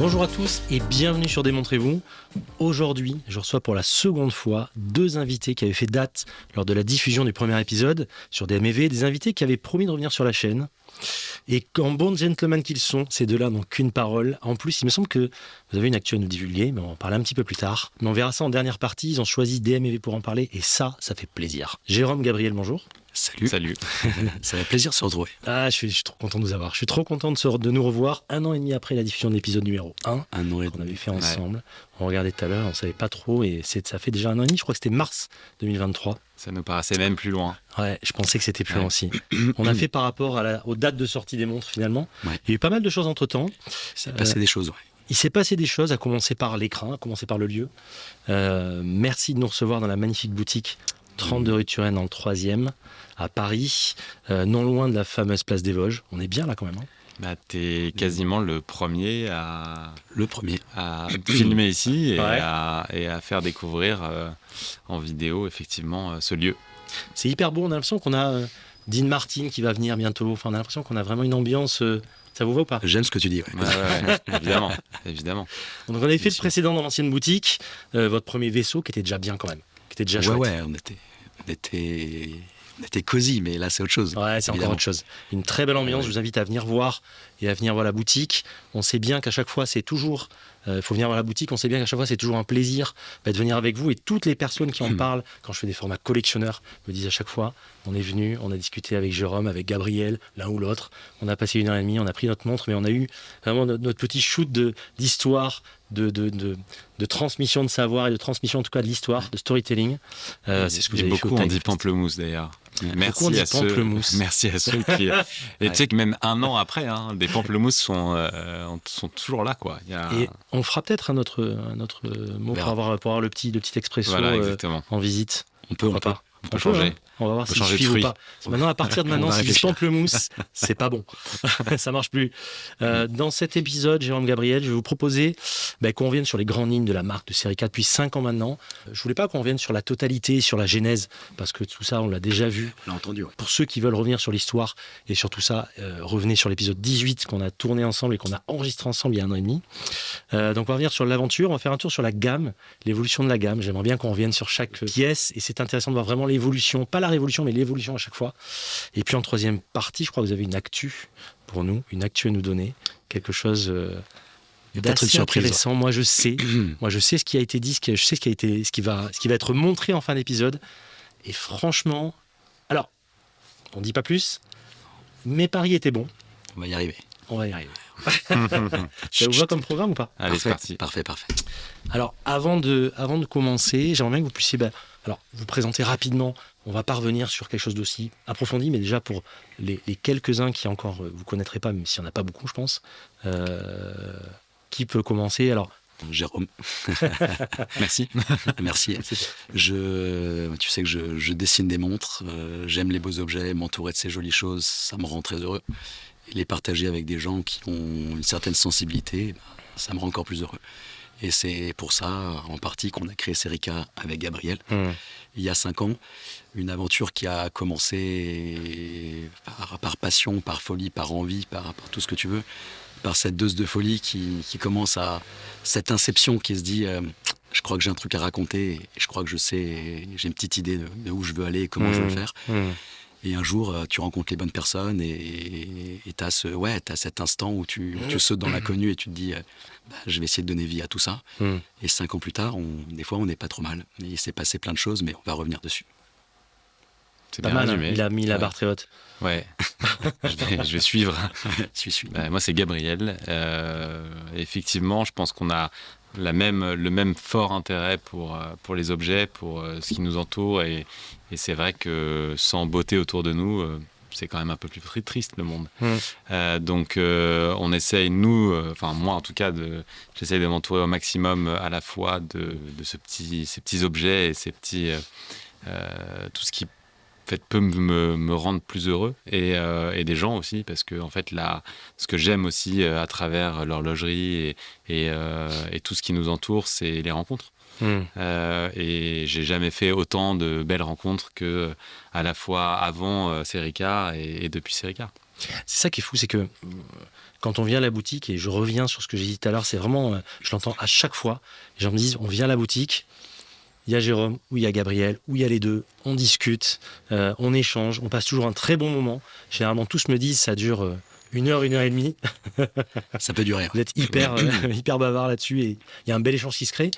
Bonjour à tous et bienvenue sur Démontrez-vous. Aujourd'hui, je reçois pour la seconde fois 2 invités qui avaient fait date lors de la diffusion du premier épisode sur DMV, des invités qui avaient promis de revenir sur la chaîne. Et qu'en bons gentlemen qu'ils sont, ces deux-là n'ont qu'une parole. En plus, il me semble que vous avez une actu à nous divulguer, mais on va en parler un petit peu plus tard. Mais on verra ça en dernière partie. Ils ont choisi DMV pour en parler et ça fait plaisir. Jérôme, Gabriel, bonjour. Salut. Ça fait plaisir de se retrouver. Je suis trop content de vous avoir. Je suis trop content de nous revoir 1 an et demi après la diffusion de l'épisode numéro 1. Un an et demi. Qu'on avait fait ensemble. Ouais. On regardait tout à l'heure, on ne savait pas trop et ça fait déjà 1 an et demi. Je crois que c'était mars 2023. Ça nous paraissait même plus loin. Ouais, je pensais que c'était plus loin aussi. On a fait par rapport aux dates de sortie des montres finalement. Ouais. Il y a eu pas mal de choses entre temps. Il s'est passé des choses, ouais. Il s'est passé des choses, à commencer par l'écran, à commencer par le lieu. Merci de nous recevoir dans la magnifique boutique 32 rue Turenne dans le 3e, à Paris, non loin de la fameuse place des Vosges. On est bien là quand même. Hein. T'es quasiment le premier à filmer ici et, ouais. à faire découvrir en vidéo effectivement ce lieu. C'est hyper beau, on a l'impression qu'on a Dean Martin qui va venir bientôt. Enfin, on a l'impression qu'on a vraiment une ambiance... Ça vous va ou pas ? J'aime ce que tu dis. Ouais, évidemment. Donc on avait fait le précédent dans l'ancienne boutique, votre premier vaisseau qui était déjà bien quand même, qui était déjà chouette. Ouais, on était cosy, mais là c'est autre chose. Ouais, c'est évidemment. Encore autre chose. Une très belle ambiance, je vous invite à venir voir et à venir voir la boutique. On sait bien qu'à chaque fois c'est toujours... Il faut venir voir la boutique, on sait bien qu'à chaque fois c'est toujours un plaisir de venir avec vous et toutes les personnes qui en parlent, quand je fais des formats collectionneurs, me disent à chaque fois, on est venu, on a discuté avec Jérôme, avec Gabriel, l'un ou l'autre, on a passé 1h30, on a pris notre montre, mais on a eu vraiment notre petit shoot d'histoire, de transmission de savoir et de transmission en tout cas de l'histoire, de storytelling. C'est ce que vous avez beaucoup on dit pamplemousse d'ailleurs. Merci à ceux qui... Et tu sais que même 1 an après, des pamplemousses sont toujours là, quoi. Et on fera peut-être un autre mot pour avoir le petit expresso en visite. On peut changer. On va voir si je suis ou pas. Maintenant, à partir de maintenant, si je pamplemousse, c'est pas bon. Ça marche plus. Dans cet épisode, Jérôme Gabriel, je vais vous proposer qu'on revienne sur les grandes lignes de la marque de Serica depuis 5 ans maintenant. Je voulais pas qu'on revienne sur la totalité, sur la genèse, parce que tout ça, on l'a déjà vu. On l'a entendu. Ouais. Pour ceux qui veulent revenir sur l'histoire et sur tout ça, revenez sur l'épisode 18 qu'on a tourné ensemble et qu'on a enregistré ensemble il y a 1 an et demi. Donc, on va revenir sur l'aventure. On va faire un tour sur la gamme, l'évolution de la gamme. J'aimerais bien qu'on revienne sur chaque pièce et c'est intéressant de voir vraiment l'évolution, pas la révolution, mais l'évolution à chaque fois. Et puis en 3e partie, je crois que vous avez une actu pour nous, une actu à nous donner, quelque chose d'assez intéressant. Moi, je sais ce qui a été dit, je sais ce qui va être montré en fin d'épisode. Et franchement, alors, on dit pas plus. Mes paris étaient bons. On va y arriver. Ça vous va comme programme ou pas ? Allez, c'est parti. Parfait. Alors, avant de commencer, j'aimerais bien que vous puissiez vous présenter rapidement. On va pas revenir sur quelque chose d'aussi approfondi, mais déjà pour les quelques-uns qui encore vous connaîtrez pas, même s'il n'y en a pas beaucoup, je pense. Qui peut commencer ? Alors, Jérôme. Merci. Tu sais que je dessine des montres. J'aime les beaux objets, m'entourer de ces jolies choses, ça me rend très heureux. Et les partager avec des gens qui ont une certaine sensibilité, ça me rend encore plus heureux. Et c'est pour ça, en partie, qu'on a créé Serica avec Gabriel, il y a 5 ans. Une aventure qui a commencé par passion, par folie, par envie, par tout ce que tu veux, par cette dose de folie qui commence à... Cette inception qui se dit, je crois que j'ai un truc à raconter, et je crois que j'ai une petite idée de où je veux aller et comment je veux le faire. Et un jour, tu rencontres les bonnes personnes et t'as cet instant où tu sautes dans l'inconnu et tu te dis, je vais essayer de donner vie à tout ça. Et 5 ans plus tard, des fois, on n'est pas trop mal. Il s'est passé plein de choses, mais on va revenir dessus. C'est pas bien mal, résumé. Il a mis la barre très haute. Ouais, je vais suivre. Suis. Moi, c'est Gabriel. Effectivement, je pense qu'on a le même fort intérêt pour les objets, pour ce qui nous entoure. Et c'est vrai que sans beauté autour de nous, c'est quand même un peu plus triste le monde. Donc on essaye, moi en tout cas, j'essaye de m'entourer au maximum à la fois de ces petits objets et ces petits... tout ce qui peut me rendre plus heureux et des gens aussi, parce que en fait ce que j'aime aussi à travers l'horlogerie et tout ce qui nous entoure, c'est les rencontres. Et j'ai jamais fait autant de belles rencontres que à la fois avant Serica et depuis Serica. C'est ça qui est fou, c'est que quand on vient à la boutique, et je reviens sur ce que j'ai dit tout à l'heure, c'est vraiment, je l'entends à chaque fois, les gens me disent, on vient à la boutique, il y a Jérôme, ou il y a Gabriel, ou il y a les deux, on discute, on échange, on passe toujours un très bon moment. Généralement, tous me disent, ça dure 1 heure, 1 heure et demie. Ça peut durer. Vous êtes hyper bavard là-dessus, et il y a un bel échange qui se crée.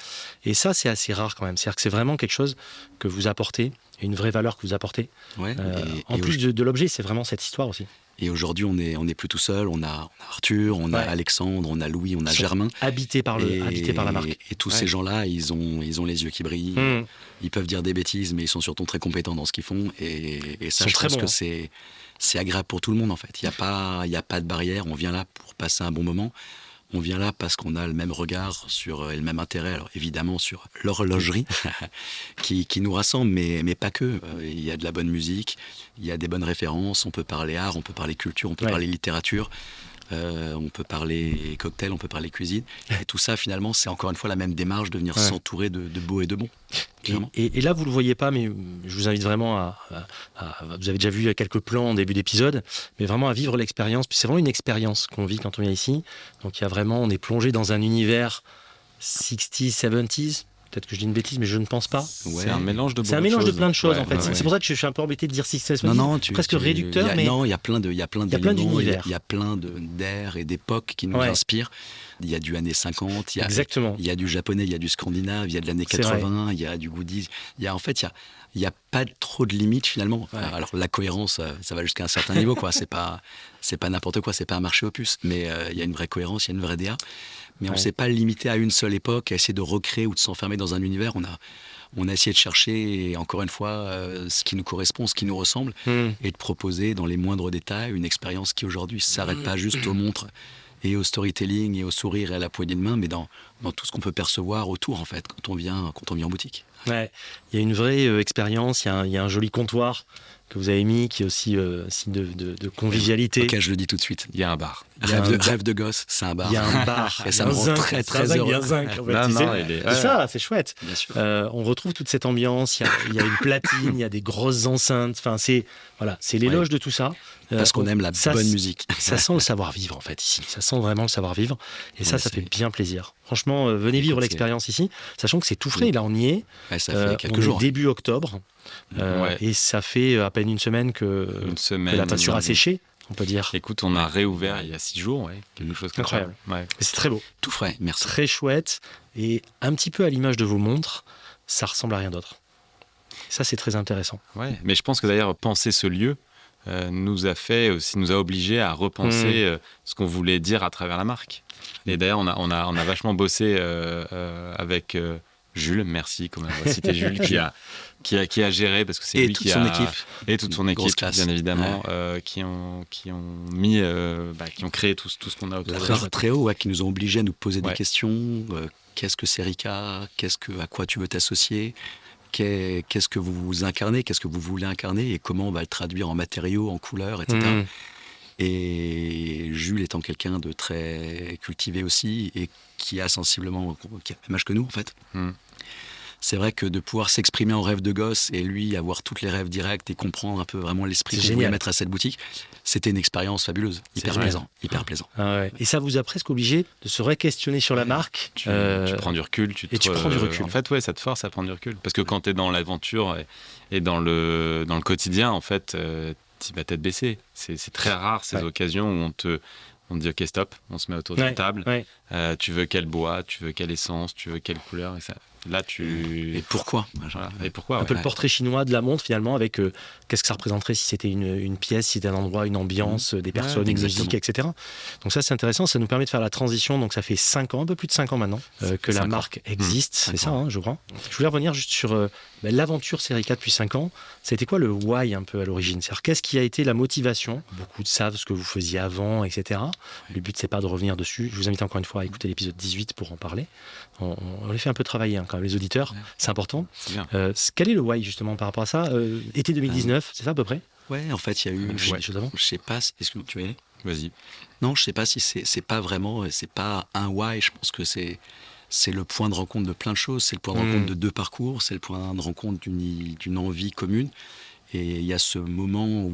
Et ça, c'est assez rare quand même. C'est-à-dire que c'est vraiment quelque chose que vous apportez, et une vraie valeur que vous apportez. Ouais, En plus de l'objet, c'est vraiment cette histoire aussi. Et aujourd'hui, on est plus tout seul. On a Arthur, on a Alexandre, on a Louis, on a Germain. Habités par la marque. Et tous ces gens-là, ils ont les yeux qui brillent. Ils peuvent dire des bêtises, mais ils sont surtout très compétents dans ce qu'ils font. Et ça, je pense que c'est agréable pour tout le monde, en fait. Il n'y a pas de barrière. On vient là pour passer un bon moment. On vient là parce qu'on a le même regard et le même intérêt, alors évidemment sur l'horlogerie qui nous rassemble, mais pas que. Il y a de la bonne musique, il y a des bonnes références, on peut parler art, on peut parler culture, on peut parler littérature, on peut parler cocktail, on peut parler cuisine. Et tout ça, finalement, c'est encore une fois la même démarche de venir s'entourer de beau et de bon. Et là, vous ne le voyez pas, mais je vous invite vraiment vous avez déjà vu quelques plans en début d'épisode, mais vraiment à vivre l'expérience. Puis c'est vraiment une expérience qu'on vit quand on vient ici. Donc il y a vraiment, on est plongé dans un univers 60s, 70s. Peut-être que je dis une bêtise, mais je ne pense pas. C'est un mélange de plein de choses, en fait. C'est pour ça que je suis un peu embêté de dire 60s, 70s. Non, presque réducteur, mais... Non, il y a plein d'univers. Il y a plein d'airs et d'époques qui nous inspirent. Il y a du années 50, Exactement. Il y a du japonais, il y a du scandinave, il y a de l'année 80, il y a du goodies. Il y a pas trop de limites finalement. Ouais. Alors la cohérence, ça va jusqu'à un certain niveau, quoi. C'est pas n'importe quoi, c'est pas un marché aux puces. Mais il y a une vraie cohérence, il y a une vraie DA. Mais on ne s'est pas limité à une seule époque, à essayer de recréer ou de s'enfermer dans un univers. On a essayé de chercher, encore une fois, ce qui nous correspond, ce qui nous ressemble, et de proposer dans les moindres détails une expérience qui aujourd'hui ne s'arrête pas juste aux montres et au storytelling et au sourire et à la poignée de main, mais dans tout ce qu'on peut percevoir autour, en fait, quand on vient en boutique. Ouais, il y a une vraie expérience, il y a un joli comptoir que vous avez mis, qui est aussi signe de convivialité. Ok, je le dis tout de suite. Il y a un bar. Rêve de gosse, c'est un bar. Il y a un bar. Et ça me rend très, très heureux. C'est ça, c'est chouette. Bien sûr. On retrouve toute cette ambiance. Il y a une platine, il y a des grosses enceintes. Enfin, c'est l'éloge de tout ça. Parce qu'on aime la bonne musique. Ça sent le savoir-vivre, en fait, ici. Ça sent vraiment le savoir-vivre. Et ça fait bien plaisir. Franchement, venez vivre l'expérience ici, sachant que c'est tout frais. Là, on y est. Ouais, ça fait quelques jours. Début octobre. Et ça fait à peine une semaine que la peinture a séché, on peut dire. Écoute, on a réouvert il y a 6 jours, quelque chose comme incroyable. Ça. Ouais. C'est très beau. Tout frais, merci. Très chouette. Et un petit peu à l'image de vos montres, ça ressemble à rien d'autre. Ça, c'est très intéressant. Ouais, mais je pense que d'ailleurs, penser ce lieu nous a obligés à repenser ce qu'on voulait dire à travers la marque. Et d'ailleurs, on a vachement bossé avec Jules, merci, comme on va citer Jules, qui a géré, parce que c'est lui qui a... Et toute son équipe, bien évidemment, qui ont créé tout ce qu'on a autour de la barre très haut, qui nous ont obligés à nous poser des questions. Qu'est-ce que c'est Rika ? À quoi tu veux t'associer ? Qu'est-ce que vous incarnez ? Qu'est-ce que vous voulez incarner ? Et comment on va le traduire en matériaux, en couleurs, etc. Et Jules étant quelqu'un de très cultivé aussi, et qui a le même âge que nous, en fait. C'est vrai que de pouvoir s'exprimer en rêve de gosse et lui avoir toutes les rêves directs et comprendre un peu vraiment l'esprit qu'on voulait mettre à cette boutique, c'était une expérience fabuleuse, hyper plaisant. Ah ouais. Et ça vous a presque obligé de se re-questionner sur la marque. Tu prends du recul. Tu prends du recul. En fait, ça te force à prendre du recul. Parce que quand tu es dans l'aventure et dans le quotidien, en fait, tu vas tête baissée. C'est très rare ces occasions où on te dit ok, stop, on se met autour d'une table. Tu veux quel bois, tu veux quelle essence, tu veux quelle couleur. Et ça, là, Et pourquoi Et pourquoi Un peu le portrait chinois de la montre, finalement, avec qu'est-ce que ça représenterait si c'était une pièce, si c'était un endroit, une ambiance, des personnes, une musique, etc. Donc ça, c'est intéressant. Ça nous permet de faire la transition. Donc ça fait 5 ans, un peu plus de 5 ans maintenant, que la marque existe. C'est ça, je crois. Je voulais revenir juste sur l'aventure Serica depuis 5 ans. C'était quoi le why un peu à l'origine ? C'est-à-dire, qu'est-ce qui a été la motivation ? Beaucoup savent ce que vous faisiez avant, etc. Le but, c'est pas de revenir dessus. Je vous invite encore une fois à écouter l'épisode 18 pour en parler. On les fait un peu travailler, quand même, les auditeurs. C'est important. C'est bien. Quel est le why, justement, par rapport à ça ? Été 2019, c'est ça à peu près ? Ouais, en fait, il y a eu... des choses avant. Je sais pas... Est-ce que tu veux y aller ? Vas-y. Non, je sais pas si c'est pas vraiment... C'est pas un why, je pense que c'est le point de rencontre de plein de choses. C'est le point de rencontre de 2 parcours. C'est le point de rencontre d'une envie commune. Et il y a ce moment où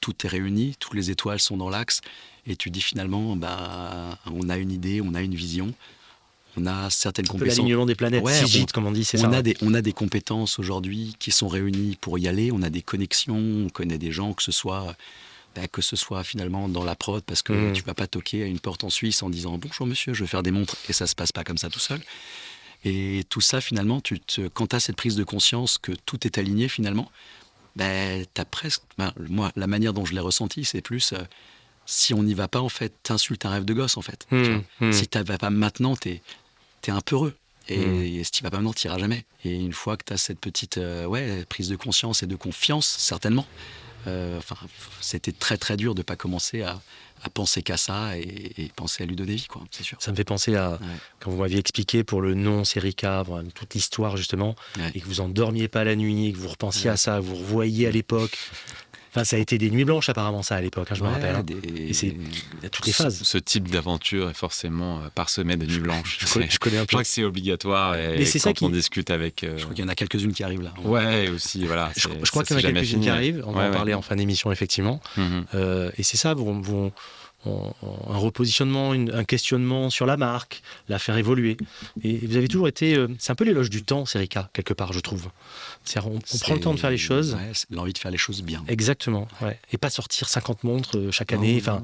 tout est réuni, toutes les étoiles sont dans l'axe, et tu dis finalement, on a une idée, on a une vision, on a certaines Un peu compétences. l'alignement des planètes, Ouais, Sigit, comme on dit, c'est ça. On a des compétences aujourd'hui qui sont réunies pour y aller, on a des connexions, on connaît des gens, que ce soit finalement dans la prod, parce que tu vas pas toquer à une porte en Suisse en disant « Bonjour monsieur, je veux faire des montres », et ça se passe pas comme ça tout seul. Et tout ça, finalement, quand tu as cette prise de conscience que tout est aligné, finalement, t'as presque... moi, la manière dont je l'ai ressenti, c'est plus... si on n'y va pas, en fait, t'insultes un rêve de gosse, en fait. Si tu vas pas maintenant, t'es un peu heureux. Et si tu vas pas maintenant, t'iras jamais. Et une fois que tu as cette petite prise de conscience et de confiance, certainement, c'était très très dur de pas commencer à penser qu'à ça et penser à Ludo Devi, quoi, c'est sûr. Ça me fait penser à quand vous m'aviez expliqué pour le nom Serica, toute l'histoire justement, et que vous endormiez pas la nuit, et que vous repensiez à ça, vous revoyiez à l'époque. Enfin, ça a été des nuits blanches apparemment ça à l'époque, je me rappelle. Et c'est à toutes les phases. Ce type d'aventure est forcément parsemé de nuits blanches. Je connais un peu. Je crois que c'est obligatoire. Et c'est quand on discute avec. Je crois qu'il y en a quelques-unes qui arrivent là. Ouais, aussi, voilà. Je crois qu'il y en a quelques-unes qui arrivent. On va en parler en fin d'émission effectivement. Et c'est ça, un repositionnement, un questionnement sur la marque, la faire évoluer. Et vous avez toujours été... c'est un peu l'éloge du temps, Serica, quelque part, je trouve. C'est-à-dire, on prend le temps de faire les choses. Ouais, c'est l'envie de faire les choses bien. Exactement. Ouais. Et pas sortir 50 montres chaque année. Non,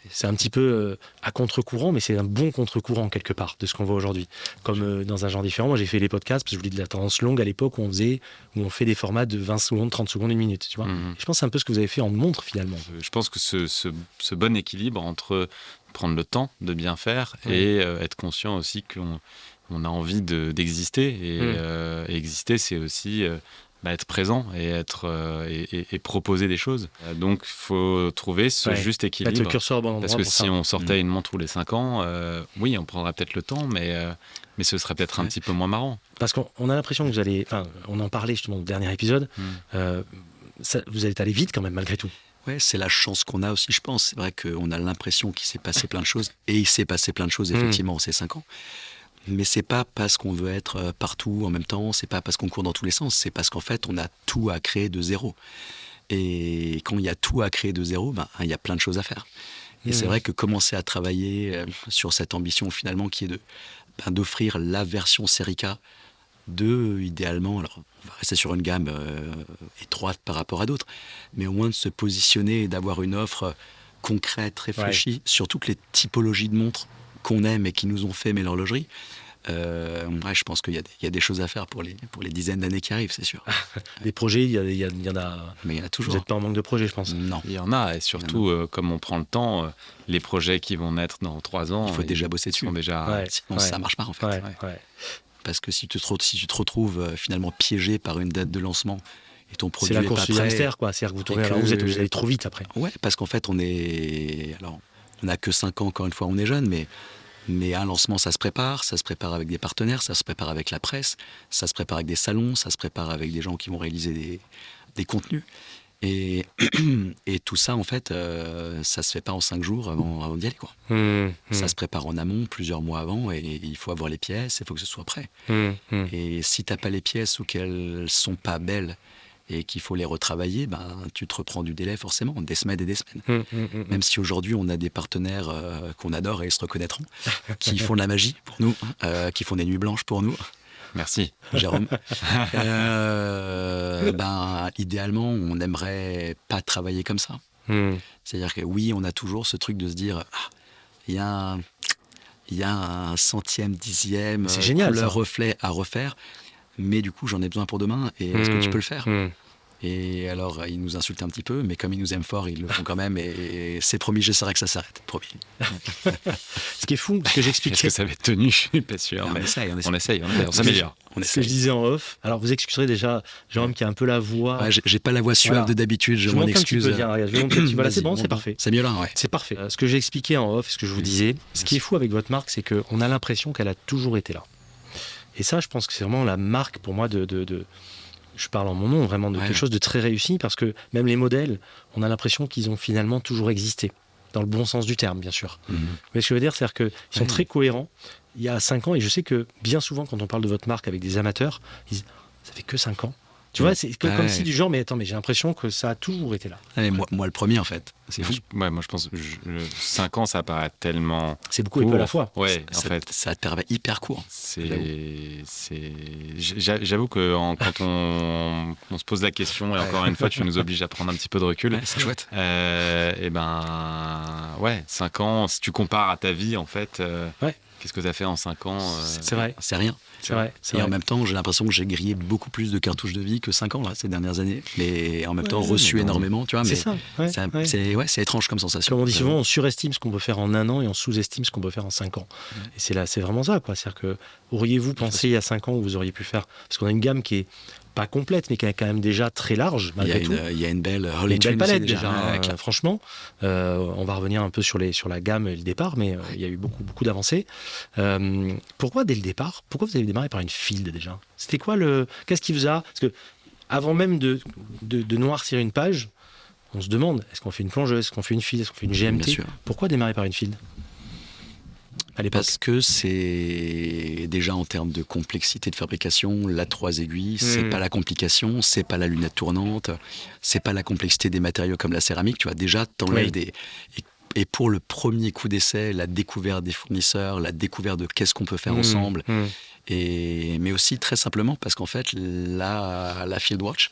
c'est un petit peu à contre-courant, mais c'est un bon contre-courant, quelque part, de ce qu'on voit aujourd'hui. Comme dans un genre différent, moi j'ai fait les podcasts, parce que je voulais de la tendance longue à l'époque, où on fait des formats de 20 secondes, 30 secondes, 1 minute. Tu vois. Je pense que c'est un peu ce que vous avez fait en montre, finalement. Je pense que ce bon équilibre entre prendre le temps de bien faire et être conscient aussi qu'on a envie d'exister. Et exister, c'est aussi être présent et proposer des choses. Donc, il faut trouver ce juste équilibre. Mettre le curseur au bon endroit. Parce que si on sortait une montre tous les 5 ans, oui, on prendra peut-être le temps, mais ce serait peut-être un petit peu moins marrant. Parce qu'on a l'impression que vous allez... Enfin, on en parlait justement au dernier épisode. Vous allez aller vite quand même, malgré tout. Ouais, c'est la chance qu'on a aussi, je pense. C'est vrai qu'on a l'impression qu'il s'est passé plein de choses. Et il s'est passé plein de choses, effectivement, en ces 5 ans. Mais c'est pas parce qu'on veut être partout en même temps, c'est pas parce qu'on court dans tous les sens, c'est parce qu'en fait, on a tout à créer de zéro. Et quand il y a tout à créer de zéro, il y a plein de choses à faire. Et c'est vrai que commencer à travailler sur cette ambition, finalement, qui est d'offrir la version Serica idéalement, alors on va rester sur une gamme étroite par rapport à d'autres, mais au moins de se positionner et d'avoir une offre concrète, réfléchie, sur toutes les typologies de montres qu'on aime et qui nous ont fait aimer l'horlogerie. Je pense qu'il y a des choses à faire pour les dizaines d'années qui arrivent, c'est sûr. Des projets, il y en a. Mais il y en a toujours. Vous n'êtes pas en manque de projets, je pense. Non. Il y en a, et surtout, comme on prend le temps, les projets qui vont naître dans 3 ans. Il faut déjà bosser dessus. Sinon, ça ne marche pas, en fait. Parce que si tu te retrouves finalement piégé par une date de lancement et ton produit c'est la est course pas du prêt, hamster, quoi. C'est-à-dire que vous tournez, alors vous êtes obligé d'aller trop vite après. Ouais, parce qu'en fait, on n'a que 5 ans, encore une fois, on est jeune, mais un lancement, ça se prépare avec des partenaires, ça se prépare avec la presse, ça se prépare avec des salons, ça se prépare avec des gens qui vont réaliser des contenus. Et tout ça, en fait, ça se fait pas en 5 jours avant d'y aller, quoi. Ça se prépare en amont, plusieurs mois avant, et il faut avoir les pièces, il faut que ce soit prêt. Et si t'as pas les pièces ou qu'elles sont pas belles et qu'il faut les retravailler, tu te reprends du délai forcément, des semaines et des semaines. Même si aujourd'hui on a des partenaires qu'on adore et ils se reconnaîtront, qui font de la magie pour nous, qui font des nuits blanches pour nous. Merci. Jérôme. Idéalement, on n'aimerait pas travailler comme ça. C'est-à-dire que oui, on a toujours ce truc de se dire, il y a un centième, dixième, c'est génial, couleur, ça. reflet à refaire, mais du coup, j'en ai besoin pour demain, et est-ce que tu peux le faire ? Et alors, ils nous insultent un petit peu, mais comme ils nous aiment fort, ils le font quand même. Et c'est promis, j'essaierai que ça s'arrête. Promis. Ce qui est fou, ce que j'expliquais. Est-ce que ça va être tenu ? Je suis pas sûr. On essaye. On s'améliore. Ce que je disais en off. Alors, vous excuserez déjà, Jérôme, qui a un peu la voix. Ouais, j'ai pas la voix suave de d'habitude, je m'en excuse. Voilà, c'est bon, c'est parfait. C'est mieux là, ouais. C'est parfait. Ce que j'ai expliqué en off, ce que je vous disais, ce qui est fou avec votre marque, c'est qu'on a l'impression qu'elle a toujours été là. Et ça, je pense que c'est vraiment la marque pour moi je parle en mon nom, vraiment de quelque chose de très réussi, parce que même les modèles, on a l'impression qu'ils ont finalement toujours existé, dans le bon sens du terme, bien sûr. Mais ce que je veux dire, c'est qu'ils sont très cohérents. Il y a 5 ans, et je sais que bien souvent, quand on parle de votre marque avec des amateurs, ils disent « ça fait que 5 ans ». Tu vois, c'est comme Ouais. si du genre, mais attends, mais j'ai l'impression que ça a toujours été là. Allez, moi, le premier, en fait. C'est fou. Ouais, moi je pense que 5 ans, ça paraît tellement C'est beaucoup et peu à la fois. Ouais, en Ça, fait. ça paraît hyper court. J'avoue que quand on se pose la question, et encore une fois, tu nous obliges à prendre un petit peu de recul. Ouais, c'est chouette. Et ben, ouais, 5 ans, si tu compares à ta vie, en fait, Ouais. qu'est-ce que tu as fait en 5 ans C'est vrai. C'est rien. C'est vrai. Et en même temps, j'ai l'impression que j'ai grillé beaucoup plus de cartouches de vie que 5 ans là, ces dernières années. Mais en même temps, reçu mais bon. énormément, tu vois. C'est Mais ça. Ouais, ouais. c'est étrange comme sensation. Comme on dit souvent, on surestime ce qu'on peut faire en 1 an et on sous-estime ce qu'on peut faire en 5 ans. Et c'est vraiment ça, quoi. C'est-à-dire que auriez-vous pensé il y a 5 ans où vous auriez pu faire, parce qu'on a une gamme qui est pas complète, mais qui est quand même déjà très large, malgré tout. Il y a une belle Il y a une belle palette déjà, Ouais, hein, franchement. On va revenir un peu sur la gamme et le départ, mais il y a eu beaucoup d'avancées. Pourquoi dès le départ, pourquoi vous avez démarré par une field déjà? C'était quoi qu'est-ce qui vous a... Parce que avant même de noircir une page, on se demande, est-ce qu'on fait une plongeuse, est-ce qu'on fait une field, est-ce qu'on fait une GMT? Bien sûr. Pourquoi démarrer par une field à l'époque? Parce que c'est déjà en termes de complexité de fabrication, la 3 aiguilles, c'est pas la complication, c'est pas la lunette tournante, c'est pas la complexité des matériaux comme la céramique. Tu vois, déjà, t'enlèves Et pour le premier coup d'essai, la découverte des fournisseurs, la découverte de qu'est-ce qu'on peut faire ensemble, mais aussi très simplement parce qu'en fait, la Fieldwatch,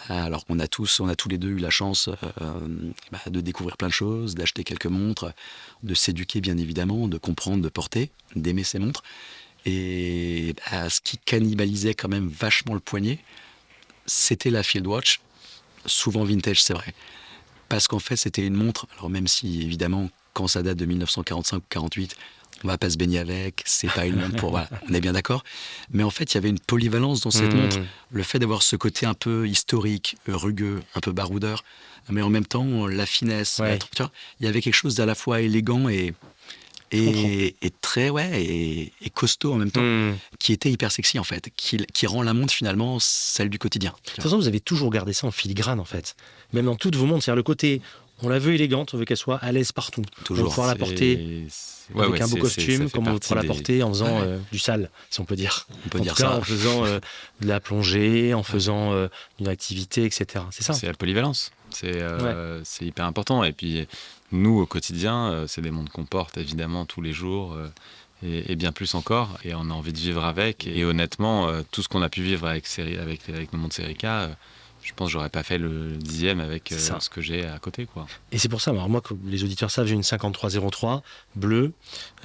alors on a tous les deux eu la chance de découvrir plein de choses, d'acheter quelques montres, de s'éduquer bien évidemment, de comprendre, de porter, d'aimer ces montres. Et ce qui cannibalisait quand même vachement le poignet, c'était la Fieldwatch, souvent vintage, c'est vrai. Parce qu'en fait, c'était une montre, alors même si évidemment, quand ça date de 1945 ou 48, on va pas se baigner avec, c'est pas une montre pour... Voilà, on est bien d'accord. Mais en fait, il y avait une polyvalence dans cette montre. Le fait d'avoir ce côté un peu historique, rugueux, un peu baroudeur, mais en même temps, la finesse. Ouais. Tu vois, il y avait quelque chose d'à la fois élégant et très et costaud en même temps, qui était hyper sexy en fait, qui rend la montre finalement celle du quotidien. De toute façon, vous avez toujours gardé ça en filigrane en fait. Même dans toutes vos montres, c'est-à-dire le côté... On la veut élégante, on veut qu'elle soit à l'aise partout. Toujours. On va pouvoir la porter avec un beau costume, comme on va pouvoir la porter en faisant du sale, si on peut dire. On peut en dire tout cas, ça. en faisant de la plongée, en faisant une activité, etc. C'est ça. C'est la polyvalence. C'est hyper important. Et puis, nous, au quotidien, c'est des montres qu'on porte évidemment tous les jours. Et bien plus encore. Et on a envie de vivre avec. Et honnêtement, tout ce qu'on a pu vivre avec nos montres Serica, je pense que j'aurais pas fait le 10e avec ce que j'ai à côté, quoi. Et c'est pour ça, alors moi, que les auditeurs savent, j'ai une 5303 bleue,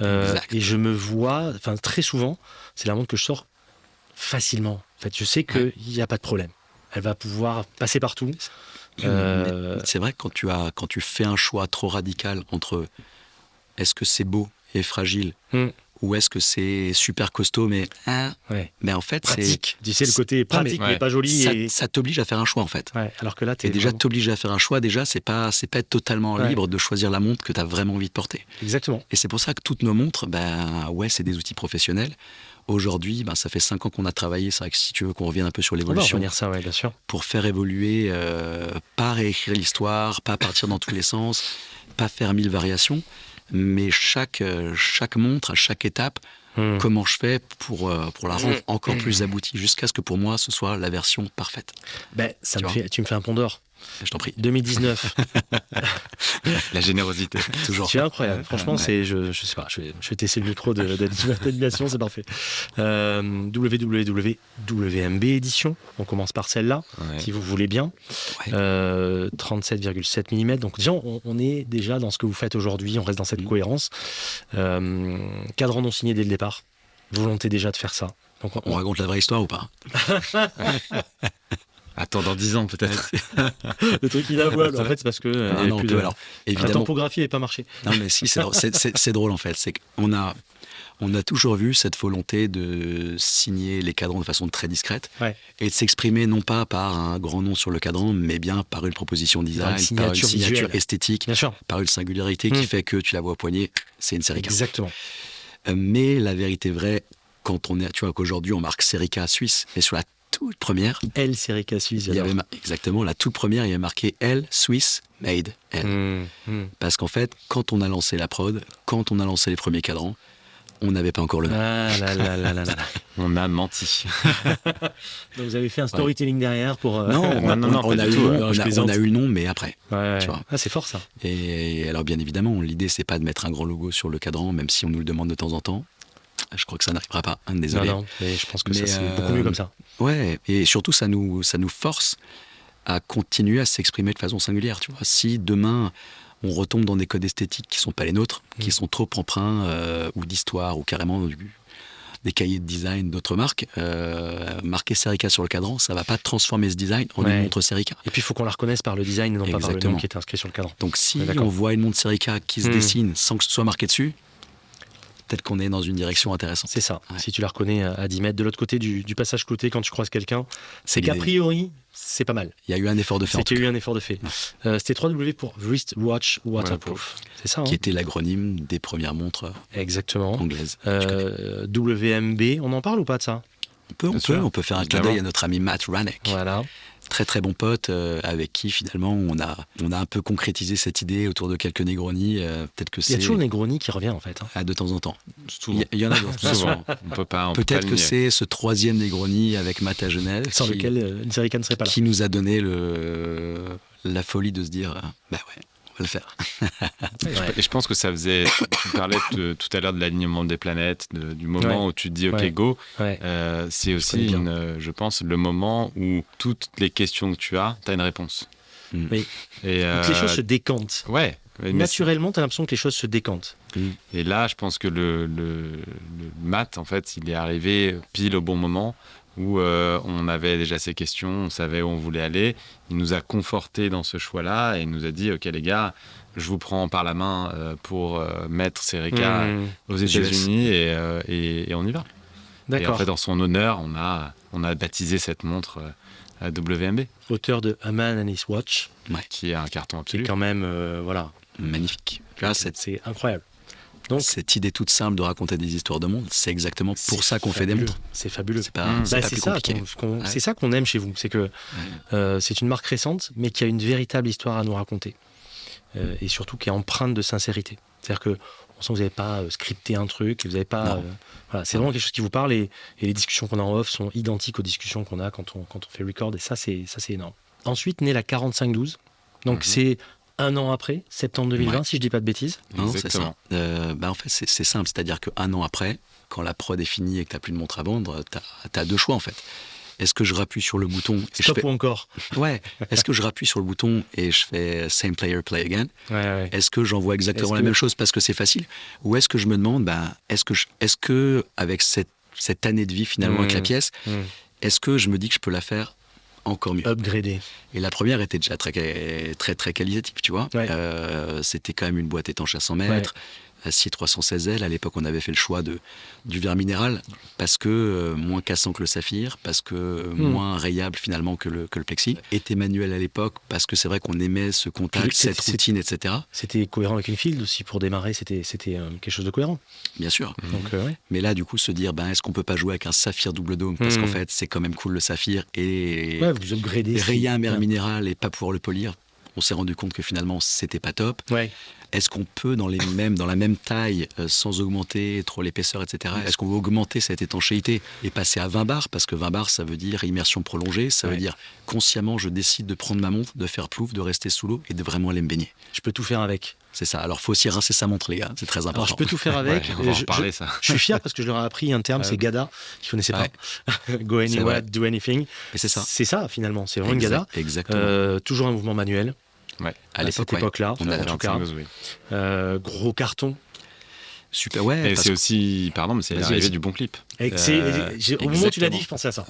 et je me vois, enfin très souvent, c'est la montre que je sors facilement. En fait, je sais qu'il n'y a pas de problème. Elle va pouvoir passer partout. C'est vrai que quand tu fais un choix trop radical entre est-ce que c'est beau et fragile ou est-ce que c'est super costaud mais en fait pratique. Tu sais, le côté pratique mais pas joli. Ça t'oblige à faire un choix en fait. Ouais, alors que là, et déjà t'obliger à faire un choix, déjà c'est pas être totalement libre de choisir la montre que tu as vraiment envie de porter. Exactement. Et c'est pour ça que toutes nos montres, c'est des outils professionnels. Aujourd'hui, ça fait 5 ans qu'on a travaillé. C'est vrai que si tu veux qu'on revienne un peu sur l'évolution, on va revenir ça, bien sûr. Pour faire évoluer, pas réécrire l'histoire, pas partir dans tous les sens, pas faire 1000 variations, mais chaque montre, à chaque étape, comment je fais pour la rendre encore plus aboutie, jusqu'à ce que pour moi, ce soit la version parfaite. Tu me fais un pond d'or. Je t'en prie. 2019. La générosité. Toujours. C'est incroyable. Franchement, je sais pas. Je vais tester le micro d'animation, c'est parfait. WMB édition. On commence par celle-là, si vous voulez bien. 37,7 mm. Donc déjà, on est déjà dans ce que vous faites aujourd'hui. On reste dans cette cohérence. Cadran non signé dès le départ. Volonté déjà de faire ça. Donc on raconte la vraie histoire ou pas? Attends, dans 10 ans peut-être. Le truc inavouable, en fait, c'est parce que alors, évidemment, la tempographie n'avait pas marché. Non, mais si, c'est drôle en fait. C'est qu'on a toujours vu cette volonté de signer les cadrans de façon très discrète et de s'exprimer non pas par un grand nom sur le cadran, mais bien par une proposition design, par une signature esthétique, par une singularité qui fait que tu la vois au poignet, c'est une Serica. Exactement. Mais la vérité vraie, quand on est, tu vois qu'aujourd'hui on marque Serica Suisse, mais sur la toute première, L Serica Suisse, exactement, la toute première, il y avait marqué L Swiss Made L. Parce qu'en fait, quand on a lancé la prod, quand on a lancé les premiers cadrans, On n'avait pas encore le nom. Ah là là là là là. On a menti. Donc vous avez fait un storytelling derrière pour. Non, non, on pas a du eu tout, le nom, je plaisante. on a eu le nom, mais après. Ouais, tu vois. Ah, c'est fort ça. Et alors, bien évidemment, l'idée, c'est pas de mettre un grand logo sur le cadran, même si on nous le demande de temps en temps. Je crois que ça n'arrivera pas. Désolé. Non, mais je pense que ça Mais, c'est beaucoup mieux comme ça. Ouais, et surtout, ça nous force à continuer à s'exprimer de façon singulière. Tu vois, si demain on retombe dans des codes esthétiques qui sont pas les nôtres, qui sont trop empreints ou d'histoire ou carrément des cahiers de design d'autres marques, marquer Serica sur le cadran, ça va pas transformer ce design en une montre Serica. Et puis il faut qu'on la reconnaisse par le design et non pas par le nom qui est inscrit sur le cadran. Donc si on voit une montre Serica qui se dessine sans que ce soit marqué dessus, peut-être qu'on est dans une direction intéressante. C'est ça. Ouais. Si tu la reconnais à 10 mètres de l'autre côté du passage clouté quand tu croises quelqu'un, c'est l'idée. qu'a priori, c'est pas mal. Il y a eu un effort de fait. C'est qu'il y a eu un effort de fait. C'était 3W pour Wristwatch Waterproof. C'est ça. Qui était l'acronyme des premières montres Exactement. anglaises. WMB, on en parle ou pas de ça? On peut faire un clin d'œil à notre ami Matt Ranek. Voilà. Très très bon pote avec qui finalement on a un peu concrétisé cette idée autour de quelques Negroni. Peut-être que Il y a toujours le Negroni qui revient en fait. De temps en temps. Souvent. Il y en a d'autres. Souvent. On peut pas Peut-être le que nier. c'est ce troisième Negroni avec Matt à Genève Sans lequel une Serica ne serait pas là. qui nous a donné la folie de se dire bah ouais, on va le faire. Et je pense que ça faisait. Tu parlais tout à l'heure de l'alignement des planètes, du moment où tu te dis OK, go. Ouais. C'est aussi, je pense, le moment où toutes les questions que tu as une réponse. Oui. Et Donc les choses se décantent. Ouais. Naturellement, tu as l'impression que les choses se décantent. Et là, je pense que le maths, en fait, il est arrivé pile au bon moment où on avait déjà ces questions, on savait où on voulait aller. Il nous a confortés dans ce choix-là et il nous a dit, OK les gars, je vous prends par la main pour mettre Serica aux États-Unis et on y va. D'accord. Et en fait, en son honneur, on a baptisé cette montre WMB. Auteur de A Man and His Watch, qui est un carton qui est absolu. quand même, voilà. Magnifique. Là, c'est incroyable. Donc, cette idée toute simple de raconter des histoires de monde, c'est exactement pour ça qu'on fait des montres. C'est fabuleux. C'est pas plus compliqué. C'est ça qu'on aime chez vous. C'est que c'est une marque récente, mais qui a une véritable histoire à nous raconter. Et surtout qui est empreinte de sincérité. C'est-à-dire que on sent que vous n'avez pas scripté un truc, vous n'avez pas. Voilà, c'est vraiment quelque chose qui vous parle et les discussions qu'on a en off sont identiques aux discussions qu'on a quand on fait record. Et ça, c'est énorme. Ensuite, naît la 4512. Donc, c'est un an après, septembre 2020, si je dis pas de bêtises. Non, c'est ça. En fait, c'est simple. C'est-à-dire qu'un an après, quand la prod est finie et que tu n'as plus de montre à vendre, tu as deux choix en fait. Est-ce que je rappuie sur le bouton Stop ou encore? Ouais. Est-ce que je rappuie sur le bouton et je fais Same player, play again? Est-ce que j'envoie exactement la même chose parce que c'est facile? Ou est-ce que je me demande, est-ce que avec cette année de vie finalement avec la pièce, est-ce que je me dis que je peux la faire encore mieux? Upgrader. Et la première était déjà très, très, très qualitative, tu vois. C'était quand même une boîte étanche à 100 mètres. Acier 316L, à l'époque on avait fait le choix du verre minéral parce que moins cassant que le saphir, parce que moins rayable finalement que le plexi. Était manuel à l'époque parce que c'est vrai qu'on aimait ce contact, cette routine, etc. C'était cohérent avec une field aussi pour démarrer, c'était quelque chose de cohérent. Bien sûr. Donc, mais là du coup se dire est-ce qu'on peut pas jouer avec un saphir double dôme parce qu'en fait c'est quand même cool le saphir et vous upgradez. Rayer un verre minéral et pas pouvoir le polir. On s'est rendu compte que finalement c'était pas top. Est-ce qu'on peut dans la même taille, sans augmenter trop l'épaisseur, etc. Est-ce qu'on veut augmenter cette étanchéité et passer à 20 bars? Parce que 20 bars, ça veut dire immersion prolongée, ça veut dire consciemment, je décide de prendre ma montre, de faire plouf, de rester sous l'eau et de vraiment aller me baigner. Je peux tout faire avec. C'est ça. Alors, faut aussi rincer sa montre, les gars. C'est très important. Alors, je peux tout faire avec. On va en reparler, ça. Je suis fier parce que je leur ai appris un terme, c'est GADA, qu'ils ne connaissaient pas. Go anywhere, do anything. Et c'est ça. C'est ça, finalement. C'est vraiment une GADA. Exactement. Toujours un mouvement manuel. À cette époque-là, en tout cas. Gros carton. Super, Et c'est aussi, mais c'est l'arrivée du bon clip. Au moment où tu l'as dit, je pensais à ça.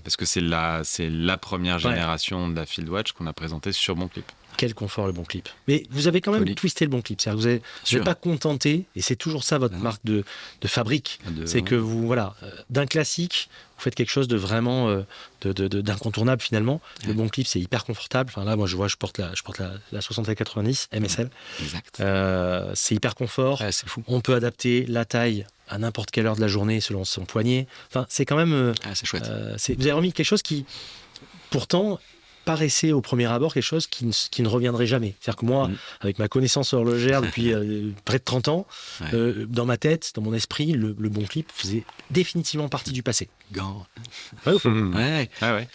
Parce que c'est la première génération de la Field Watch qu'on a présentée sur bon clip. Quel confort le bon clip. Mais vous avez quand même twisté le bon clip. C'est-à-dire que vous n'êtes pas contenté, et c'est toujours ça votre marque de fabrique. C'est que vous, d'un classique, vous faites quelque chose de vraiment d'incontournable finalement. Le bon clip, c'est hyper confortable. Enfin là, moi, je porte la 60-90 MSL. Exact. C'est hyper confort. C'est fou. On peut adapter la taille à n'importe quelle heure de la journée selon son poignet. Enfin, c'est quand même. C'est chouette. Vous avez remis quelque chose qui, pourtant, paraissait au premier abord quelque chose qui ne reviendrait jamais. C'est-à-dire que moi, avec ma connaissance horlogère depuis près de 30 ans, dans ma tête, dans mon esprit, le bon clip faisait définitivement partie du passé. Gant. Ouais, ou faux Ouais. Ah ouais.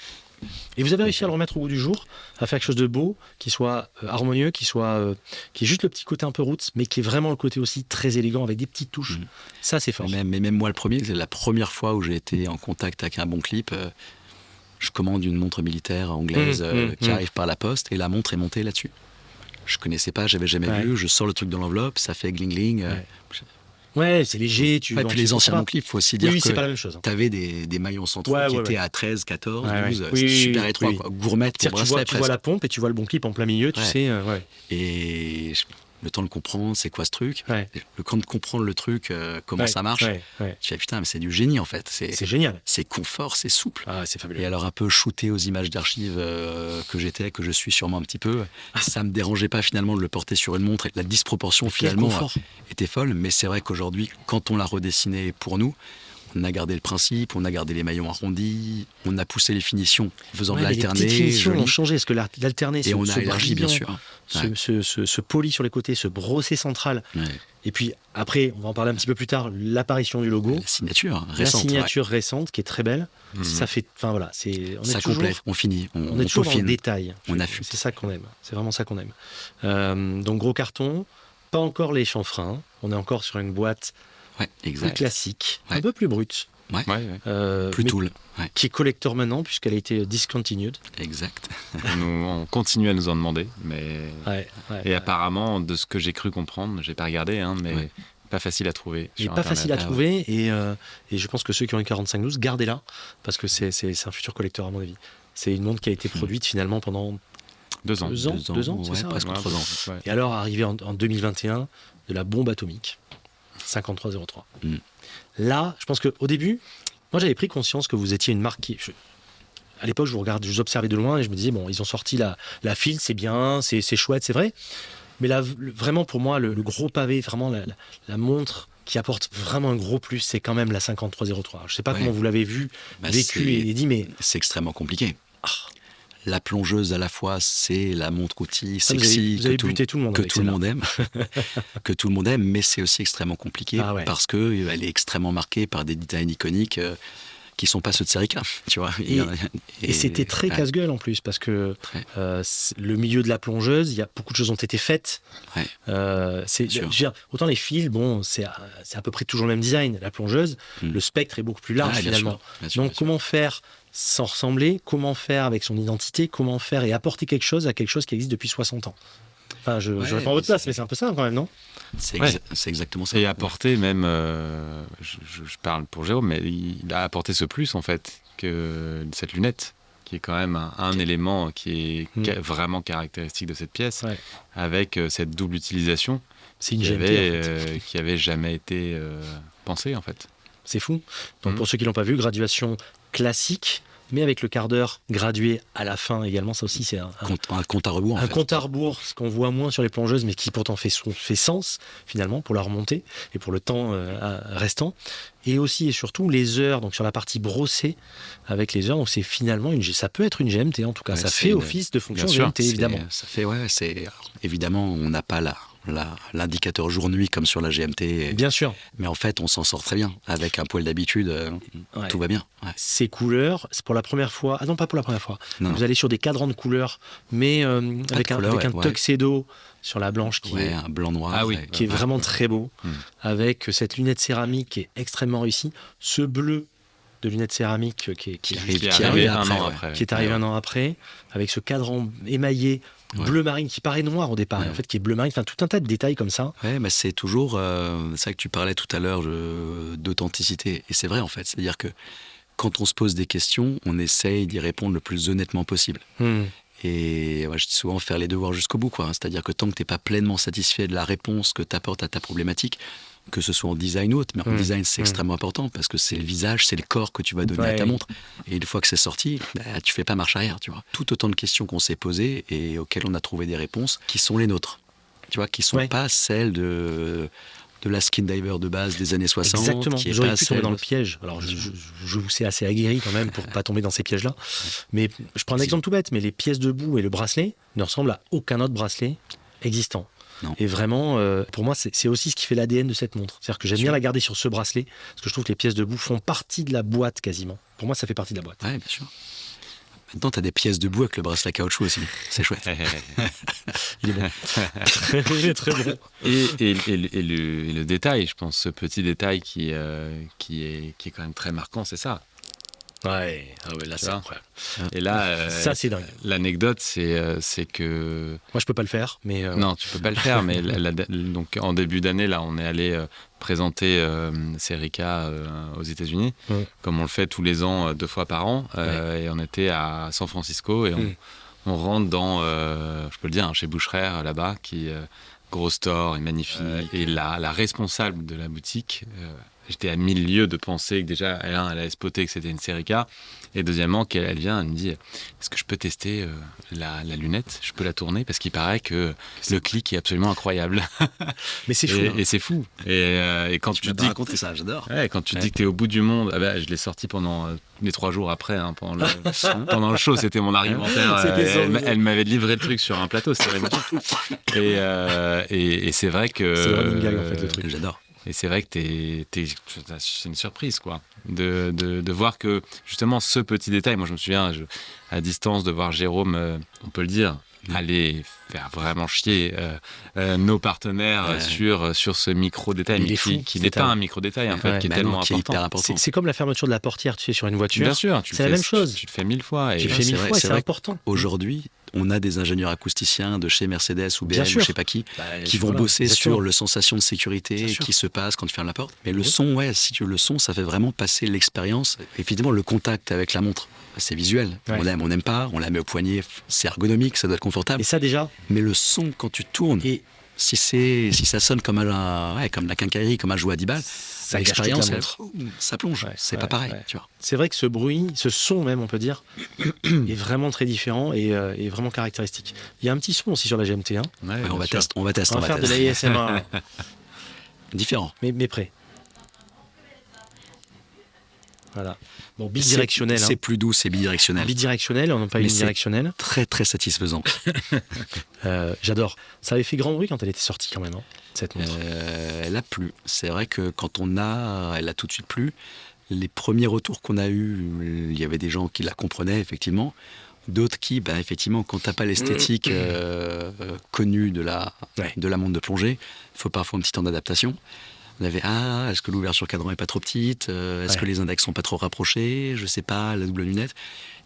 Et vous avez réussi à le remettre au goût du jour, à faire quelque chose de beau, qui soit harmonieux, qui est juste le petit côté un peu roots, mais qui est vraiment le côté aussi très élégant avec des petites touches. Ça, c'est fort. Mais même moi, le premier, c'est la première fois où j'ai été en contact avec un bon clip. Je commande une montre militaire anglaise qui arrive par la poste et la montre est montée là-dessus. Je connaissais pas, j'avais jamais vu. Je sors le truc dans l'enveloppe, ça fait gling-gling. Ouais, c'est léger. Puis les anciens bons clips, il faut aussi dire oui, que c'est pas la même chose. tu avais des maillons centraux qui étaient à 13, 14, 12, Oui, super étroits, quoi. Gourmette pour bracelet tu vois la pompe et tu vois le bon clip en plein milieu, tu sais. Et le temps de comprendre c'est quoi ce truc, le temps de comprendre le truc, comment ça marche, tu fais putain, mais c'est du génie en fait. C'est génial. C'est confort, c'est souple. Ah, c'est fabuleux. Et alors un peu shooté aux images d'archives que je suis sûrement un petit peu, ça me dérangeait pas finalement de le porter sur une montre et la disproportion finalement était folle. Mais c'est vrai qu'aujourd'hui, quand on l'a redessiné pour nous, on a gardé le principe, on a gardé les maillons arrondis, on a poussé les finitions, faisant de l'alterné. Les petites finitions ont changé, parce que l'alterné, et on a élargi bien sûr. Ce poli sur les côtés, ce brossé central. Et puis après, on va en parler un petit peu plus tard, l'apparition du logo. La signature récente qui est très belle. Ça fait, enfin voilà, ça complète, on finit, on est toujours dans le détail. On affûte. C'est ça qu'on aime, c'est vraiment ça qu'on aime. Donc gros carton, pas encore les chanfreins, on est encore sur une boîte plus classique, un peu plus brute. Plus tool. Qui est collector maintenant, puisqu'elle a été discontinued. Exact. On continue à nous en demander, mais apparemment, de ce que j'ai cru comprendre, j'ai pas regardé, mais pas facile à trouver. Il n'est pas facile à trouver, et je pense que ceux qui ont une 4512, gardez-la, parce que c'est un futur collector à mon avis. C'est une montre qui a été produite finalement pendant 2 ans. 2 ans, c'est ça, presque 3 ans. Et alors, arrivé en 2021, de la bombe atomique, 5303. Là, je pense qu'au début, moi j'avais pris conscience que vous étiez une marque qui... À l'époque, je vous observais de loin et je me disais, bon, ils ont sorti la Field, c'est bien, c'est chouette, c'est vrai. Mais là, vraiment pour moi, le gros pavé, vraiment la montre qui apporte vraiment un gros plus, c'est quand même la 5303. Je ne sais pas comment vous l'avez vécu et dit, mais... C'est extrêmement compliqué. La plongeuse, à la fois, c'est la montre outil sexy vous avez buté tout le monde que tout le monde aime, que tout le monde aime, mais c'est aussi extrêmement compliqué parce que elle est extrêmement marquée par des designs iconiques qui sont pas ceux de Serica, tu vois. Et c'était très casse-gueule en plus parce que le milieu de la plongeuse, il y a beaucoup de choses ont été faites. Autant les fils, bon, c'est à peu près toujours le même design. La plongeuse, le spectre est beaucoup plus large finalement. Bien sûr, comment faire sans ressembler, comment faire avec son identité, comment faire et apporter quelque chose à quelque chose qui existe depuis 60 ans. Enfin, je réponds à votre place, mais c'est un peu ça quand même, non ? C'est exactement ça. Et apporter même, je parle pour Jérôme, mais il a apporté ce plus en fait, que cette lunette, qui est quand même un élément qui est vraiment caractéristique de cette pièce, avec cette double utilisation qui avait jamais été pensée en fait. C'est fou. Donc pour ceux qui l'ont pas vu, graduation classique, mais avec le quart d'heure gradué à la fin également. Ça aussi, c'est un compte à rebours. Un compte à rebours, ce qu'on voit moins sur les plongeuses, mais qui pourtant fait sens finalement pour la remontée et pour le temps restant. Et aussi et surtout les heures, donc sur la partie brossée avec les heures. Donc c'est finalement ça peut être une GMT en tout cas. Ça fait office de fonction GMT évidemment. Ça fait évidemment on n'a pas l'indicateur jour-nuit comme sur la GMT. Bien sûr. Mais en fait, on s'en sort très bien. Avec un poil d'habitude, tout va bien. Ces couleurs, c'est pour la première fois. Ah non, pas pour la première fois. Vous allez sur des cadrans de couleurs, mais avec un tuxedo sur la blanche qui est un blanc-noir. Qui est vraiment très beau. Avec cette lunette céramique qui est extrêmement réussie. Ce bleu de lunettes céramiques qui est arrivé un an après, avec ce cadran émaillé bleu marine qui paraît noir au départ, en fait qui est bleu marine, enfin tout un tas de détails comme ça. Mais c'est toujours ça que tu parlais tout à l'heure d'authenticité, et c'est vrai en fait, c'est-à-dire que quand on se pose des questions, on essaye d'y répondre le plus honnêtement possible. Et je dis souvent faire les devoirs jusqu'au bout, quoi. C'est-à-dire que tant que tu n'es pas pleinement satisfait de la réponse que tu apportes à ta problématique, que ce soit en design ou autre, mais en design c'est extrêmement important parce que c'est le visage, c'est le corps que tu vas donner à ta montre. Et une fois que c'est sorti, tu fais pas marche arrière, tu vois. Tout autant de questions qu'on s'est posées et auxquelles on a trouvé des réponses qui sont les nôtres, tu vois, qui sont pas celles de de la skin diver de base des années 60. Exactement, Qui est j'aurais pas pu tomber dans le celle- piège. Alors, je vous sais assez aguerri quand même pour pas tomber dans ces pièges-là. Mais je prends un exemple tout bête, mais les pièces de boue et le bracelet ne ressemblent à aucun autre bracelet existant. Non. Et vraiment, pour moi, c'est aussi ce qui fait l'ADN de cette montre. C'est-à-dire que j'aime bien la garder sur ce bracelet, parce que je trouve que les pièces de boue font partie de la boîte quasiment. Pour moi, ça fait partie de la boîte. Ouais, bien sûr. Maintenant, tu as des pièces de boue avec le bracelet caoutchouc aussi. C'est chouette. Il est bon. Il est très bon. Et le détail, je pense, ce petit détail qui est quand même très marquant, c'est ça. Ouais, là, Tu c'est vois. incroyable. Et là, Ça, c'est dingue. l'anecdote, c'est que... Moi, je peux pas le faire, mais... Non, tu peux pas le faire, mais donc en début d'année, là, on est allé présenter Serica aux États-Unis, comme on le fait tous les ans, 2 fois par an, et on était à San Francisco, et on rentre dans, je peux le dire, chez Boucherer, là-bas, qui gros store, est magnifique, et la responsable de la boutique... J'étais à 1000 lieues de penser que déjà, elle avait spoté que c'était une Serica. Et deuxièmement, elle vient, elle me dit, est-ce que je peux tester la lunette? Je peux la tourner? Parce qu'il paraît que le clic est absolument incroyable. Mais c'est fou. Et c'est fou. Et quand tu m'as te pas dis... raconté ça, j'adore. Ouais, quand tu te dis que tu es au bout du monde, je l'ai sorti pendant les 3 jours après, pendant le show, c'était mon argumentaire. Elle m'avait livré le truc sur un plateau, c'était vraiment et c'est vrai que... C'est le running gag, en fait, le truc. J'adore. Et c'est vrai que c'est une surprise, quoi, de voir que, justement, ce petit détail, moi je me souviens, à distance, de voir Jérôme, on peut le dire, aller faire vraiment chier nos partenaires sur ce micro-détail, Il est fou, qui ce n'est pas détail. un micro-détail, en fait, qui est Bah tellement non, qui est hyper important. important. C'est comme la fermeture de la portière, tu sais, sur une voiture. Bien sûr, C'est la même chose. Tu le fais 1000 fois. Tu le Et fais c'est 1000 vrai, fois et c'est c'est vrai important. Aujourd'hui, on a des ingénieurs acousticiens de chez Mercedes ou Bien BM ou sûr. je sais pas qui, qui vont Voilà, bosser exactement. sur le sensation de sécurité Bien sûr. qui se passe quand tu fermes la porte. Mais le son, si tu veux, le son, ça fait vraiment passer l'expérience. Évidemment, le contact avec la montre, c'est visuel. Ouais. On n'aime pas, on la met au poignet, c'est ergonomique, ça doit être confortable. Et ça, déjà, Mais le son, quand tu tournes, et si ça sonne comme comme la quincaillerie, comme un jouet à 10 balles, ça gâche toute l'expérience, la montre. ça plonge. Ouais, C'est ouais, pas pareil, ouais. tu vois. C'est vrai que ce bruit, ce son même, on peut dire, est vraiment très différent et vraiment caractéristique. Il y a un petit son aussi sur la GMT. Hein. Ouais, Ouais, bien on va sûr. tester, On va faire de l'ASMR, Différent. mais prêt. Voilà. Bon, bidirectionnel. C'est plus doux, c'est bidirectionnel. Bidirectionnel, on n'a pas Mais unidirectionnel. Très très satisfaisant. J'adore. Ça avait fait grand bruit quand elle était sortie quand même, hein, cette montre. Elle a plu. C'est vrai que elle a tout de suite plu. Les premiers retours qu'on a eus, il y avait des gens qui la comprenaient effectivement. D'autres qui, effectivement, quand t'as pas l'esthétique connue de la montre de plongée, il faut parfois un petit temps d'adaptation. On avait est-ce que l'ouverture cadran est pas trop petite, est-ce que les index sont pas trop rapprochés, je sais pas, la double lunette.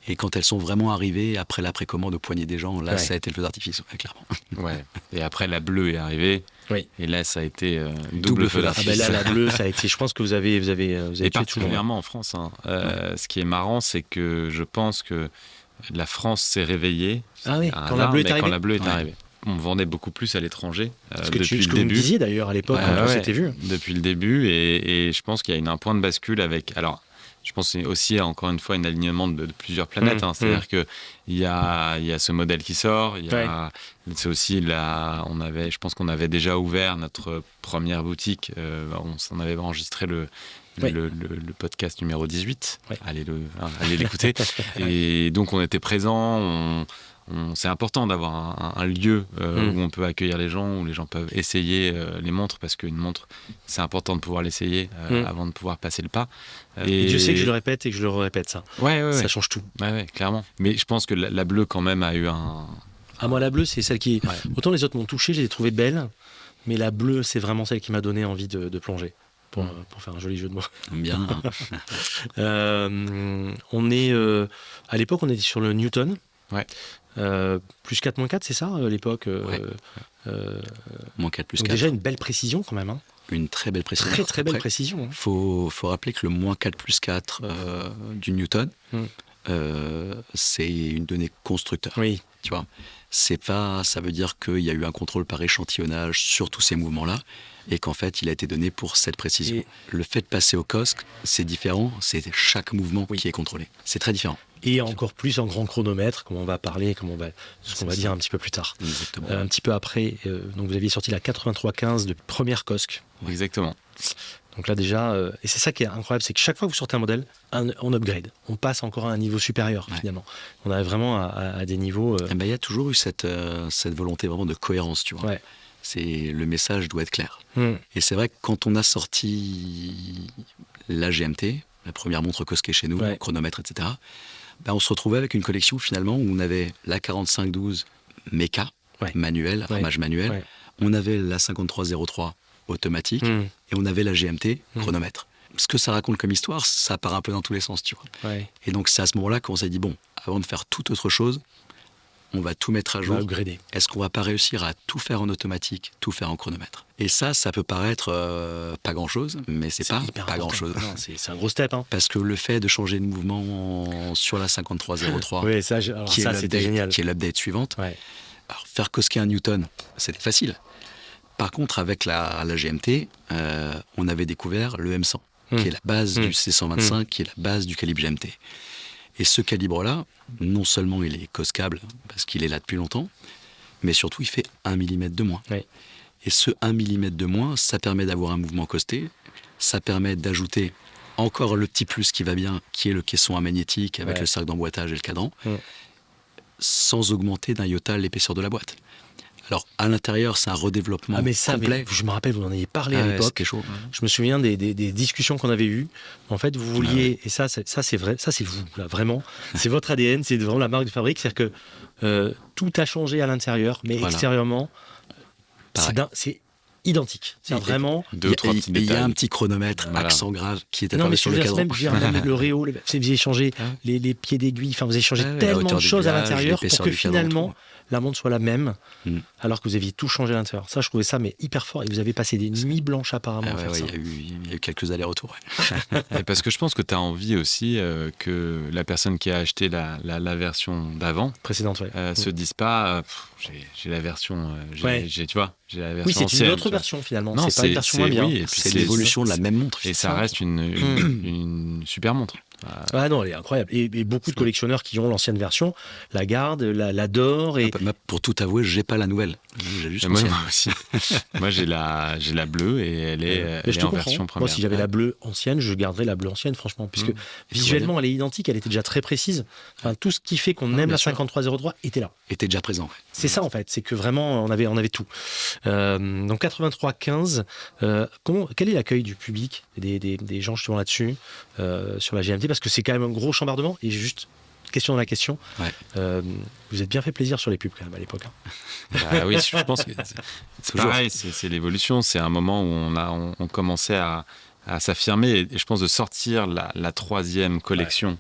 Et quand elles sont vraiment arrivées après la précommande au poignet des gens, là ça a été le feu d'artifice, clairement. Ouais. Et après, la bleue est arrivée. Oui. Et là, ça a été double feu Ah d'artifice. ben là, la bleue, ça a été. Je pense que vous avez Et tué tout le monde. particulièrement en France. Ce qui est marrant, c'est que je pense que la France s'est réveillée. Ah oui, quand là, la bleue est mais arrivée. quand la bleue est Ouais. arrivée. On vendait beaucoup plus à l'étranger Ce depuis que le vous me début. disiez d'ailleurs à l'époque quand on s'était vu. Depuis le début, et je pense qu'il y a un point de bascule avec. Alors, je pense que c'est aussi encore une fois un alignement de plusieurs planètes. C'est-à-dire que il y a ce modèle qui sort. C'est aussi je pense qu'on avait déjà ouvert notre première boutique. On s'en avait enregistré le podcast numéro 18. Oui. Allez l'écouter. Et donc on était présents. C'est important d'avoir un lieu où on peut accueillir les gens, où les gens peuvent essayer les montres, parce qu'une montre, c'est important de pouvoir l'essayer avant de pouvoir passer le pas. Et Dieu sait que je le répète et que je le répète, ça. Ouais. Ça change tout. Ouais, clairement. Mais je pense que la bleue, quand même, a eu un... Ah, moi, la bleue, c'est celle qui... Autant les autres m'ont touché, je les ai trouvées belles, mais la bleue, c'est vraiment celle qui m'a donné envie de plonger, pour faire un joli jeu de mots. Bien. On est... à l'époque, on était sur le Newton. Ouais. Plus 4, moins 4, c'est ça, à l'époque Moins 4 plus donc 4. déjà une belle précision, quand même. Hein. Une très belle précision. Très, très belle Après, précision. Hein. faut rappeler que le moins 4 plus 4 du Newton, c'est une donnée constructeur. Oui. Tu vois, ça veut dire qu'il y a eu un contrôle par échantillonnage sur tous ces mouvements-là et qu'en fait, il a été donné pour cette précision. Le fait de passer au COSC, c'est différent, c'est chaque mouvement qui est contrôlé. C'est très différent. Et encore plus en grand chronomètre, comme on va parler, ce qu'on va dire un petit peu plus tard. Exactement. Un petit peu après, donc vous aviez sorti la 8315 de première COSC. Exactement. Donc là déjà, et c'est ça qui est incroyable, c'est que chaque fois que vous sortez un modèle, on upgrade. On passe encore à un niveau supérieur finalement. On arrive vraiment à des niveaux... Il y a toujours eu cette volonté vraiment de cohérence, tu vois. Ouais. Le message doit être clair. Et c'est vrai que quand on a sorti la GMT, la première montre Cosquet chez nous, chronomètre, etc., on se retrouvait avec une collection finalement où on avait la 4512 méca, manuel, ramage manuel. Ouais. On avait la 5303 automatique et on avait la GMT, chronomètre. Ce que ça raconte comme histoire, ça part un peu dans tous les sens, tu vois. Ouais. Et donc c'est à ce moment-là qu'on s'est dit, bon, avant de faire toute autre chose, on va tout mettre à jour. Est-ce qu'on va pas réussir à tout faire en automatique, tout faire en chronomètre? Et ça peut paraître pas grand-chose, mais c'est pas grand-chose. C'est un gros step. Hein. Parce que le fait de changer de mouvement sur la 5303, c'était génial. Qui est l'update suivante, alors, faire cosquer un Newton, c'était facile. Par contre, avec la GMT, on avait découvert le M100, qui est la base du C125, qui est la base du calibre GMT. Et ce calibre-là, non seulement il est cosquable, parce qu'il est là depuis longtemps, mais surtout il fait 1 mm de moins. Oui. Et ce 1 mm de moins, ça permet d'avoir un mouvement costé, ça permet d'ajouter encore le petit plus qui va bien, qui est le caisson à magnétique avec le cercle d'emboîtage et le cadran, sans augmenter d'un iota l'épaisseur de la boîte. Alors, à l'intérieur, c'est un redéveloppement complet. Je me rappelle, vous en avez parlé à l'époque. Chaud. Je me souviens des discussions qu'on avait eues. En fait, vous vouliez, et ça c'est vrai, ça c'est vous, là, vraiment. C'est votre ADN, c'est vraiment la marque de fabrique. C'est-à-dire que tout a changé à l'intérieur, mais extérieurement, c'est identique. C'est vraiment... Deux ou trois petits détails. Il y a un petit chronomètre, accent grave, qui est apparu sur le cadran. Même le réo, vous avez changé les pieds d'aiguille, vous avez changé tellement de choses à l'intérieur pour que finalement... la montre soit la même, alors que vous aviez tout changé à l'intérieur. Ça, je trouvais ça hyper fort. Et vous avez passé des nuits blanches apparemment à faire ça. Il y a eu quelques allers-retours. Et parce que je pense que tu as envie aussi que la personne qui a acheté la version d'avant précédente, se dise pas j'ai la version tu vois, j'ai la version ancienne. C'est une autre version finalement. Non, c'est pas une version moins bien. Oui, c'est l'évolution de la même montre. Et ça reste une super montre. Ah non, elle est incroyable. Et beaucoup de collectionneurs qui ont l'ancienne version la gardent, l'adorent. Et... Pour tout avouer, j'ai pas la nouvelle. J'ai juste moi aussi. Moi, j'ai la bleue et elle est en version première. Moi, si j'avais la bleue ancienne, je garderais la bleue ancienne, franchement, puisque visuellement, elle est identique, elle était déjà très précise. Enfin, tout ce qui fait qu'on aime la 5303 était là. Était déjà présent. C'est ça, en fait. C'est que vraiment, on avait tout. Donc, 83-15, quel est l'accueil du public, des gens justement là-dessus, sur la GMT? Parce que c'est quand même un gros chambardement. Et juste, question dans la question, vous êtes bien fait plaisir sur les pubs quand même à l'époque. Oui, je pense que c'est pareil, c'est l'évolution. C'est un moment où on commençait à s'affirmer. Et je pense de sortir la troisième collection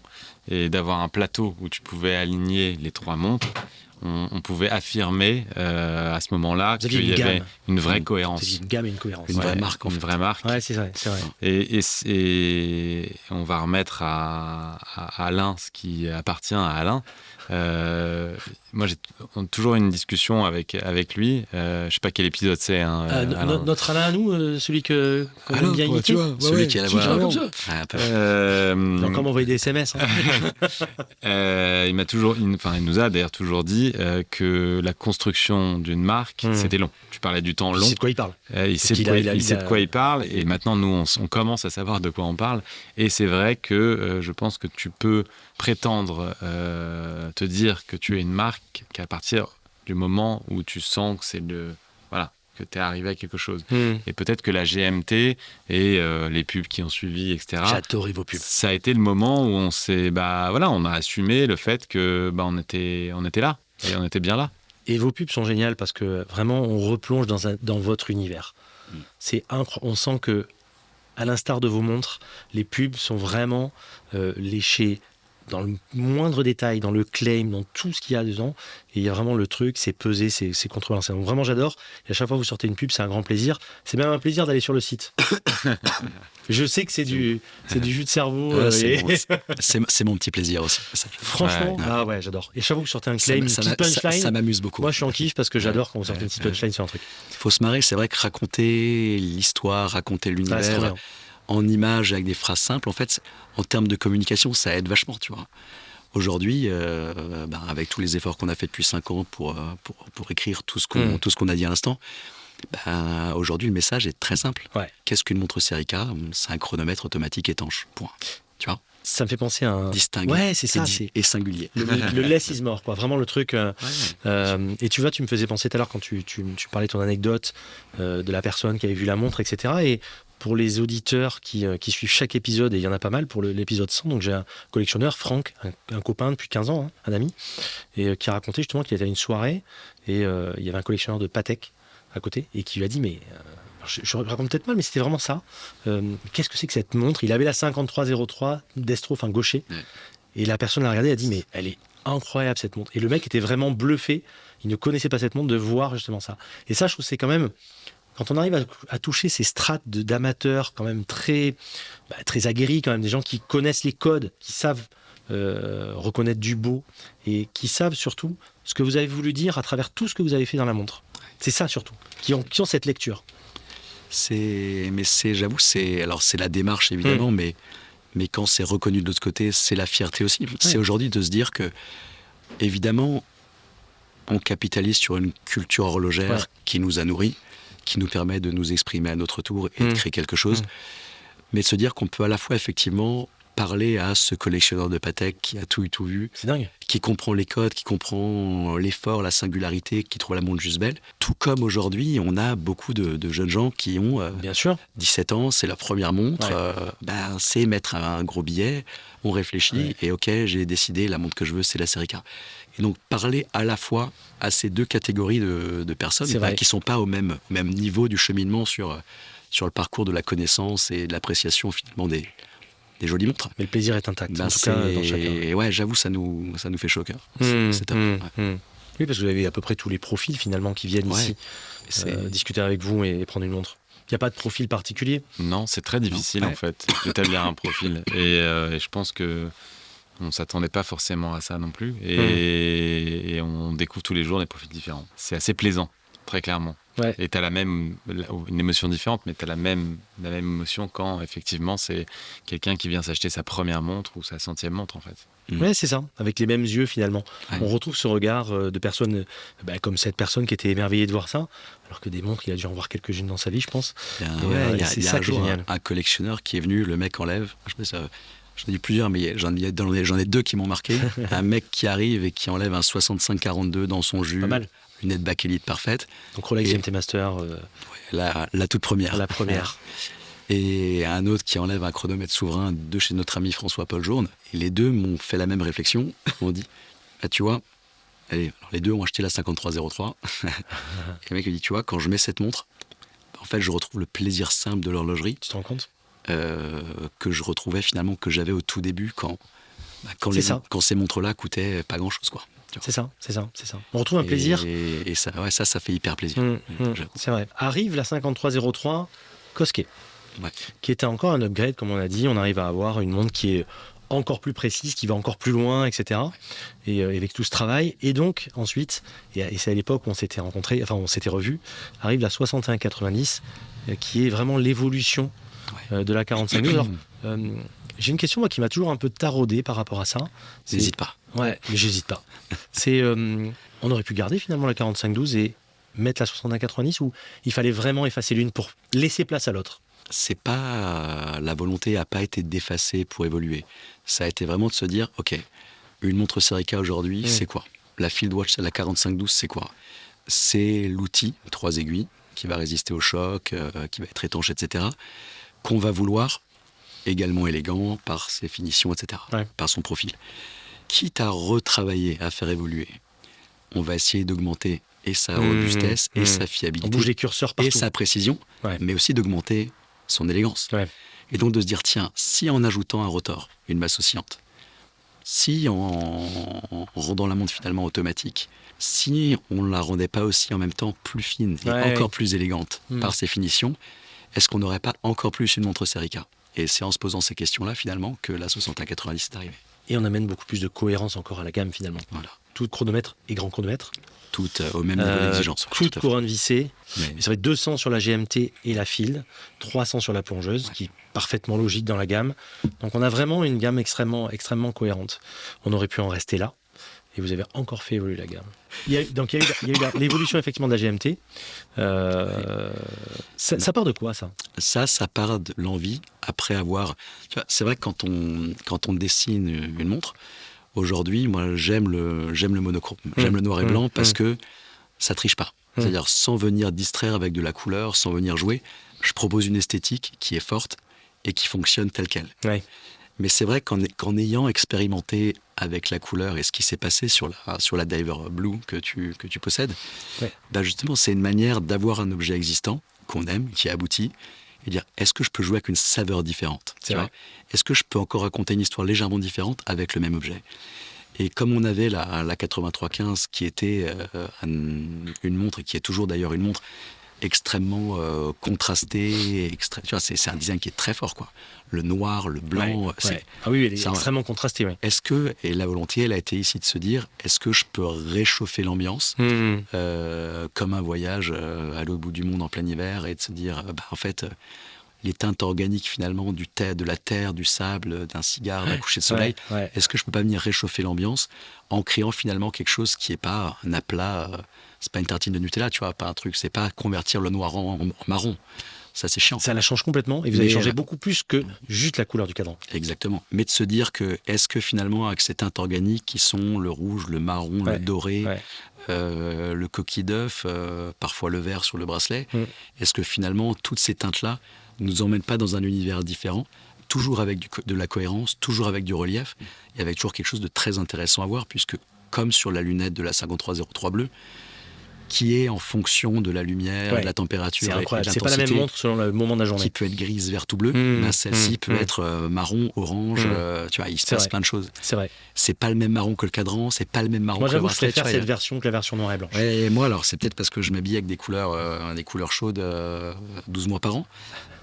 et d'avoir un plateau où tu pouvais aligner les trois montres. On pouvait affirmer à ce moment-là qu'il y avait une vraie cohérence. Une gamme et une cohérence. Une vraie marque. Une vraie marque. Ouais, c'est vrai. Et on va remettre à Alain ce qui appartient à Alain. Moi, j'ai toujours une discussion avec lui. Je sais pas quel épisode c'est. Notre Alain à nous, celui qu'on aime bien imiter. Celui qui a la voix comme ça. Encore m'envoyer des SMS. Il nous a d'ailleurs toujours dit que la construction d'une marque, c'était long. Tu parlais du temps long. Il sait de quoi il parle. Il sait de quoi il parle. Et maintenant, nous, on commence à savoir de quoi on parle. Et c'est vrai que je pense que tu peux prétendre te dire que tu es une marque qu'à partir du moment où tu sens que que tu es arrivé à quelque chose. Et peut-être que la GMT et les pubs qui ont suivi, etc. J'adorais vos pubs. Ça a été le moment où on s'est, on a assumé le fait que on était là et on était bien là. Et vos pubs sont géniales parce que vraiment on replonge dans votre univers. C'est on sent que, à l'instar de vos montres, les pubs sont vraiment léchées dans le moindre détail, dans le claim, dans tout ce qu'il y a dedans. Et il y a vraiment le truc, c'est pesé, c'est contrebalancé. Donc vraiment, j'adore. Et à chaque fois que vous sortez une pub, c'est un grand plaisir. C'est même un plaisir d'aller sur le site. Je sais que c'est du jus de cerveau. C'est mon petit plaisir aussi. Franchement, j'adore. Et chaque fois que vous sortez un claim, une petite punchline, ça m'amuse beaucoup. Moi, je suis en kiff parce que j'adore quand vous sortez une petite punchline sur un truc. Il faut se marrer. C'est vrai que raconter l'histoire, raconter l'univers... en images avec des phrases simples, en fait, en termes de communication, ça aide vachement, tu vois. Aujourd'hui, avec tous les efforts qu'on a fait depuis 5 ans pour écrire tout ce qu'on a dit à l'instant, aujourd'hui, le message est très simple. Ouais. Qu'est-ce qu'une montre Serica ? C'est un chronomètre automatique étanche. Point. Tu vois ? Ça me fait penser à un... Distingué. Ouais, c'est ça. C'est Et singulier. le less is more, quoi. Vraiment le truc. Et tu vois, tu me faisais penser tout à l'heure quand tu parlais de ton anecdote de la personne qui avait vu la montre, etc. Et pour les auditeurs qui suivent chaque épisode, et il y en a pas mal pour l'épisode 100, donc j'ai un collectionneur, Franck, un copain depuis 15 ans, un ami, et qui a raconté justement qu'il était à une soirée et il y avait un collectionneur de Patek à côté et qui lui a dit mais je raconte peut-être mal mais c'était vraiment ça, qu'est-ce que c'est que cette montre? Il avait la 5303 Destro, enfin gaucher, et la personne l'a regardée et a dit mais elle est incroyable cette montre, et le mec était vraiment bluffé, il ne connaissait pas cette montre, de voir justement ça. Et ça, je trouve que c'est quand même, quand on arrive à toucher ces strates d'amateurs quand même très aguerris, quand même des gens qui connaissent les codes, qui savent reconnaître du beau et qui savent surtout ce que vous avez voulu dire à travers tout ce que vous avez fait dans la montre. C'est ça surtout, qui ont cette lecture. J'avoue, c'est la démarche évidemment, mais quand c'est reconnu de l'autre côté, c'est la fierté aussi. Ouais. C'est aujourd'hui de se dire que, évidemment, on capitalise sur une culture horlogère qui nous a nourris, qui nous permet de nous exprimer à notre tour et de créer quelque chose, mais de se dire qu'on peut à la fois effectivement parler à ce collectionneur de Patek qui a tout eu, tout vu, c'est dingue, qui comprend les codes, qui comprend l'effort, la singularité, qui trouve la montre juste belle. Tout comme aujourd'hui, on a beaucoup de jeunes gens qui ont bien sûr 17 ans, c'est leur première montre, c'est mettre un gros billet, on réfléchit et ok, j'ai décidé, la montre que je veux, c'est la Serica. Et donc parler à la fois à ces deux catégories de personnes qui ne sont pas au même niveau du cheminement sur le parcours de la connaissance et de l'appréciation finalement des jolies montres. Mais le plaisir est intact, en tout cas dans chacun. Et ouais, j'avoue, ça nous fait chaud au cœur. C'est top. Oui, parce que vous avez à peu près tous les profils finalement qui viennent ici discuter avec vous et prendre une montre. Il n'y a pas de profil particulier? Non, c'est très difficile en fait d'établir un profil. Et je pense que on ne s'attendait pas forcément à ça non plus. Et on découvre tous les jours des profils différents. C'est assez plaisant, très clairement. Ouais. Et tu as une émotion différente, mais tu as la même émotion quand effectivement c'est quelqu'un qui vient s'acheter sa première montre ou sa 100e montre en fait. Ouais, c'est ça, avec les mêmes yeux finalement. Ouais. On retrouve ce regard de personnes comme cette personne qui était émerveillée de voir ça, alors que des montres, il a dû en voir quelques-unes dans sa vie, je pense. Il y a un jour un collectionneur qui est venu, le mec enlève, j'en ai dit plusieurs, mais j'en ai deux qui m'ont marqué. Un mec qui arrive et qui enlève un 65-42 dans son jus. Pas mal. Une aide bakélite parfaite. Donc Rolex GMT Master. La toute première. La première. Et un autre qui enlève un chronomètre souverain de chez notre ami François-Paul Journe. Et les deux m'ont fait la même réflexion. Ils m'ont dit, tu vois, allez, alors les deux ont acheté la 5303. Et le mec me dit, tu vois, quand je mets cette montre, en fait, je retrouve le plaisir simple de l'horlogerie. Tu te rends compte que je retrouvais finalement, que j'avais au tout début quand ces montres-là coûtaient pas grand-chose, quoi. C'est ça. On retrouve un plaisir. Et ça fait hyper plaisir. C'est vrai. Arrive la 5303 Koske, qui était encore un upgrade, comme on a dit. On arrive à avoir une montre qui est encore plus précise, qui va encore plus loin, etc. Et avec tout ce travail. Et donc, ensuite, et c'est à l'époque où on s'était rencontrés, enfin, on s'était revus, arrive la 6190, qui est vraiment l'évolution de la 4512. Alors, j'ai une question moi, qui m'a toujours un peu taraudé par rapport à ça. N'hésite pas. Ouais, mais j'hésite pas. C'est, on aurait pu garder finalement la 4512 et mettre la 6190, ou il fallait vraiment effacer l'une pour laisser place à l'autre? C'est pas, la volonté n'a pas été d'effacer pour évoluer. Ça a été vraiment de se dire, ok, une montre Serica aujourd'hui, c'est quoi? La Field Watch, la 4512, c'est quoi? C'est l'outil, 3 aiguilles, qui va résister au choc, qui va être étanche, etc., qu'on va vouloir également élégant par ses finitions, etc., par son profil. Quitte à retravailler, à faire évoluer, on va essayer d'augmenter et sa robustesse et sa fiabilité. On bouge les curseurs partout. Et sa précision, mais aussi d'augmenter son élégance. Ouais. Et donc de se dire, tiens, si en ajoutant un rotor, une masse oscillante, si en rendant la montre finalement automatique, si on ne la rendait pas aussi en même temps plus fine et encore plus élégante par ses finitions, est-ce qu'on n'aurait pas encore plus une montre Serica? Et c'est en se posant ces questions-là, finalement, que la 6190 est arrivée. Et on amène beaucoup plus de cohérence encore à la gamme finalement. Voilà. Tout chronomètre et grand chronomètre. Tout au même niveau d'exigence. Toute couronne vissée. Mais Et ça va être 200 sur la GMT et la Field, 300 sur la plongeuse, qui est parfaitement logique dans la gamme. Donc on a vraiment une gamme extrêmement cohérente. On aurait pu en rester là. Et vous avez encore fait évoluer la gamme. Il y a eu l'évolution effectivement de la GMT. Ça part de quoi ça? ça part de l'envie après avoir. Tu vois, c'est vrai que quand on dessine une montre, aujourd'hui, moi j'aime le monochrome, j'aime le noir et blanc parce que ça triche pas. C'est-à-dire sans venir distraire avec de la couleur, sans venir jouer, je propose une esthétique qui est forte et qui fonctionne telle qu'elle. Ouais. Mais c'est vrai qu'en ayant expérimenté avec la couleur et ce qui s'est passé sur la Diver Blue que tu possèdes, Ouais. bah justement, c'est une manière d'avoir un objet existant qu'on aime, qui aboutit, et dire est-ce que je peux jouer avec une saveur différente, C'est tu vois ? vrai. Est-ce que je peux encore raconter une histoire légèrement différente avec le même objet ? Et comme on avait la 8315 qui était une montre, et qui est toujours d'ailleurs une montre extrêmement contrastée, tu vois, c'est un design qui est très fort, quoi. Le noir, le blanc, Ouais. c'est... Ah oui, elle est ça, extrêmement contrastée. Ouais. Est-ce que, et la volonté, elle a été ici de se dire, est-ce que je peux réchauffer l'ambiance comme un voyage à l'autre bout du monde en plein hiver, et de se dire, en fait, les teintes organiques finalement de la terre, du sable, d'un cigare, d'un coucher de soleil, Ouais. est-ce que je peux pas venir réchauffer l'ambiance en créant finalement quelque chose qui est pas un aplat, c'est pas une tartine de Nutella, tu vois, pas un truc, c'est pas convertir le noir en marron. Ça, c'est chiant. Ça la change complètement et vous avez changé beaucoup plus que juste la couleur du cadran. Exactement. Mais de se dire que, est-ce que finalement, avec ces teintes organiques qui sont le rouge, le marron, le doré, le coquille d'œuf, parfois le vert sur le bracelet, est-ce que finalement, toutes ces teintes-là nous emmènent pas dans un univers différent, toujours avec de la cohérence, toujours avec du relief, et avec toujours quelque chose de très intéressant à voir, puisque, comme sur la lunette de la 5303 bleue, qui est en fonction de la lumière, de la température c'est et de incroyable. C'est l'intensité. pas la même montre selon le moment de la journée. Qui peut être grise, verte ou bleue. Celle-ci peut être marron, orange. Tu vois, il se passe plein de choses. C'est vrai. C'est pas le même marron que le cadran, c'est pas le même marron moi, que le j'avoue que je bracelet. préfère cette version que la version noir et blanche. Ouais, et moi, alors, c'est peut-être parce que je m'habille avec des couleurs chaudes 12 mois par an.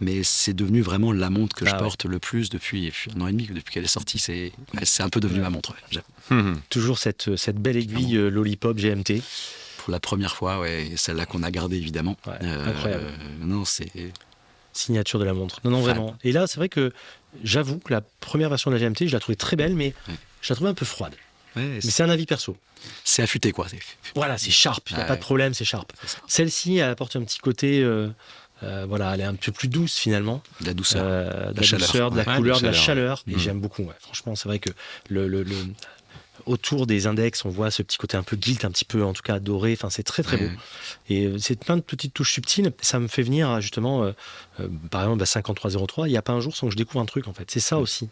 Mais c'est devenu vraiment la montre que je porte le plus depuis 1 an et demi, depuis qu'elle est sortie. C'est un peu devenu ma montre. Toujours cette belle aiguille Lollipop GMT. Pour la première fois, et celle-là qu'on a gardée évidemment. Incroyable. Non, c'est signature de la montre. Non, vraiment. Et là, c'est vrai que j'avoue que la première version de la GMT, je la trouvais très belle, mais je la trouvais un peu froide. Mais c'est un avis perso. C'est affûté, quoi. Voilà, c'est sharp. Il n'y a pas de problème, c'est sharp. Celle-ci, elle apporte un petit côté. Voilà, elle est un peu plus douce finalement. De la douceur, de la douceur, de la couleur, de la chaleur. Et j'aime beaucoup. Franchement, c'est vrai que autour des index, on voit ce petit côté un peu gilt, un petit peu en tout cas doré. Enfin, c'est très très beau. Et c'est plein de petites touches subtiles. Ça me fait venir justement, par exemple, à 5303. Il n'y a pas un jour sans que je découvre un truc en fait. C'est ça aussi.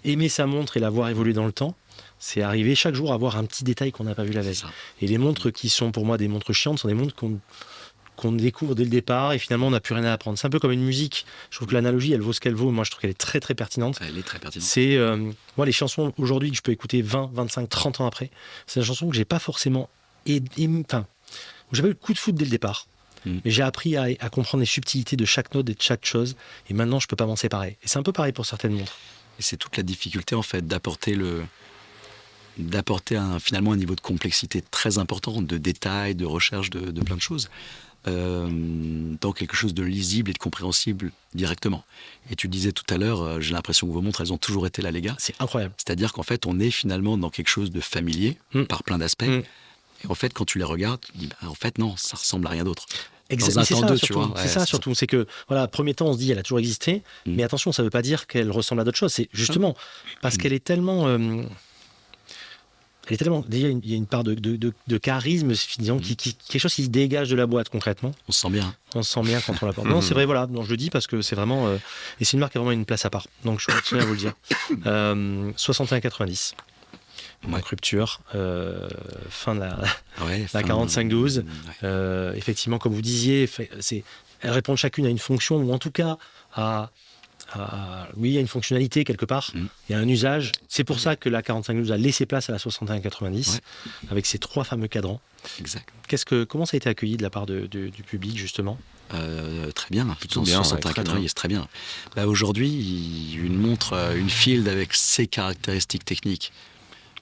Aimer sa montre et la voir évoluer dans le temps. C'est arriver chaque jour à voir un petit détail qu'on n'a pas vu la veille. Et les montres qui sont pour moi des montres chiantes sont des montres qu'on découvre dès le départ et finalement on n'a plus rien à apprendre. C'est un peu comme une musique. Je trouve que l'analogie, elle vaut ce qu'elle vaut. Moi, je trouve qu'elle est très très pertinente. Elle est très pertinente. C'est moi les chansons aujourd'hui que je peux écouter 20, 25, 30 ans après. C'est une chanson que j'ai pas forcément enfin, où j'ai pas eu le coup de foudre dès le départ. Mais j'ai appris à comprendre les subtilités de chaque note et de chaque chose. Et maintenant, je peux pas m'en séparer. Et c'est un peu pareil pour certaines montres. Et c'est toute la difficulté en fait d'apporter finalement un niveau de complexité très important, de détails, de recherche de plein de choses. Dans quelque chose de lisible et de compréhensible directement. Et tu disais tout à l'heure, j'ai l'impression que vos montres, elles ont toujours été là, les gars. C'est incroyable. C'est-à-dire qu'en fait, on est finalement dans quelque chose de familier, par plein d'aspects. Et en fait, quand tu les regardes, tu dis, en fait, non, ça ressemble à rien d'autre. Exactement. C'est ça surtout. C'est que, voilà, premier temps, on se dit, elle a toujours existé. Mais attention, ça ne veut pas dire qu'elle ressemble à d'autres choses. C'est justement parce qu'elle est tellement... déjà, il y a une part de charisme, disons, quelque chose qui se dégage de la boîte concrètement. On se sent bien. On se sent bien quand on la porte. Non, c'est vrai, voilà. Donc, je le dis parce que c'est vraiment... et c'est une marque qui a vraiment une place à part. Donc, je continue à vous le dire. 61,90. Donc, rupture. Fin de la 4512. Effectivement, comme vous disiez, elles répondent chacune à une fonction, ou en tout cas oui, il y a une fonctionnalité quelque part, il y a un usage. C'est pour ça que la 4512 a laissé place à la 6190 avec ces 3 fameux cadrans. Exact. Comment ça a été accueilli de la part du public justement ? Très bien, Plutôt dans bien, 61 ouais, très 80, bien. c'est très bien. Là, aujourd'hui, une montre, une Field avec ses caractéristiques techniques,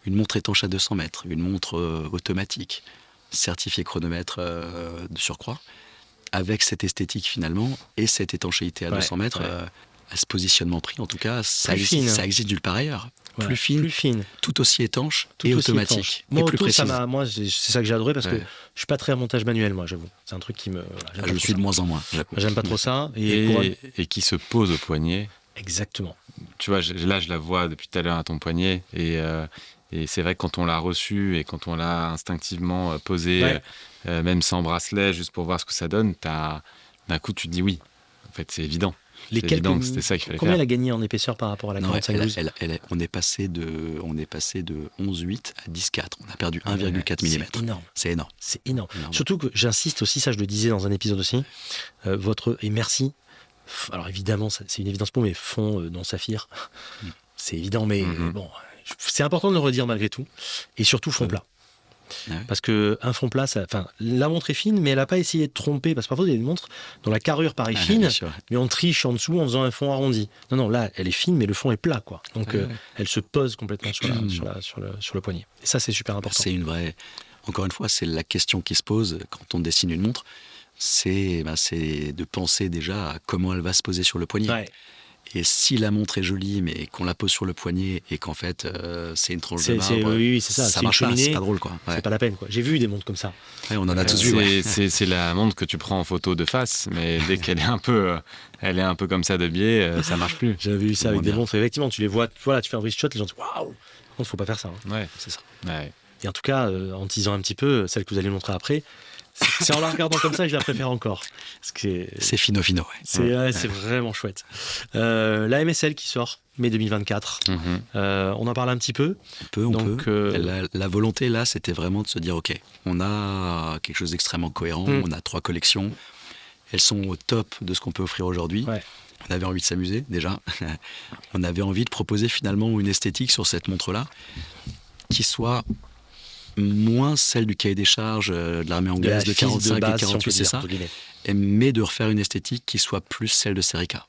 une montre étanche à 200 mètres, une montre automatique, certifiée chronomètre de surcroît, avec cette esthétique finalement et cette étanchéité à Ouais, 200 mètres, ouais. à ce positionnement prix, en tout cas, ça Plus existe, fine. ça existe nulle part ailleurs. Ouais, Plus fine, plus fine, tout aussi étanche tout et aussi automatique. étanche. Moi, et plus auto, précise. moi, c'est ça que j'ai adoré parce que Ouais. je suis pas très à montage manuel, moi, j'avoue. C'est un truc qui me. Voilà, j'aime Ah, pas je le trop suis ça. de moins en moins, j'avoue. J'aime pas trop ça. Et Et qui se pose au poignet. Exactement. Tu vois, là, je la vois depuis tout à l'heure à ton poignet. Et c'est vrai que quand on l'a reçue et quand on l'a instinctivement posée, Ouais. même sans bracelet, juste pour voir ce que ça donne, d'un coup, tu te dis oui. En fait, c'est évident. Les C'est quelques évident que c'était ça qu'il fallait Combien faire. elle a gagné en épaisseur par rapport à la Non, 4512? on est passé de 11,8 à 10,4. On a perdu 1,4 mm. C'est énorme. C'est énorme. C'est énorme. Énorme. Surtout que j'insiste aussi, ça je le disais dans un épisode aussi, et merci. Alors évidemment, c'est une évidence pour mes fonds dans Saphir. C'est évident, mais bon, c'est important de le redire malgré tout. Et surtout fond plat. Ouais. Parce qu'un fond plat, la montre est fine, mais elle n'a pas essayé de tromper. Parce que parfois, il y a des montres dont la carrure paraît fine, bien sûr. mais on triche en dessous en faisant un fond arrondi. Non, là, elle est fine, mais le fond est plat, quoi. Donc, elle se pose complètement sur le poignet. Et ça, c'est super important. C'est une vraie. Encore une fois, c'est la question qui se pose quand on dessine une montre. C'est de penser déjà à comment elle va se poser sur le poignet. Ouais. Et si la montre est jolie, mais qu'on la pose sur le poignet et qu'en fait c'est une tranche de marbre, oui, c'est ça. C'est marche une pas, cheminée, c'est pas drôle quoi. Ouais. C'est pas la peine, quoi. J'ai vu des montres comme ça. Ouais, on en a tous vu. Ouais. C'est la montre que tu prends en photo de face, mais dès qu'elle est un peu comme ça de biais, ça marche plus. J'avais vu ça avec Moins des bien. montres. Effectivement, tu les vois, voilà, tu fais un wrist shot, les gens disent waouh. Par contre, faut pas faire ça. Hein. Ouais, C'est ça. ouais. Et en tout cas, en teasant un petit peu, celle que vous allez me montrer après, c'est en la regardant comme ça que je la préfère encore. Parce que C'est fino. Ouais. c'est vraiment chouette. La MSL qui sort, mai 2024. Mhm. On en parle un petit peu. On Donc, peut. La volonté là, c'était vraiment de se dire ok, on a quelque chose d'extrêmement cohérent. On a 3 collections. Elles sont au top de ce qu'on peut offrir aujourd'hui. Ouais. On avait envie de s'amuser déjà. On avait envie de proposer finalement une esthétique sur cette montre-là qui soit moins celle du cahier des charges de l'armée anglaise de 45 et 48, c'est ça, mais de refaire une esthétique qui soit plus celle de Serica.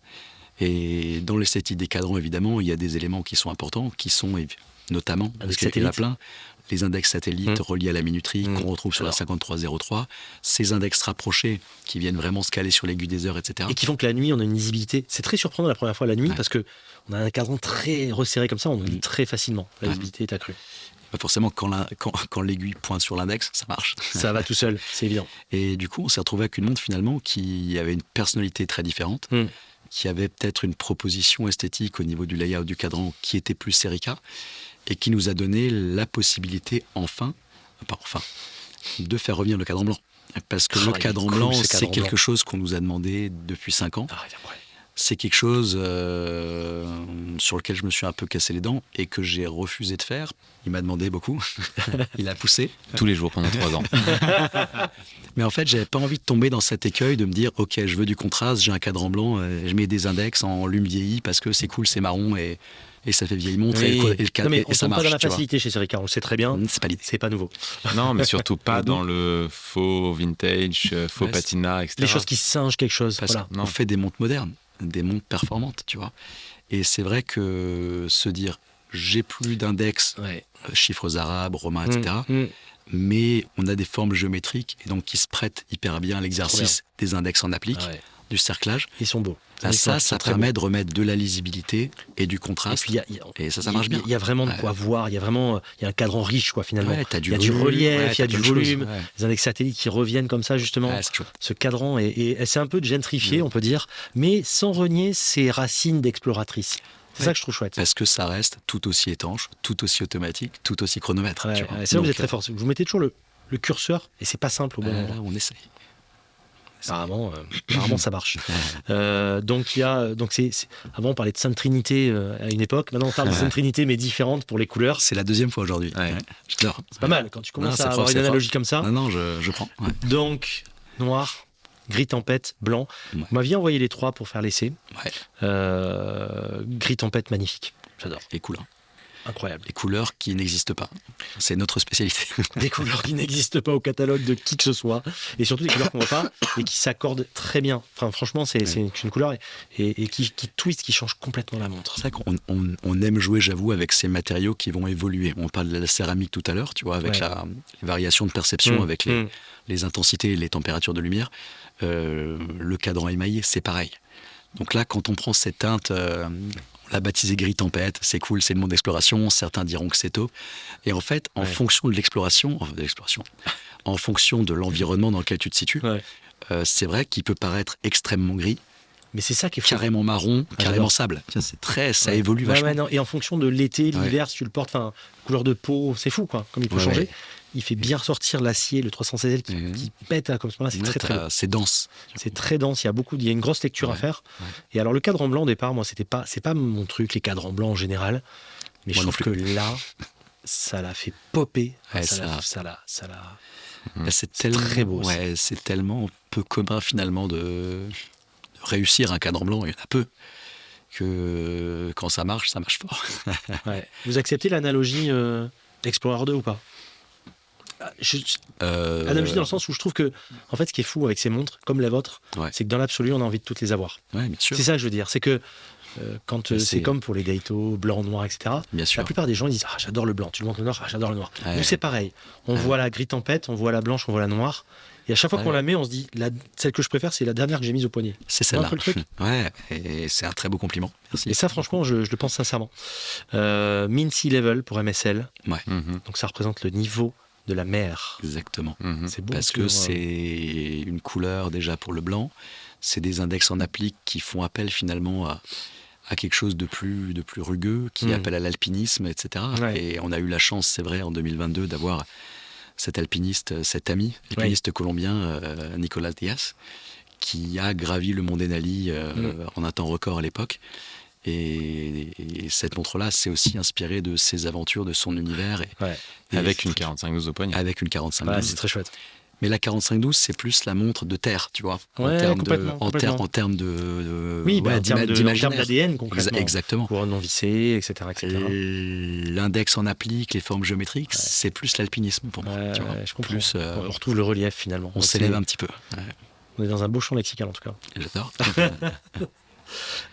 Et dans l'esthétique des cadrans, évidemment, il y a des éléments qui sont importants, qui sont notamment, parce qu'il y en a plein, les index satellites reliés à la minuterie qu'on retrouve sur la 5303, ces index rapprochés qui viennent vraiment se caler sur l'aiguille des heures, etc. Et qui font que la nuit, on a une lisibilité. C'est très surprenant la première fois la nuit parce que on a un cadran très resserré comme ça, on lit très facilement. La visibilité est accrue. Pas forcément quand l'aiguille pointe sur l'index, ça marche. Ça va tout seul, c'est évident. Et du coup, on s'est retrouvé avec une montre finalement qui avait une personnalité très différente, qui avait peut-être une proposition esthétique au niveau du layout du cadran qui était plus Serica et qui nous a donné la possibilité de faire revenir le cadran blanc. Parce que le cadran blanc, c'est quelque chose qu'on nous a demandé depuis 5 ans. C'est quelque chose sur lequel je me suis un peu cassé les dents et que j'ai refusé de faire. Il m'a demandé beaucoup. Il a poussé. Tous les jours pendant 3 ans. Mais en fait, j'avais pas envie de tomber dans cet écueil de me dire ok, je veux du contraste, j'ai un cadran blanc, je mets des index en lume vieillie parce que c'est cool, c'est marron et ça fait vieille montre et le cadre mais on et ça tombe marche. pas dans la facilité chez Serica, on le sait très bien. C'est pas l'idée. C'est pas nouveau. Non, mais surtout pas dans le faux vintage, faux patina, etc. Les choses qui singent quelque chose. Parce Voilà. qu'on fait des montres modernes, des montres performantes, tu vois. Et c'est vrai que se dire j'ai plus d'index, chiffres arabes, romains, etc. Mais on a des formes géométriques et donc qui se prêtent hyper bien à l'exercice des index en applique, du cerclage. Ils sont beaux. Ça permet de remettre de la lisibilité et du contraste. Et ça marche bien. Il y a vraiment de quoi voir. Il y a un cadran riche, quoi, finalement. Il y a du relief, il y a du volume. Ouais. Les index satellites qui reviennent comme ça, justement. C'est chouette. Ce cadran, et c'est un peu gentrifié, on peut dire, mais sans renier ses racines d'exploratrice. C'est ça que je trouve chouette. Parce que ça reste tout aussi étanche, tout aussi automatique, tout aussi chronomètre. Tu vois. C'est là où vous êtes très fort. Vous mettez toujours le curseur, et c'est pas simple au bon endroit. On essaye. Apparemment, ça marche. Avant, on parlait de Sainte Trinité à une époque. Maintenant, on parle de Sainte Trinité, mais différente pour les couleurs. C'est la 2e fois aujourd'hui. J'adore. C'est pas mal quand tu commences à avoir une analogie comme ça. Non, je prends. Donc, noir, gris tempête, blanc. Vous m'aviez envoyé les 3 pour faire l'essai. Gris tempête, magnifique. J'adore. Et cool. Incroyable. Les couleurs qui n'existent pas. C'est notre spécialité. Des couleurs qui n'existent pas au catalogue de qui que ce soit, et surtout des couleurs qu'on voit pas et qui s'accordent très bien. Enfin, franchement, c'est une couleur et qui twist, qui change complètement la montre. C'est vrai qu'on aime jouer, j'avoue, avec ces matériaux qui vont évoluer. On parle de la céramique tout à l'heure, tu vois, avec les variations de perception, avec les intensités et les températures de lumière. Le cadran émaillé, c'est pareil. Donc là, quand on prend cette teinte, on l'a baptisé gris tempête, c'est cool, c'est le monde d'exploration, certains diront que c'est taupe. Et en fait, en fonction de l'exploration, en fonction de l'environnement dans lequel tu te situes, c'est vrai qu'il peut paraître extrêmement gris. Mais c'est ça qui est fou. Carrément marron, carrément sable. Tiens, ça évolue vachement. Non. Et en fonction de l'été, l'hiver, si tu le portes, enfin, couleur de peau, c'est fou, quoi. Comme il peut changer. Il fait bien ressortir l'acier, le 316L qui pète comme ça. C'est très beau. C'est dense. C'est très dense. Il y a une grosse lecture à faire. Et alors le cadran blanc au départ, moi, c'est pas mon truc, les cadrans blancs en général. Mais je trouve que là, ça l'a fait popper. Ça l'a. C'est tellement, très beau. C'est tellement peu commun finalement de réussir un cadran blanc. Il y en a peu. Que quand ça marche fort. Vous acceptez l'analogie Explorer 2 ou pas? Analogie dans le sens où je trouve que, en fait, ce qui est fou avec ces montres, comme la vôtre, c'est que dans l'absolu, on a envie de toutes les avoir. Bien sûr. C'est ça que je veux dire. C'est que quand c'est comme pour les Daito, blanc, noir, etc. Bien sûr. La plupart des gens ils disent j'adore le blanc. Tu le montres le noir, j'adore le noir. Nous c'est pareil. On voit la gris tempête, on voit la blanche, on voit la noire. Et à chaque fois qu'on la met, on se dit celle que je préfère, c'est la dernière que j'ai mise au poignet. C'est celle-là. Et c'est un très beau compliment. Merci. Et ça, franchement, je le pense sincèrement. Mean Sea Level pour MSL. Donc ça représente le niveau de la mer. Exactement. C'est beau. Parce que c'est une couleur déjà pour le blanc. C'est des index en applique qui font appel finalement à quelque chose de plus rugueux, qui appelle à l'alpinisme, etc. Et on a eu la chance, c'est vrai, en 2022, d'avoir cet alpiniste, cet ami, alpiniste colombien, Nicolas Diaz, qui a gravi le mont Denali en un temps record à l'époque. Et cette montre-là s'est aussi inspirée de ses aventures, de son univers. Et avec une 45-12 au poignet. Avec une 45-12. C'est très chouette. Mais la 45-12, c'est plus la montre de terre, tu vois, en termes de oui, en termes d'ADN, concrètement. Exactement. Couronne non vissée, etc. L'index en applique, les formes géométriques, c'est plus l'alpinisme pour moi. Tu vois. Je comprends. Plus, on retrouve le relief, finalement. On s'élève un petit peu. On est dans un beau champ lexical, en tout cas. J'adore.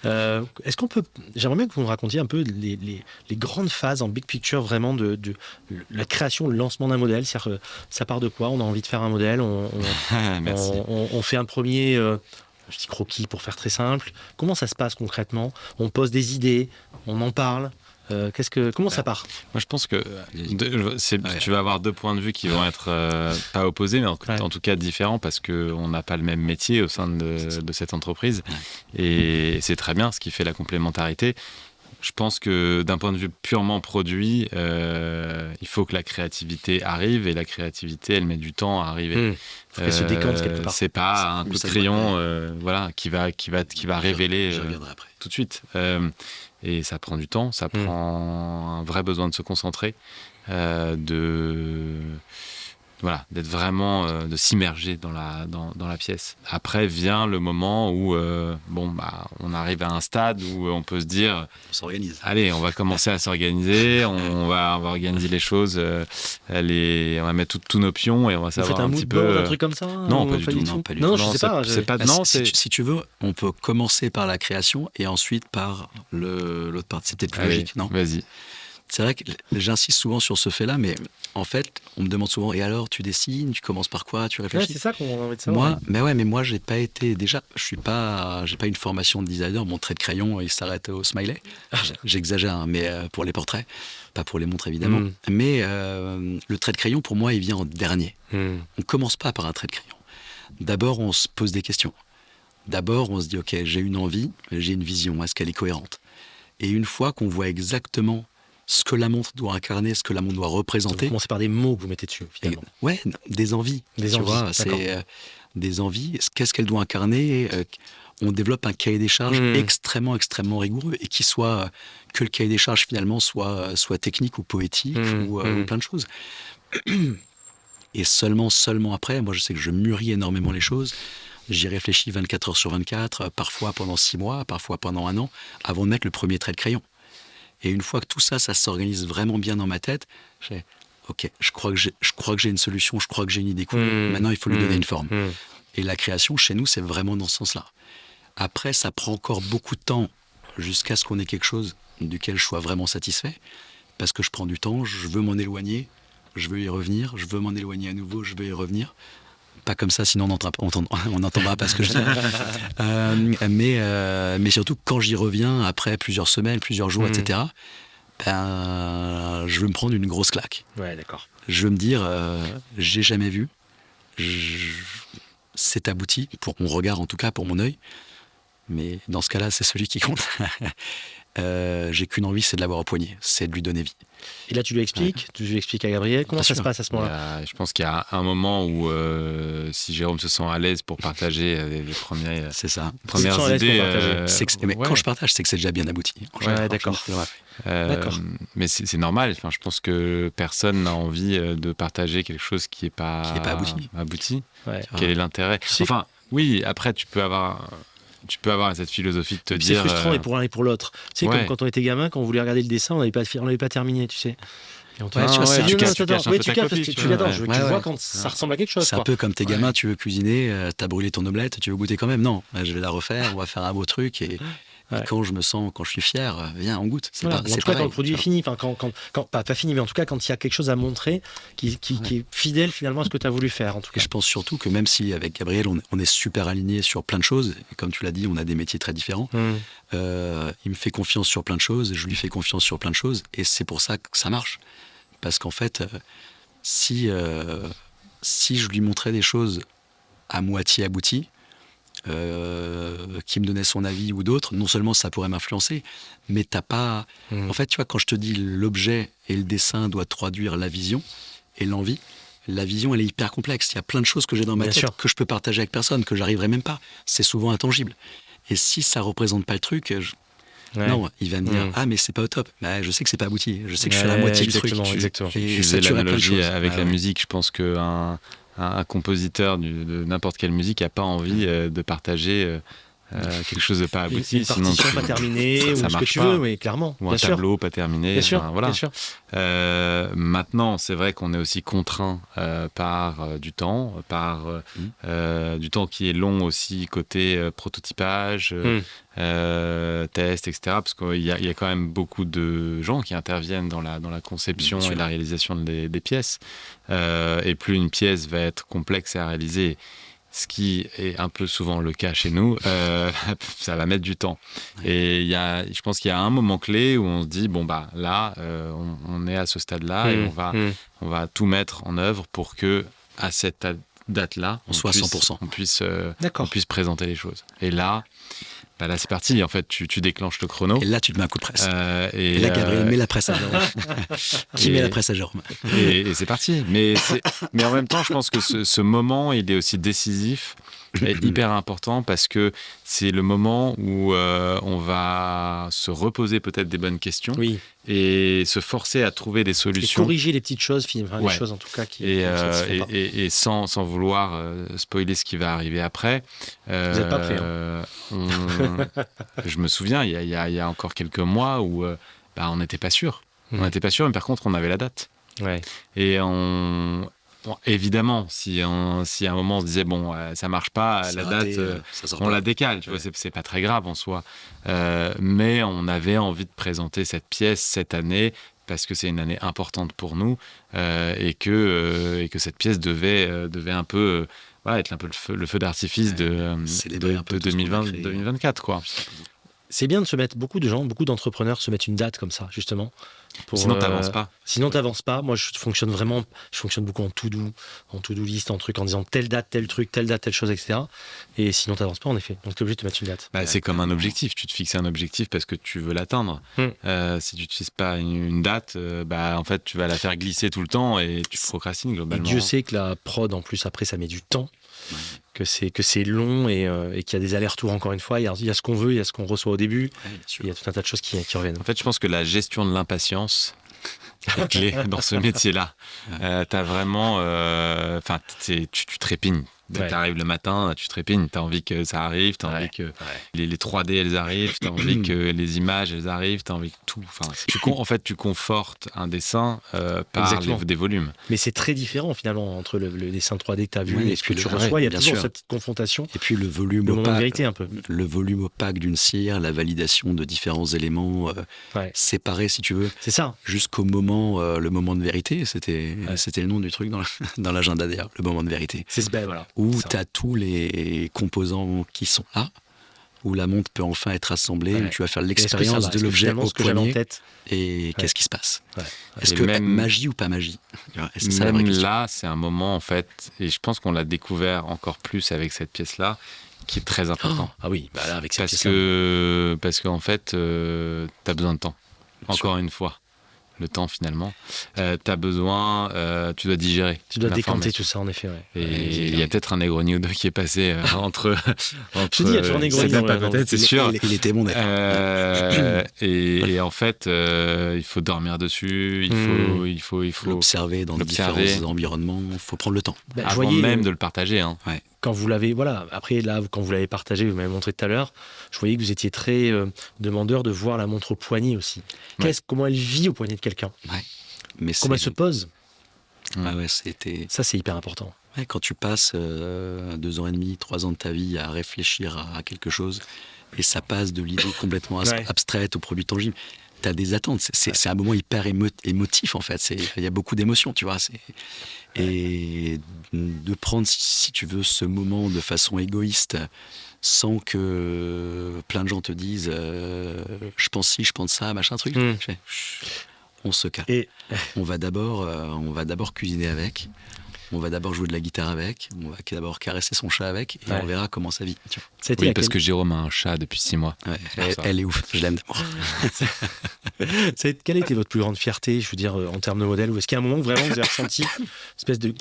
Est-ce qu'on peut... J'aimerais bien que vous me racontiez un peu les grandes phases en big picture vraiment de la création, le lancement d'un modèle. C'est-à-dire, ça part de quoi? On a envie de faire un modèle, on fait un premier je dis croquis pour faire très simple. Comment ça se passe concrètement? On pose des idées, on en parle. Comment ça part? Moi, je pense que tu vas avoir deux points de vue qui vont être pas opposés, mais en tout cas différents, parce qu'on n'a pas le même métier au sein de cette entreprise. Et c'est très bien, ce qui fait la complémentarité. Je pense que d'un point de vue purement produit, il faut que la créativité arrive, et la créativité, elle met du temps à arriver. Elle se décante quelque part. C'est pas un coup de crayon qui va révéler tout de suite. Et ça prend du temps, ça prend un vrai besoin de se concentrer, d'être vraiment, de s'immerger dans la pièce. Après vient le moment où on arrive à un stade où on peut se dire, on s'organise. Allez, on va commencer à s'organiser, on va organiser les choses, on va mettre tous nos pions et on va savoir un petit peu. Un truc comme ça? Non, pas du tout. Non, je sais pas. Si tu veux, on peut commencer par la création et ensuite par l'autre partie. C'est peut-être plus logique, non? Vas-y. C'est vrai que j'insiste souvent sur ce fait-là, mais en fait, on me demande souvent, et alors, tu dessines, tu commences par quoi, tu réfléchis? C'est ça qu'on a envie de savoir. Moi, j'ai pas été, déjà, j'ai pas une formation de designer, mon trait de crayon, il s'arrête au smiley. J'exagère, mais pour les portraits, pas pour les montres, évidemment. Mais le trait de crayon, pour moi, il vient en dernier. On commence pas par un trait de crayon. D'abord, on se pose des questions. D'abord, on se dit, ok, j'ai une envie, j'ai une vision, est-ce qu'elle est cohérente? Et une fois qu'on voit exactement ce que la montre doit incarner, ce que la montre doit représenter. Vous commencez par des mots que vous mettez dessus, finalement. Des envies. Tu vois, c'est des envies. Qu'est-ce qu'elle doit incarner? On développe un cahier des charges extrêmement, extrêmement rigoureux, et qui soit que le cahier des charges, finalement, soit technique ou poétique ou plein de choses. Et seulement après, moi, je sais que je mûris énormément les choses. J'y réfléchis 24 heures sur 24, parfois pendant 6 mois, parfois pendant 1 an, avant de mettre le premier trait de crayon. Et une fois que tout ça, ça s'organise vraiment bien dans ma tête, j'ai ok, je crois que j'ai une solution, je crois que j'ai une idée cool. Maintenant, il faut lui donner une forme. Et la création, chez nous, c'est vraiment dans ce sens-là. Après, ça prend encore beaucoup de temps jusqu'à ce qu'on ait quelque chose duquel je sois vraiment satisfait. Parce que je prends du temps, je veux m'en éloigner, je veux y revenir, je veux m'en éloigner à nouveau, je veux y revenir. Pas comme ça, sinon on n'entendra pas ce que je dis. Mais surtout, quand j'y reviens, après plusieurs semaines, plusieurs jours, etc., je veux me prendre une grosse claque. Ouais, d'accord. Je veux me dire, j'ai jamais vu, c'est abouti, pour mon regard en tout cas, pour mon œil, mais dans ce cas-là, c'est celui qui compte. J'ai qu'une envie, c'est de l'avoir au poignet, c'est de lui donner vie. Et là, tu lui expliques, à Gabriel, comment ça se passe à ce moment-là? Je pense qu'il y a un moment où, si Jérôme se sent à l'aise pour partager les premières idées, quand je partage, c'est que c'est déjà bien abouti. Ouais, d'accord. D'accord. Mais c'est normal. Enfin, je pense que personne n'a envie de partager quelque chose qui n'est pas abouti. Ouais. Quel est l'intérêt? Enfin, oui, après, tu peux avoir cette philosophie de te dire... C'est frustrant et pour l'un et pour l'autre. Tu sais, comme quand on était gamin, quand on voulait regarder le dessin, on n'avait pas terminé, tu sais. Et on te dit, tu caches un peu ta copie. Tu l'adores, tu vois quand ça ressemble à quelque chose. C'est un peu comme tes gamins, tu veux cuisiner, t'as brûlé ton omelette, tu veux goûter quand même. Non, je vais la refaire, on va faire un beau truc et quand je suis fier, viens, on goûte. En tout cas, quand le produit est fini, pas fini, mais en tout cas, quand il y a quelque chose à montrer qui est fidèle finalement à ce que tu as voulu faire. En tout cas. Et je pense surtout que même si avec Gabriel, on est super alignés sur plein de choses, et comme tu l'as dit, on a des métiers très différents, il me fait confiance sur plein de choses, je lui fais confiance sur plein de choses, et c'est pour ça que ça marche. Parce qu'en fait, si je lui montrais des choses à moitié abouties, qui me donnait son avis ou d'autres, non seulement ça pourrait m'influencer, mais t'as pas... En fait, tu vois, quand je te dis l'objet et le dessin doivent traduire la vision et l'envie, la vision, elle est hyper complexe. Il y a plein de choses que j'ai dans ma tête que je peux partager avec personne, que j'arriverai même pas. C'est souvent intangible. Et si ça représente pas le truc... Non, il va me dire mais c'est pas au top. Je sais que c'est pas abouti. Je sais que je suis à la moitié du truc. Exactement. Je faisais l'analogie avec la musique. Je pense qu'un compositeur de n'importe quelle musique n'a pas envie de partager quelque chose de pas abouti. Une partition pas terminée, ou ce que tu veux, oui, clairement. Ou un tableau pas terminé. Bien sûr. Maintenant, c'est vrai qu'on est aussi contraint par du temps, du temps qui est long aussi côté prototypage, test, etc. Parce qu'il y a quand même beaucoup de gens qui interviennent dans la conception et la réalisation des pièces. Et plus une pièce va être complexe à réaliser, ce qui est un peu souvent le cas chez nous, ça va mettre du temps. Et je pense qu'il y a un moment clé où on se dit, là, on est à ce stade-là et on va tout mettre en œuvre pour que, à cette date-là, on soit à 100%. On puisse présenter les choses. Et là, c'est parti. En fait, tu déclenches le chrono. Et là, tu te mets un coup de presse. Et là, Gabriel met la presse à Jérôme. Qui met la presse à Jérôme. Et c'est parti. Mais en même temps, je pense que ce moment, il est aussi décisif et hyper important parce que c'est le moment où on va se reposer peut-être des bonnes questions et se forcer à trouver des solutions. Et corriger les petites choses, les choses en tout cas qui et sans vouloir spoiler ce qui va arriver après. Vous n'êtes pas prêts. Je me souviens, il y a encore quelques mois où on n'était pas sûr. On n'était pas sûr, mais par contre, on avait la date. Ouais. Et évidemment, si à un moment on se disait ça marche pas, la date, on la décale, tu vois, c'est pas très grave en soi. Mais on avait envie de présenter cette pièce cette année parce que c'est une année importante pour nous et que cette pièce devait un peu être un peu le feu d'artifice de 2024, quoi. C'est bien de se mettre, beaucoup d'entrepreneurs se mettent une date comme ça, justement. Sinon, t'avances pas. Sinon, t'avances pas. Moi, je fonctionne beaucoup en to-do list, en truc, en disant telle date, tel truc, telle date, telle chose, etc. Et sinon, t'avances pas, en effet. Donc, t'es obligé de te mettre une date. C'est comme un objectif. Tu te fixes un objectif parce que tu veux l'atteindre. Si tu te fixes pas une date, en fait, tu vas la faire glisser tout le temps et tu procrastines globalement. Et Dieu sait que la prod, en plus, après, ça met du temps. Que c'est long et qu'il y a des allers-retours encore une fois. Il y a ce qu'on veut, il y a ce qu'on reçoit au début. Il y a tout un tas de choses qui reviennent. En fait, je pense que la gestion de l'impatience est clé dans ce métier-là. T'as vraiment... tu trépignes. Dès que Ouais. t'arrives le matin, tu trépignes, t'as envie que ça arrive, t'as envie que les 3D elles arrivent, t'as envie que les images elles arrivent, t'as envie que tout. Enfin, en fait, tu confortes un dessin par Exactement. des volumes. Mais c'est très différent finalement entre le dessin 3D que tu as vu Oui, et ce que puis tu le- reçois. Il y a bien toujours sûr. cette petite confrontation, Et puis le volume le moment de opaque, vérité un peu. le volume opaque d'une cire, la validation de différents éléments Ouais. séparés, si tu veux, C'est ça. jusqu'au moment, le moment de vérité. C'était le nom du truc dans l'agenda d'ailleurs, le moment de vérité. Voilà. Où C'est ça. tu as tous les composants qui sont là, où la montre peut enfin être assemblée, Ouais. où tu vas faire Et est-ce que ça l'expérience va? de Est-ce que l'objet finalement, au ce que j'avais en poignet tête. et qu'est-ce qui se passe. Ouais. Est-ce Et que même- magie ou pas magie? Et c'est ça la vraie Même question. là, c'est un moment en fait, et je pense qu'on l'a découvert encore plus avec cette pièce-là, qui est très important. Ah oui, bah là avec cette Parce qu'en fait, tu as besoin de temps. Bien Encore une fois, le temps finalement. Tu as besoin, tu dois digérer. tu dois décanter l'information. tout ça en effet. Ouais. Et il y a peut-être un Negroni ou deux qui est passé entre. Je te dis, il y a toujours un Negroni c'est dans pas le- peut-être, c'est sûr. Il était bon d'ailleurs. Et en fait, il faut dormir dessus, il faut L'observer dans l'observer. différents environnements, il faut prendre le temps. Bah, je avant voyais, même de le partager. Hein. quand vous l'avez, voilà, après là, quand vous l'avez partagé, vous m'avez montré tout à l'heure, je voyais que vous étiez très demandeur de voir la montre au poignet aussi. Comment elle vit au poignet de quelqu'un? Mais Comment elle se pose? Ah ouais, c'était. Ça, c'est hyper important. Ouais, quand tu passes 2 ans et demi, 3 ans de ta vie à réfléchir à quelque chose, et ça passe de l'idée complètement abstraite au produit tangible, tu as des attentes. C'est un moment hyper émotif, en fait. Il y a beaucoup d'émotions, tu vois. Et de prendre, si tu veux, ce moment de façon égoïste, sans que plein de gens te disent je pense ci, je pense ça, machin truc. Je fais, on se calme. Et On va d'abord cuisiner avec. On va d'abord jouer de la guitare avec. On va d'abord caresser son chat avec. Et on verra comment ça vit. Tu vois. ça a été Oui, à parce quel- que Jérôme a un chat depuis 6 mois. Ouais, C'est ça. elle est ouf. Je l'aime d'amour. Quelle a été votre plus grande fierté, je veux dire, en termes de modèle? Ou est-ce qu'il y a un moment où vraiment vous avez ressenti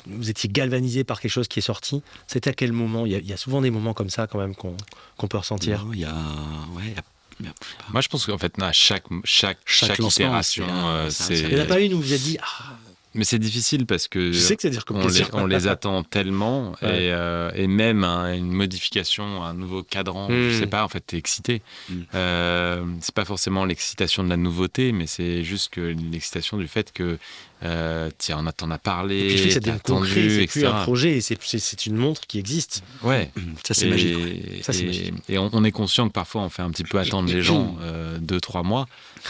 vous étiez galvanisé par quelque chose qui est sorti? C'était à quel moment? Il y a souvent des moments comme ça quand même qu'on peut ressentir. Non, il y a Moi, je pense qu'en fait, à chaque lancement, itération, c'est- Il n'y en a pas une où vous avez dit Mais c'est difficile parce que je sais que ça veut dire comme plaisir. on les attend tellement Ouais. et même une modification, un nouveau cadran, je sais pas, en fait, t'es excité. C'est pas forcément l'excitation de la nouveauté, mais c'est juste que l'excitation du fait que t'en as parlé, Et puis le fait que ça t'as devient concret, attendu, c'est etc. plus un projet, c'est une montre qui existe. Ouais. Ça, c'est magique. ouais. Ça, c'est magique. Et on est conscient que parfois on fait un petit peu attendre les gens 2-3 mois.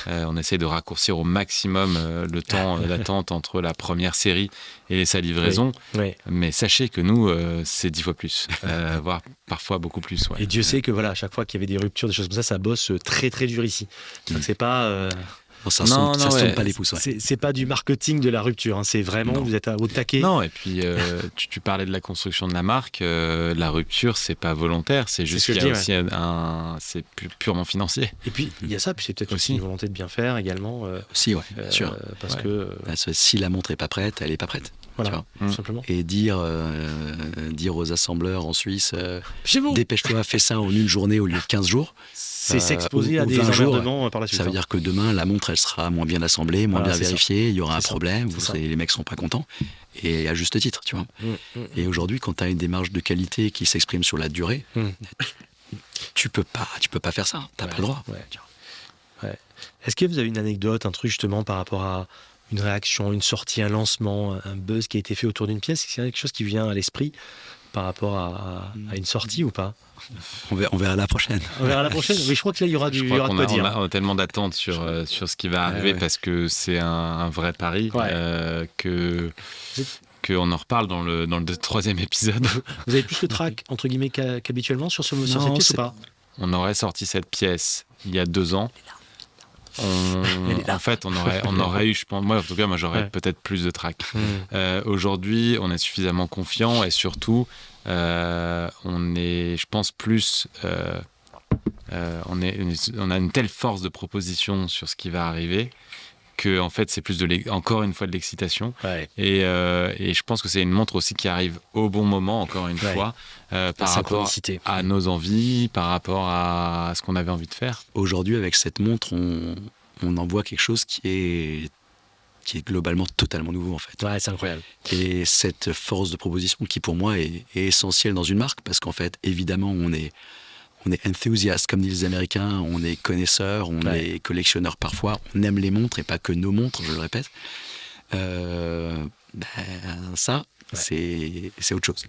On essaie de raccourcir au maximum le temps d'attente entre la première série et sa livraison. Ouais. Mais sachez que nous, c'est 10 fois plus, voire parfois beaucoup plus. Ouais. Et Dieu sait que voilà, à chaque fois qu'il y avait des ruptures, des choses comme ça bosse très très dur ici. Donc c'est pas Bon, ça Non, ne non, sonne ouais. pas les pouces. Ouais. c'est pas du marketing de la rupture. Hein. C'est vraiment Non. vous êtes au taquet. Non, et puis tu parlais de la construction de la marque. La rupture, c'est pas volontaire, c'est juste ce que qu'il y a je dis, aussi c'est purement financier. Et puis il y a ça, puis c'est peut-être aussi Aussi. une volonté de bien faire également. Aussi, ouais, bien sûr. Parce Ouais. que Parce que si la montre est pas prête, elle est pas prête. voilà, tu vois. tout simplement. Et dire aux assembleurs en Suisse, Chez vous, dépêche-toi, fais ça en une journée au lieu de 15 jours. c'est s'exposer ou à des 20 jours, emmerdements par la suite. Ça veut dire que demain, la montre, elle sera moins bien assemblée, moins Voilà, bien c'est ça. vérifiée, il y aura un C'est ça. problème, C'est ça. les mecs seront pas contents. Et à juste titre, tu vois. Et aujourd'hui, quand tu as une démarche de qualité qui s'exprime sur la durée, tu peux pas faire ça. T'as pas le droit. Ouais. Est-ce que vous avez une anecdote, un truc justement par rapport à une réaction, une sortie, un lancement, un buzz qui a été fait autour d'une pièce? Est-ce qu'il y a quelque chose qui vient à l'esprit par rapport à une sortie ou pas? On verra la prochaine. On verra la prochaine. Oui, je crois que là, il y aura Je il y crois aura de qu'on quoi a, dire. on a tellement d'attentes sur ce qui va arriver ouais. parce que c'est un vrai pari Ouais. qu'on en reparle dans le troisième épisode. Vous avez plus le track, entre guillemets, qu'habituellement sur cette Non, pièce ou c'est- pas? On aurait sorti cette pièce il y a 2 ans. Elle est là. En fait, on aurait eu, je pense, moi j'aurais Ouais. peut-être plus de track. Aujourd'hui, on est suffisamment confiant et surtout, on est, je pense, plus. On a une telle force de proposition sur ce qui va arriver que en fait c'est plus encore une fois de l'excitation Ouais. et je pense que c'est une montre aussi qui arrive au bon moment encore une Ouais. fois par La rapport synchronicité. à nos envies, par rapport à ce qu'on avait envie de faire. Aujourd'hui, avec cette montre, on envoie quelque chose qui est qui est globalement totalement nouveau en fait. Ouais, c'est incroyable. Et cette force de proposition qui pour moi est essentielle dans une marque, parce qu'en fait, évidemment, on est enthusiast, comme disent les Américains, on est connaisseur, on est collectionneur parfois, on aime les montres et pas que nos montres, je le répète. Ça, c'est autre chose.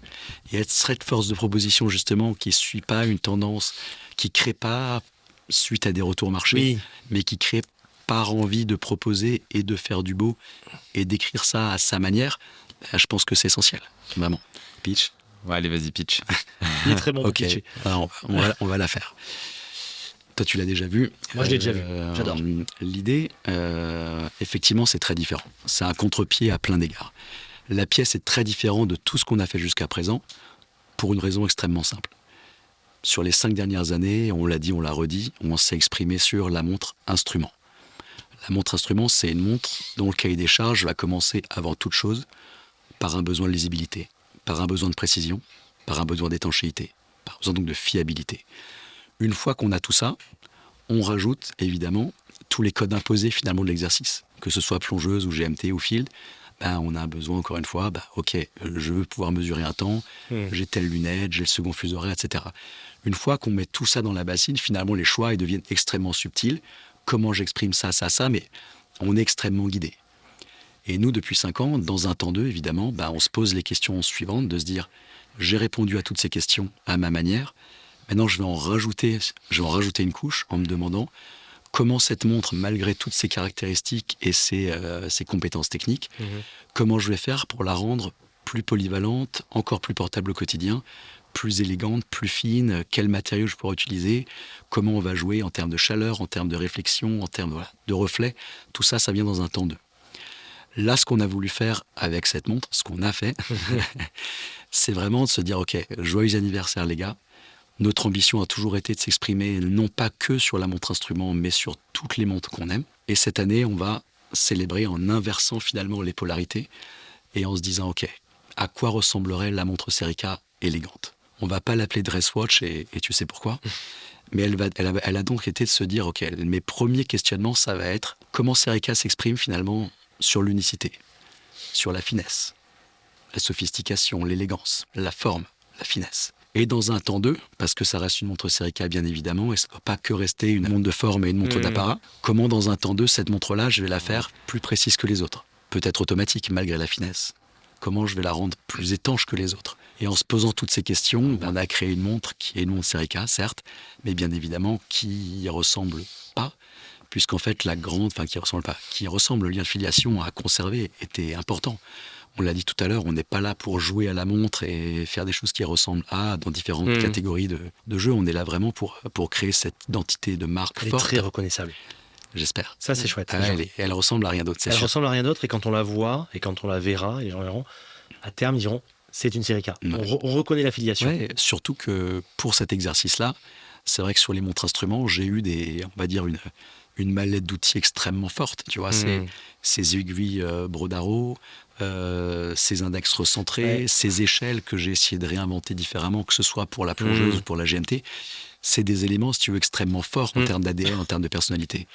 Et être cette force de proposition justement qui ne suit pas une tendance, qui ne crée pas suite à des retours marché, mais qui crée par envie de proposer et de faire du beau et d'écrire ça à sa manière, je pense que c'est essentiel, vraiment. Pitch. Ouais, allez, vas-y, pitch. Il est très bon pour Ok, pitcher. alors, on va la faire. Toi, tu l'as déjà vu. Moi, je l'ai déjà vu. J'adore. L'idée, effectivement, c'est très différent. C'est un contre-pied à plein d'égards. La pièce est très différente de tout ce qu'on a fait jusqu'à présent pour une raison extrêmement simple. Sur les 5 dernières années, on l'a dit, on l'a redit, on s'est exprimé sur la montre instrument. La montre instrument, c'est une montre dont le cahier des charges va commencer avant toute chose par un besoin de lisibilité, par un besoin de précision, par un besoin d'étanchéité, par un besoin donc de fiabilité. Une fois qu'on a tout ça, on rajoute évidemment tous les codes imposés finalement de l'exercice, que ce soit plongeuse ou GMT ou field. On a besoin encore une fois, ok, je veux pouvoir mesurer un temps, j'ai telle lunette, j'ai le second fuseau horaire, etc. Une fois qu'on met tout ça dans la bassine, finalement les choix ils deviennent extrêmement subtils. Comment j'exprime ça, mais on est extrêmement guidé. Et nous, depuis 5 ans, dans un temps 2, évidemment, on se pose les questions suivantes, de se dire, j'ai répondu à toutes ces questions à ma manière, maintenant je vais en rajouter une couche en me demandant comment cette montre, malgré toutes ses caractéristiques et ses compétences techniques, comment je vais faire pour la rendre plus polyvalente, encore plus portable au quotidien, plus élégante, plus fine, quel matériau je pourrais utiliser, comment on va jouer en termes de chaleur, en termes de réflexion, en termes de reflet. Tout ça, ça vient dans un temps 2. Là, ce qu'on a voulu faire avec cette montre, ce qu'on a fait, c'est vraiment de se dire, ok, joyeux anniversaire les gars. Notre ambition a toujours été de s'exprimer non pas que sur la montre instrument, mais sur toutes les montres qu'on aime. Et cette année, on va célébrer en inversant finalement les polarités et en se disant, ok, à quoi ressemblerait la montre Serica élégante ? On va pas l'appeler Dresswatch et tu sais pourquoi. Mais elle a donc été de se dire, ok, mes premiers questionnements, ça va être comment Serica s'exprime finalement sur l'unicité, sur la finesse, la sophistication, l'élégance, la forme, la finesse. Et dans un temps 2, parce que ça reste une montre Serica bien évidemment, et ça ne doit pas que rester une montre de forme et une montre d'apparat, comment dans un temps 2, cette montre-là, je vais la faire plus précise que les autres, peut-être automatique malgré la finesse. Comment je vais la rendre plus étanche que les autres. Et en se posant toutes ces questions, on a créé une montre qui est une montre Serica, certes, mais bien évidemment qui y ressemble pas, puisqu'en fait qui ressemble, le lien de filiation à conserver était important. On l'a dit tout à l'heure, on n'est pas là pour jouer à la montre et faire des choses qui ressemblent dans différentes catégories de jeux. On est là vraiment pour créer cette identité de marque forte. Elle est très reconnaissable. J'espère. Ça, c'est chouette. Elle ressemble à rien d'autre, c'est sûr. Elle ressemble à rien d'autre, et quand on la voit, et quand on la verra, les gens verront, à terme, ils diront, c'est une Serica. On reconnaît l'affiliation. Ouais, surtout que pour cet exercice-là, c'est vrai que sur les montres instruments, j'ai eu une mallette d'outils extrêmement forte. Tu vois, ces aiguilles Brodaro, ces index recentrés, ces échelles que j'ai essayé de réinventer différemment, que ce soit pour la plongeuse ou pour la GMT. C'est des éléments, si tu veux, extrêmement forts en termes d'ADN, en termes de personnalité,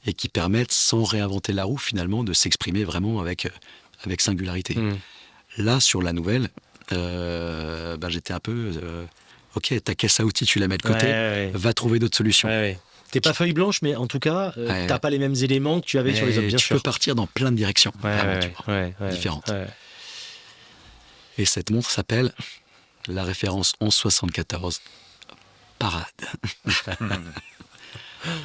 et qui permettent, sans réinventer la roue, finalement, de s'exprimer vraiment avec singularité. Là, sur la nouvelle, j'étais un peu... ok, ta caisse à outils, tu la mets de côté, va trouver d'autres solutions. T'es pas feuille blanche, mais en tout cas, t'as pas les mêmes éléments que tu avais sur les autres, bien sûr. Tu peux partir dans plein de directions, différentes. Et cette montre s'appelle la référence 1174 Parade.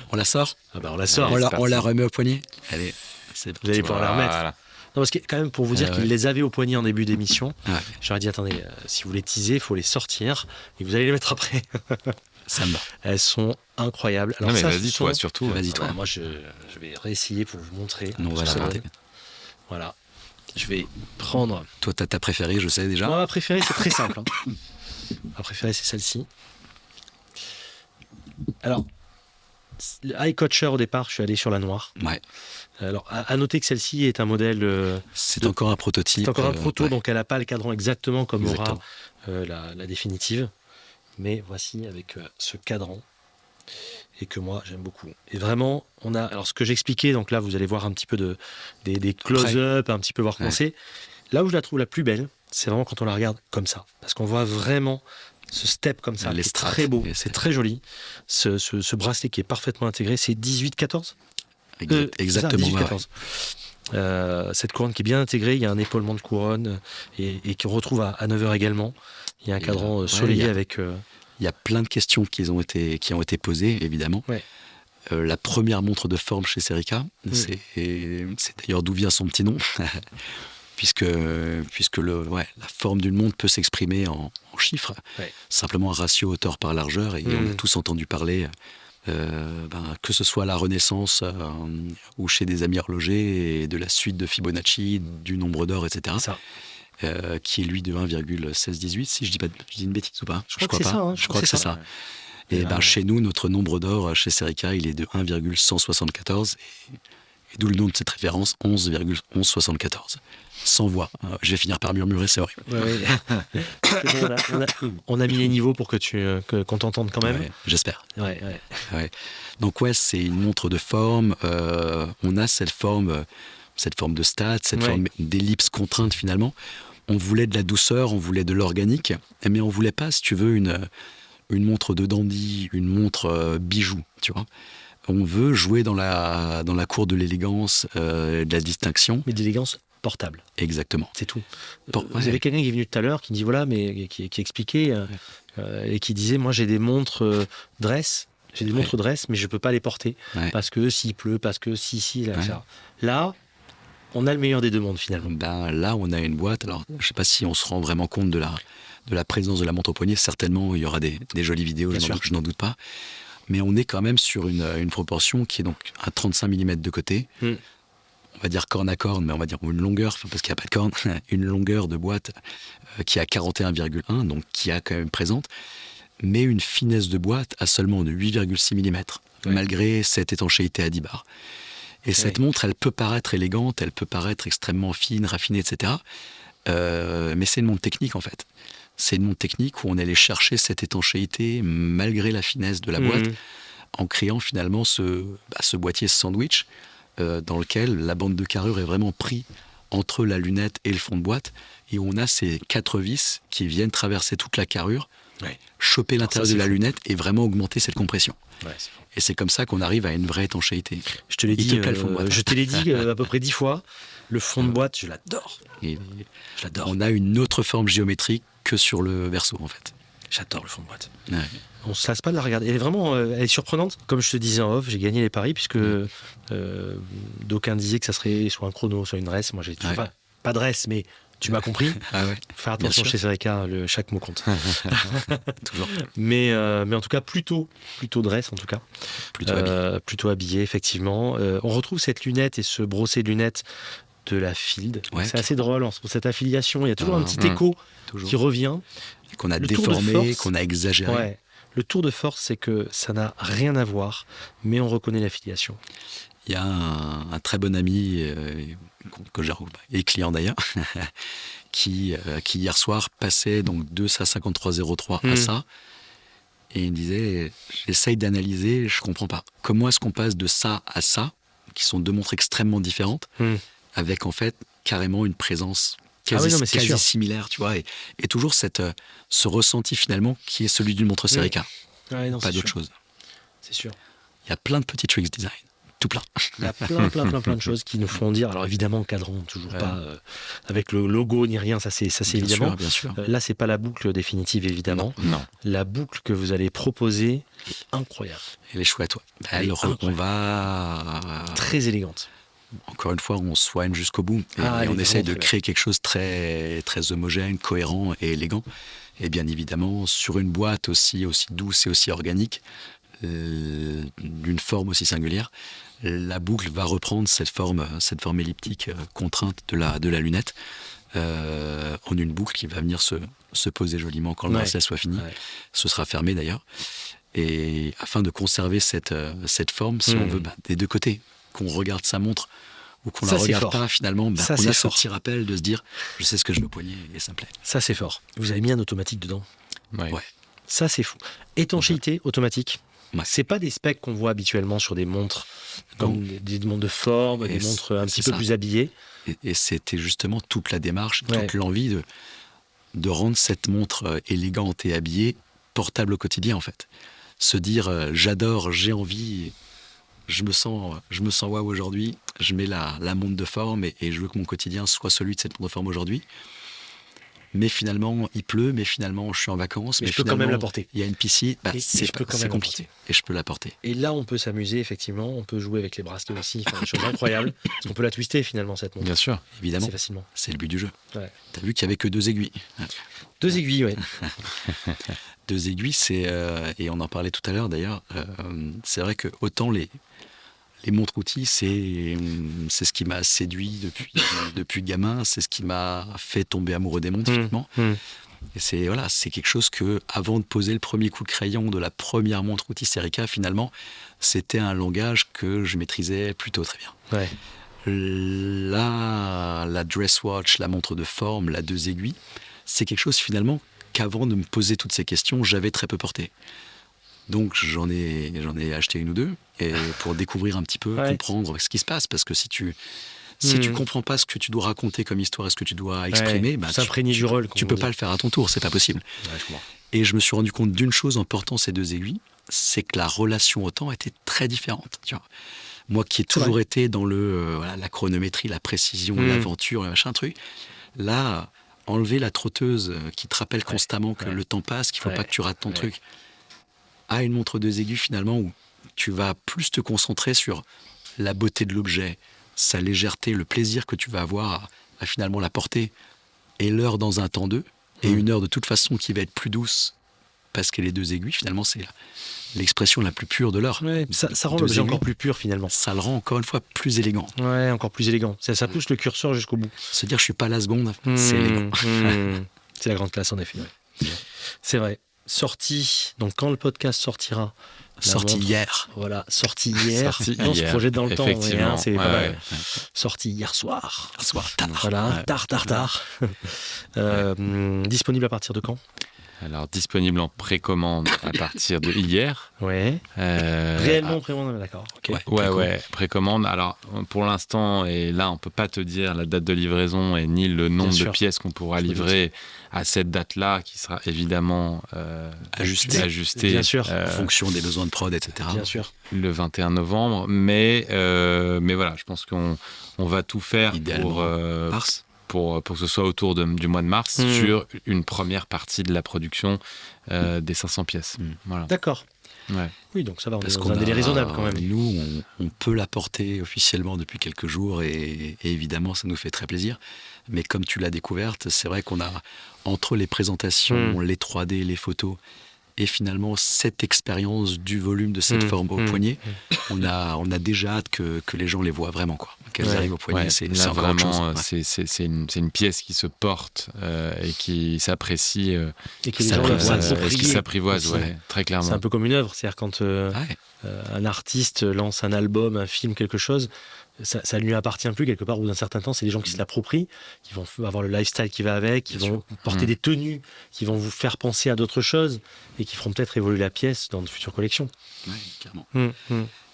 On la sort ? On la sort. On la remet au poignet ? Allez, c'est parti. Vous allez pouvoir la remettre. Voilà. Non, parce que quand même, pour vous dire qu'ils les avaient au poignet en début d'émission, j'aurais dit, attendez, si vous les teasez, il faut les sortir, et vous allez les mettre après. Ça me va. Elles sont incroyables. Alors non, mais vas-y, toi, surtout. Vas-y, toi. Moi, je vais réessayer pour vous montrer. Non, on va la regarder. Voilà. Je vais prendre... Toi, t'as ta préférée, je sais déjà. Moi, ma préférée, c'est très simple. Ma préférée, c'est celle-ci. Alors, le Eye Coacher, au départ, je suis allé sur la noire. Ouais. Alors, à noter que celle-ci est un modèle... c'est encore un prototype. C'est encore un proto, donc elle n'a pas le cadran exactement comme aura la définitive. Mais voici avec ce cadran. et que moi j'aime beaucoup. Et vraiment, on a, alors ce que j'expliquais, donc là vous allez voir un petit peu des close-up, un petit peu voir comment c'est. Là où je la trouve la plus belle, c'est vraiment quand on la regarde comme ça, parce qu'on voit vraiment ce step comme ça, Les qui est strates, très beau, les c'est très joli. Ce bracelet qui est parfaitement intégré, c'est 18-14 Exactement. c'est ça, 18-14. Cette couronne qui est bien intégrée, il y a un épaulement de couronne et qu'on retrouve à 9h également. Il y a un cadran soleillé avec... Il y a plein de questions qui ont été posées, évidemment. Ouais. La première montre de forme chez Serica, c'est d'ailleurs d'où vient son petit nom, puisque la forme d'une montre peut s'exprimer en chiffres. Ouais. Simplement un ratio hauteur par largeur, et on a tous entendu parler, que ce soit à la Renaissance ou chez des amis horlogers, et de la suite de Fibonacci, du nombre d'or, etc. Ça. Qui est lui de 1,1618, si je dis une bêtise ou pas. Je crois que c'est ça. Je crois que c'est ça. Et chez nous, notre nombre d'or chez Serica, il est de 1,174, et d'où le nom de cette référence, 11,1174. Sans voix. Je vais finir par murmurer, c'est horrible. Ouais. On a mis les niveaux pour qu'on t'entende quand même. Ouais, j'espère. Ouais. Donc c'est une montre de forme. On a cette forme de stade, cette forme d'ellipse contrainte finalement. On voulait de la douceur, on voulait de l'organique, mais on voulait pas, si tu veux, une montre de dandy, une montre bijou, tu vois. On veut jouer dans la cour de l'élégance, de la distinction. Mais d'élégance portable. Exactement. C'est tout. Vous avez quelqu'un qui est venu tout à l'heure, qui dit voilà, mais qui expliquait et qui disait moi j'ai des montres dress. J'ai des montres dress, mais je peux pas les porter parce que s'il pleut, parce que si, là, ça. Là, on a le meilleur des deux mondes finalement. Là, on a une boîte. Alors, je sais pas si on se rend vraiment compte de la présence de la montre au poignet. Certainement, il y aura des jolies vidéos, je n'en doute pas. Mais on est quand même sur une proportion qui est donc à 35 mm de côté. On va dire corne à corne, mais on va dire une longueur, parce qu'il n'y a pas de corne, une longueur de boîte qui est à 41,1, donc qui est quand même présente. Mais une finesse de boîte à seulement de 8,6 mm, malgré cette étanchéité à 10 bars. Et cette montre, elle peut paraître élégante, elle peut paraître extrêmement fine, raffinée, etc. Mais c'est une montre technique, en fait. C'est une montre technique où on allait chercher cette étanchéité, malgré la finesse de la boîte, en créant finalement ce boîtier sandwich, dans lequel la bande de carrure est vraiment prise entre la lunette et le fond de boîte, et où on a ces 4 vis qui viennent traverser toute la carrure, choper l'intérieur de la lunette et vraiment augmenter cette compression. Et c'est comme ça qu'on arrive à une vraie étanchéité. Je te l'ai dit, je te l'ai dit à peu près 10 fois. Le fond de boîte, je l'adore. Je l'adore. On a une autre forme géométrique que sur le verso, en fait. J'adore le fond de boîte. On ne se lasse pas de la regarder. Elle est surprenante. Comme je te disais en off, j'ai gagné les paris puisque d'aucuns disaient que ça serait soit un chrono, soit une dress. Moi, j'ai toujours pas de dress, mais tu m'as compris. Faire attention chez Serica, chaque mot compte. Toujours. Mais en tout cas, plutôt dress en tout cas. Plutôt habillé, effectivement. On retrouve cette lunette et ce brossé de lunettes de la Field. C'est assez drôle pour cette affiliation. Il y a toujours un petit écho qui revient. Qu'on a déformé, qu'on a exagéré. Le tour de force, c'est que ça n'a rien à voir, mais on reconnaît l'affiliation. Il y a un très bon ami, que j'ai et client d'ailleurs, qui hier soir passait donc de sa 5303 à ça, et il disait, j'essaye d'analyser, je comprends pas. Comment est-ce qu'on passe de ça à ça, qui sont deux montres extrêmement différentes, avec en fait carrément une présence quasi similaire, tu vois, et toujours ce ressenti finalement qui est celui d'une montre Serica. Pas d'autre chose. C'est sûr. Il y a plein de petits tricks design. Tout plein. Il y a plein de choses qui nous font dire. Alors évidemment, cadran, toujours pas avec le logo ni rien, ça c'est évidemment. Bien sûr. Là, c'est pas la boucle définitive, évidemment. Non. La boucle que vous allez proposer est incroyable. Elle est chouette, on va... Très élégante. Encore une fois, on soigne jusqu'au bout. Et on essaye de créer quelque chose de très, très homogène, cohérent et élégant. Et bien évidemment, sur une boîte aussi douce et aussi organique, d'une forme aussi singulière, la boucle va reprendre cette forme elliptique contrainte de la lunette en une boucle qui va venir se poser joliment quand le bracelet soit fini. Ce sera fermé d'ailleurs. Et afin de conserver cette forme, si on veut, des deux côtés, qu'on regarde sa montre ou qu'on la regarde pas, finalement, on a ce petit rappel de se dire, je sais ce que je veux au poignet et ça me plaît. Ça, c'est fort. Vous avez mis un automatique dedans. Ouais. Ça, c'est fou. Étanchéité automatique. Ouais. C'est pas des specs qu'on voit habituellement sur des montres, comme des montres de forme, des montres un petit peu plus habillées. Et c'était justement toute la démarche, toute Ouais. l'envie de rendre cette montre élégante et habillée portable au quotidien, en fait. Se dire, j'adore, j'ai envie, je me sens waouh aujourd'hui, je mets la montre de forme et je veux que mon quotidien soit celui de cette montre de forme aujourd'hui. Mais finalement, il pleut, mais finalement, je suis en vacances. Mais je peux quand même la porter. Il y a une piscine, Et je peux quand même c'est la compliqué. porter. Et je peux la porter. Et là, on peut s'amuser, effectivement. On peut jouer avec les bracelets aussi, faire des choses incroyables. Parce qu'on peut la twister, finalement, cette montre. Bien sûr. Évidemment, C'est facilement. c'est le but du jeu. Ouais. T'as vu qu'il n'y avait que 2 aiguilles. 2 aiguilles, oui. 2 aiguilles, et on en parlait tout à l'heure d'ailleurs, c'est vrai que autant les montres-outils, c'est ce qui m'a séduit depuis gamin, c'est ce qui m'a fait tomber amoureux des montres, finalement. Et c'est quelque chose que, avant de poser le premier coup de crayon de la première montre outil Serica, finalement, c'était un langage que je maîtrisais plutôt très bien. Ouais. La dress watch, la montre de forme, la 2 aiguilles, c'est quelque chose finalement qu'avant de me poser toutes ces questions, j'avais très peu porté. Donc j'en ai acheté 1 ou 2 et pour découvrir un petit peu, comprendre ce qui se passe, parce que si tu comprends pas ce que tu dois raconter comme histoire et ce que tu dois exprimer, s'imprégner du rôle. Tu peux pas le faire à ton tour, c'est pas possible. Ouais, je comprends. Et je me suis rendu compte d'une chose en portant ces 2 aiguilles, c'est que la relation au temps était très différente. Tu vois. Moi qui ai toujours été dans la chronométrie, la précision, l'aventure, le machin truc, là, enlever la trotteuse qui te rappelle constamment que le temps passe, qu'il faut pas que tu rates ton truc, à une montre 2 aiguilles finalement où tu vas plus te concentrer sur la beauté de l'objet, sa légèreté, le plaisir que tu vas avoir à finalement la porter, et l'heure dans un temps 2, et une heure de toute façon qui va être plus douce parce qu'elle est 2 aiguilles, finalement c'est l'expression la plus pure de l'heure. Ouais, ça rend l'objet encore plus pur finalement. Ça le rend encore une fois plus élégant. Ouais, encore plus élégant. Ça pousse le curseur jusqu'au bout. Se dire je suis pas la seconde, c'est élégant. C'est la grande classe en effet. Ouais. C'est vrai. Sorti, donc quand le podcast sortira. Sorti hier. Voilà, sorti hier. Sorti On se hier, projette dans le temps. effectivement. C'est pas mal. Ouais. Sorti hier soir. Un soir, tard. Voilà, tard. Disponible à partir de quand ? Alors, disponible en précommande à partir de hier. Ouais. Réellement précommande, d'accord. Okay. Ouais, précommande. Alors, pour l'instant, et là, on peut pas te dire la date de livraison et ni le nombre de pièces qu'on pourra livrer à cette date-là, qui sera évidemment ajustée bien sûr. En fonction des besoins de prod, etc. Bien sûr. Le 21 novembre. Mais voilà, je pense qu'on va tout faire pour que ce soit autour du mois de mars sur une première partie de la production des 500 pièces. Voilà. D'accord. Ouais. Oui, donc ça va, on est dans un délai raisonnable quand même. Nous, on peut la porter officiellement depuis quelques jours et évidemment, ça nous fait très plaisir. Mais comme tu l'as découverte, c'est vrai qu'on a, entre les présentations, les 3D, les photos, et finalement cette expérience du volume de cette forme au poignet, on a déjà hâte que les gens les voient vraiment, quoi. Qu'elles arrivent au poignet, c'est encore autre chose. C'est une pièce qui se porte et qui s'apprécie et qui s'apprivoise, très clairement. C'est un peu comme une œuvre, c'est-à-dire quand un artiste lance un album, un film, quelque chose, ça ne lui appartient plus quelque part, ou d'un certain temps, c'est des gens qui se l'approprient, qui vont avoir le lifestyle qui va avec, qui vont porter des tenues, qui vont vous faire penser à d'autres choses et qui feront peut-être évoluer la pièce dans de futures collections. Oui, clairement.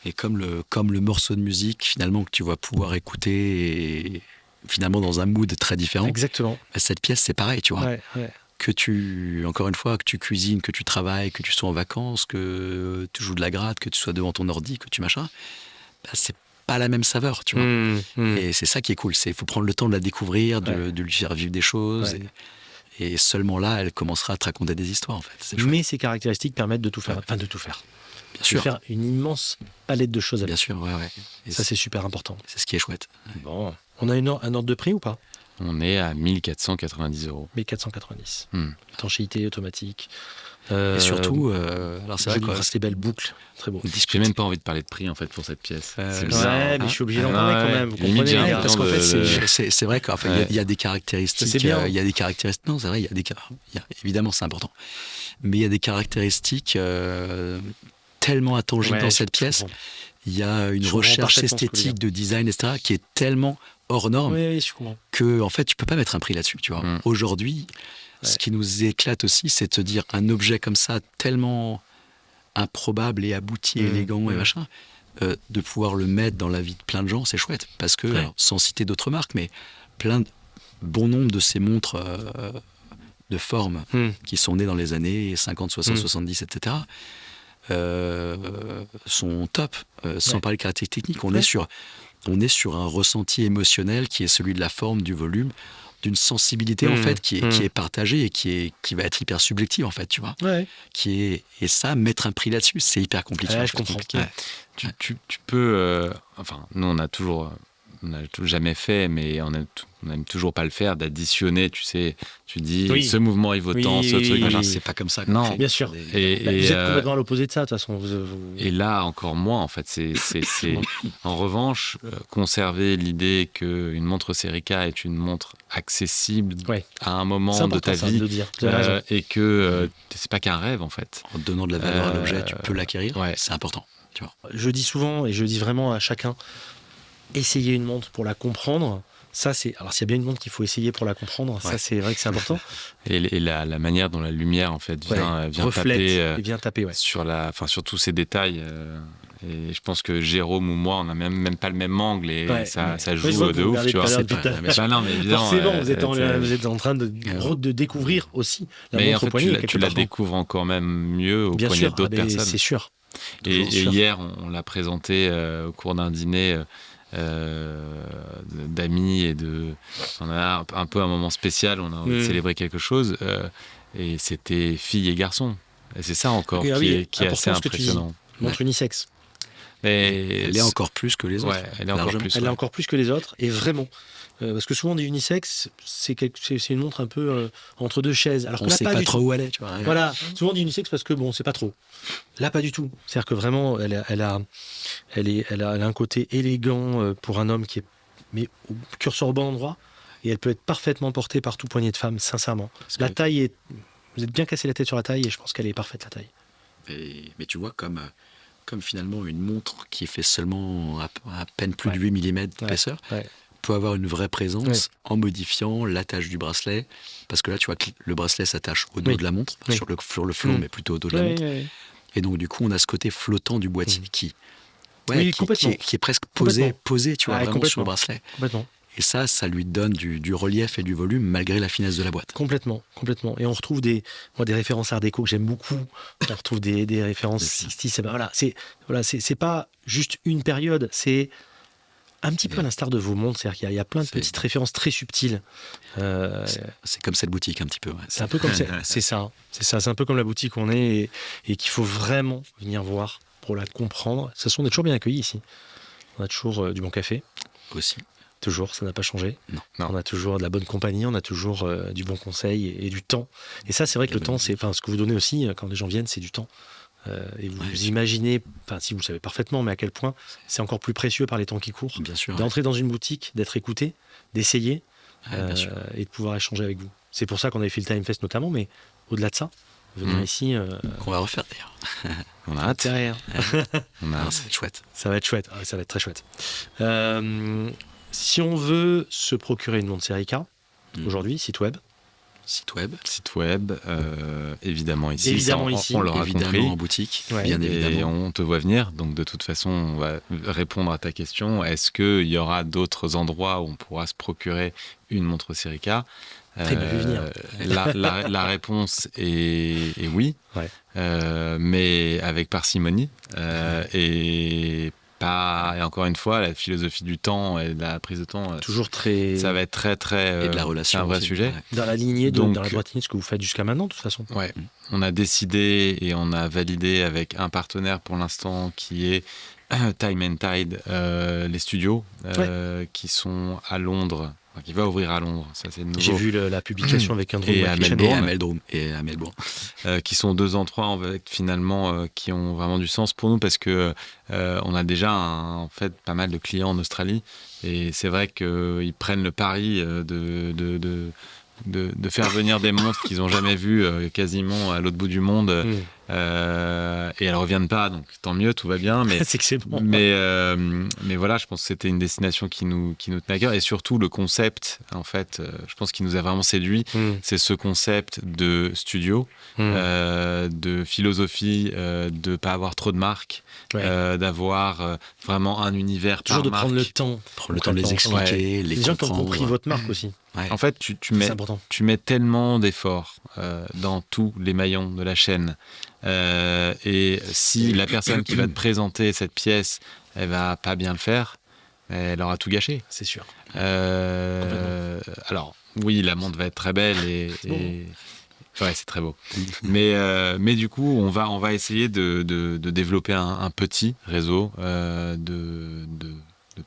Et comme le morceau de musique, finalement, que tu vas pouvoir écouter, et finalement dans un mood très différent. Exactement. Cette pièce, c'est pareil, tu vois. Ouais. Encore une fois, que tu cuisines, que tu travailles, que tu sois en vacances, que tu joues de la gratte, que tu sois devant ton ordi, que tu machin, c'est pas la même saveur, tu vois. Et c'est ça qui est cool, il faut prendre le temps de la découvrir, de lui faire vivre des choses. Et seulement là, elle commencera à te raconter des histoires, en fait. Mais ces caractéristiques permettent de tout faire. Enfin, de tout faire. Bien sûr. De faire une immense palette de choses à Bien sûr, ouais. Et ça, c'est super important. C'est ce qui est chouette. Bon. On a un ordre de prix ou pas ? On est à 1490 €. 1490. Étanchéité automatique. Et surtout, alors c'est vrai que c'est des belles boucles, très beau. J'ai même pas envie de parler de prix en fait pour cette pièce. C'est bizarre, mais je suis obligé d'en parler quand même. Vous comprenez, parce qu'en fait, c'est vrai qu'il y a des caractéristiques. C'est bien. Il y a des caractéristiques. Non, c'est vrai, évidemment, c'est important. Mais il y a des caractéristiques tellement intangibles dans cette pièce. Il y a une recherche esthétique, de design, etc., qui est tellement hors norme que en fait, tu peux pas mettre un prix là-dessus. Tu vois. Aujourd'hui. Ce qui nous éclate aussi, c'est de te dire un objet comme ça, tellement improbable et abouti, élégant et machin, de pouvoir le mettre dans la vie de plein de gens, c'est chouette. Parce que, alors, sans citer d'autres marques, mais bon nombre de ces montres de forme qui sont nées dans les années 50, 60, 70, etc., sont top. Sans parler de caractéristiques techniques, on est sur un ressenti émotionnel qui est celui de la forme, du volume, d'une sensibilité en fait qui est partagée et qui va être hyper subjective en fait, tu vois. Et ça, mettre un prix là-dessus, c'est hyper compliqué. Je comprends. Tu peux, enfin, nous on a jamais fait, mais on n'aime toujours pas le faire, d'additionner, tu sais, tu dis ce mouvement il vaut tant, ce truc, machin. C'est pas comme ça. Non, bien sûr. Et vous êtes complètement à l'opposé de ça, de toute façon. Et là, encore moins, en fait. C'est en revanche, conserver l'idée qu'une montre Serica est une montre accessible à un moment de ta vie, et que c'est pas qu'un rêve, en fait. En donnant de la valeur à l'objet, tu peux l'acquérir, c'est important. Tu vois. Je dis souvent, et je dis vraiment à chacun, essayer une montre pour la comprendre. Ça, alors s'il y a bien une montre qu'il faut essayer pour la comprendre, ça c'est vrai que c'est important. Et la manière dont la lumière en fait vient taper sur tous ces détails. Et je pense que Jérôme ou moi, on n'a même pas le même angle et ça joue de ouf, tu vois. Non, mais évidemment, forcément, vous êtes en train de découvrir aussi la montre mais en fait, au poignet. Tu la découvres encore même mieux au poignet d'autres personnes. C'est sûr. Et hier, on l'a présenté au cours d'un dîner. D'amis on a un peu un moment spécial, on a célébré quelque chose et c'était filles et garçons et c'est ça encore qui est assez impressionnant. Montre unisexe. Elle est encore plus que les autres. Elle est encore plus que les autres et vraiment. Parce que souvent, des unisex, c'est une montre un peu entre deux chaises. Alors on ne sait pas trop où elle est. Tu vois. Voilà, souvent des unisex parce que bon, c'est pas trop. Là, pas du tout. C'est-à-dire que vraiment, elle a un côté élégant pour un homme mais au curseur au bon endroit. Et elle peut être parfaitement portée par tout poignet de femme, sincèrement. La taille est... Vous êtes bien cassé la tête sur la taille et je pense qu'elle est parfaite, la taille. Mais tu vois, comme finalement une montre qui fait seulement à peine plus de 8 mm d'épaisseur, peut avoir une vraie présence en modifiant l'attache du bracelet, parce que là tu vois que le bracelet s'attache au dos de la montre, sur le flanc mais plutôt au dos de la montre, et donc du coup on a ce côté flottant du boîtier qui est presque posé tu vois, vraiment sur le bracelet. Complètement. Et ça lui donne du relief et du volume malgré la finesse de la boîte. Complètement. Et on retrouve des références art déco que j'aime beaucoup. On retrouve des références 60s. C'est pas juste une période, c'est un petit peu à l'instar de vos montres, c'est-à-dire qu'il y a plein de petites références très subtiles. C'est comme cette boutique un petit peu. Ouais. C'est un peu comme c'est ça. C'est un peu comme la boutique où on est et qu'il faut vraiment venir voir pour la comprendre. De toute façon, on est toujours bien accueillis ici. On a toujours du bon café. Aussi. Toujours, ça n'a pas changé. Non. On a toujours de la bonne compagnie, on a toujours du bon conseil et du temps. Et ça, c'est vrai que le temps, ce que vous donnez aussi quand les gens viennent, c'est du temps. Et vous imaginez, si vous le savez parfaitement, mais à quel point c'est encore plus précieux par les temps qui courent, d'entrer dans une boutique, d'être écouté, d'essayer et de pouvoir échanger avec vous. C'est pour ça qu'on avait fait le Time Fest notamment, mais au-delà de ça, venir ici... Qu'on va refaire d'ailleurs. On a hâte. Derrière. Ça va être chouette. Ça va être chouette, ça va être très chouette. Si on veut se procurer une montre Serica, aujourd'hui, site web, évidemment ici. Évidemment ici. On l'aura compris. En boutique, bien évidemment. Et on te voit venir. Donc de toute façon, on va répondre à ta question. Est-ce qu'il y aura d'autres endroits où on pourra se procurer une montre Serica ? La réponse est oui, mais avec parcimonie. Et encore une fois, la philosophie du temps et de la prise de temps, toujours très... ça va être très, très... et de la relation c'est un vrai aussi. sujet. Dans la lignée, dans la droite ligne, ce que vous faites jusqu'à maintenant, de toute façon. Ouais. On a décidé et on a validé avec un partenaire pour l'instant qui est Time and Tide, les studios qui sont à Londres, qui va ouvrir à Londres. Ça, c'est nouveau. J'ai vu la publication avec un drone et à Melbourne. Qui sont deux endroits finalement qui ont vraiment du sens pour nous parce que on a déjà en fait pas mal de clients en Australie et c'est vrai qu'ils prennent le pari de faire venir des montres qu'ils n'ont jamais vues quasiment à l'autre bout du monde Et elles reviennent pas, donc tant mieux, tout va bien. Mais C'est que c'est bon. mais voilà, je pense que c'était une destination qui nous tenait à cœur. Et surtout, le concept, en fait, je pense qu'il nous a vraiment séduit. C'est ce concept de studio, de philosophie, de pas avoir trop de marques, d'avoir vraiment un univers Toujours par de marque. prendre le temps. Prendre le temps de les expliquer, les Les gens qui ont comprendre. compris votre marque aussi. Ouais. En fait, tu C'est important. mets tellement d'efforts dans tous les maillons de la chaîne. Et si la personne qui va te présenter cette pièce, elle va pas bien le faire, elle aura tout gâché. C'est sûr. Alors, oui, la montre va être très belle et ouais, c'est très beau. Mais du coup, on va essayer de développer un petit réseau de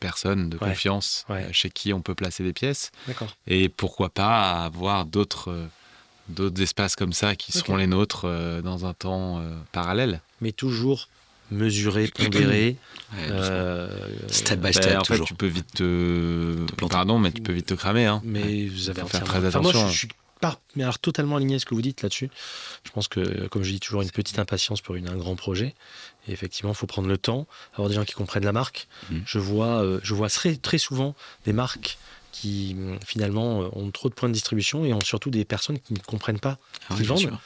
personnes de confiance chez qui on peut placer des pièces. D'accord. Et pourquoi pas avoir d'autres espaces comme ça qui seront les nôtres dans un temps parallèle. Mais toujours mesuré, pondéré. Step by En step, fait, toujours. tu peux vite te planter. Pardon, mais tu peux vite te cramer. Hein. Mais vous avez Faut faire entièrement- très Enfin, moi, attention. je suis pas, mais alors totalement aligné à ce que vous dites là-dessus. Je pense que, comme je dis toujours, une petite impatience pour un grand projet. Et effectivement, il faut prendre le temps, avoir des gens qui comprennent la marque. Je vois très, très souvent des marques qui, finalement, ont trop de points de distribution et ont surtout des personnes qui ne comprennent pas Ah qu'ils oui, bien vendent. sûr.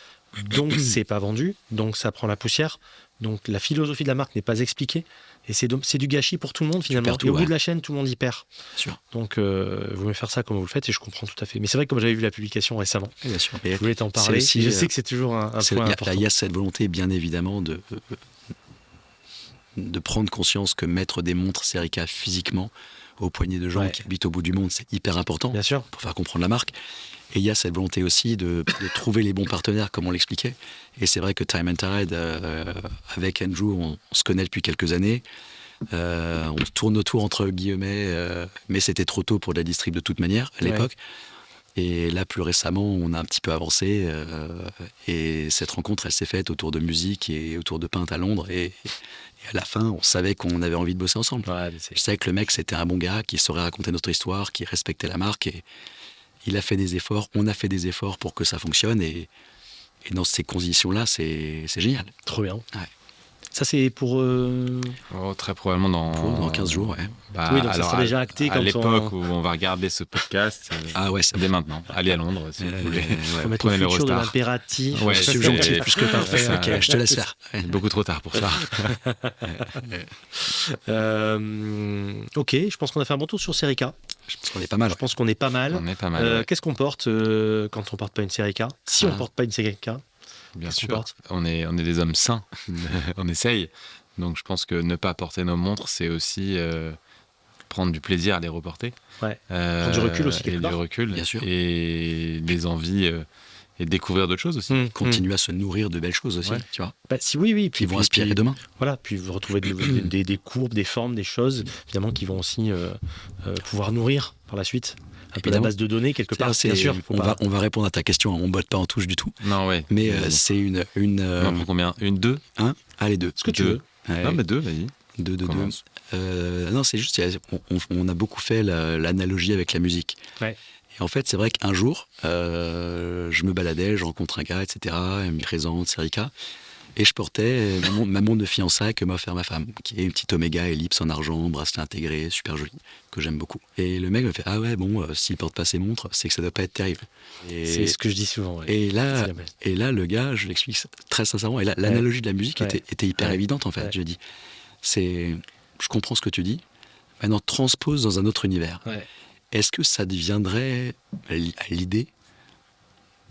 Donc, c'est pas vendu. Donc, ça prend la poussière. Donc, la philosophie de la marque n'est pas expliquée. Et c'est du gâchis pour tout le monde, finalement. perds tout, Et au bout ouais. de la chaîne, tout le monde y perd. Bien sûr. Donc, vous me faire ça comme vous le faites et je comprends tout à fait. Mais c'est vrai que comme j'avais vu la publication récemment, Oui, bien sûr. je voulais t'en parler. aussi, Et je sais que c'est toujours un point important. Il y a cette volonté, bien évidemment, de prendre conscience que mettre des montres Serica physiquement aux poignets de gens qui habitent au bout du monde, c'est hyper important Bien sûr. pour faire comprendre la marque. Et il y a cette volonté aussi de trouver les bons partenaires, comme on l'expliquait. Et c'est vrai que Time and Tide, avec Andrew, on se connaît depuis quelques années. On tourne autour entre guillemets, mais c'était trop tôt pour de la distrib de toute manière à l'époque. Et là, plus récemment, on a un petit peu avancé. Et cette rencontre, elle s'est faite autour de musique et autour de peintes à Londres. Et à la fin, on savait qu'on avait envie de bosser ensemble. Je savais que le mec, c'était un bon gars qui saurait raconter notre histoire, qui respectait la marque. Et il a fait des efforts, on a fait des efforts pour que ça fonctionne. Et dans ces conditions-là, c'est génial. Trop bien. Ouais. Ça, c'est pour. Très probablement Dans 15 jours, ouais. Oui, donc ça sera déjà acté à quand l'époque où on va regarder ce podcast. Ah ouais, c'est dès maintenant. Allez à Londres si vous voulez. Faut mettre Prenez le futur de l'Eurostar. l'impératif. Ouais, subjonctif plus que parfait. ça. Ok, je te laisse faire. Beaucoup trop tard pour ça. Ok, je pense qu'on a fait un bon tour sur Serica. Je pense qu'on est pas mal. Je pense qu'on est pas mal. On est pas mal. Ouais. Qu'est-ce qu'on porte quand on porte pas une Serica? Si on porte pas une Serica, Bien qu'est-ce qu'on sûr. porte? On est des hommes sains. On essaye. Donc je pense que ne pas porter nos montres, c'est aussi prendre du plaisir à les reporter. Ouais. Prendre du recul aussi, Et quelque du part. recul. Bien sûr. Et des envies et découvrir d'autres choses aussi. Continuer à se nourrir de belles choses aussi, Ouais. tu vois. Bah, oui. Qui vont inspirer demain. Voilà, puis vous retrouvez des courbes, des formes, des choses, évidemment, qui vont aussi pouvoir nourrir par la suite. Un peu la Évidemment. base de données, quelque part, bien sûr. On va répondre à ta question, on ne botte pas en touche du tout. Non, ouais. Mais c'est une. On en prend combien? Une, deux? Allez, deux. Ce que tu Deux. veux. Ouais. Non, mais deux, vas-y. Deux. Commence. Non, c'est juste, on a beaucoup fait l'analogie avec la musique. Ouais. Et en fait, c'est vrai qu'un jour, je me baladais, je rencontre un gars, etc. Elle me présente, Serica. Et je portais ma montre de fiançailles que m'a offert ma femme, qui est une petite Omega Ellipse en argent, bracelet intégré, super joli, que j'aime beaucoup. Et le mec me fait: ah ouais, bon, s'il porte pas ses montres, c'est que ça doit pas être terrible. C'est ce que je dis souvent. Ouais. Et là, le gars, je l'explique très sincèrement, et là, l'analogie de la musique était hyper évidente en fait. Ouais. Je dis, je comprends ce que tu dis, maintenant transpose dans un autre univers. Ouais. Est-ce que ça deviendrait l'idée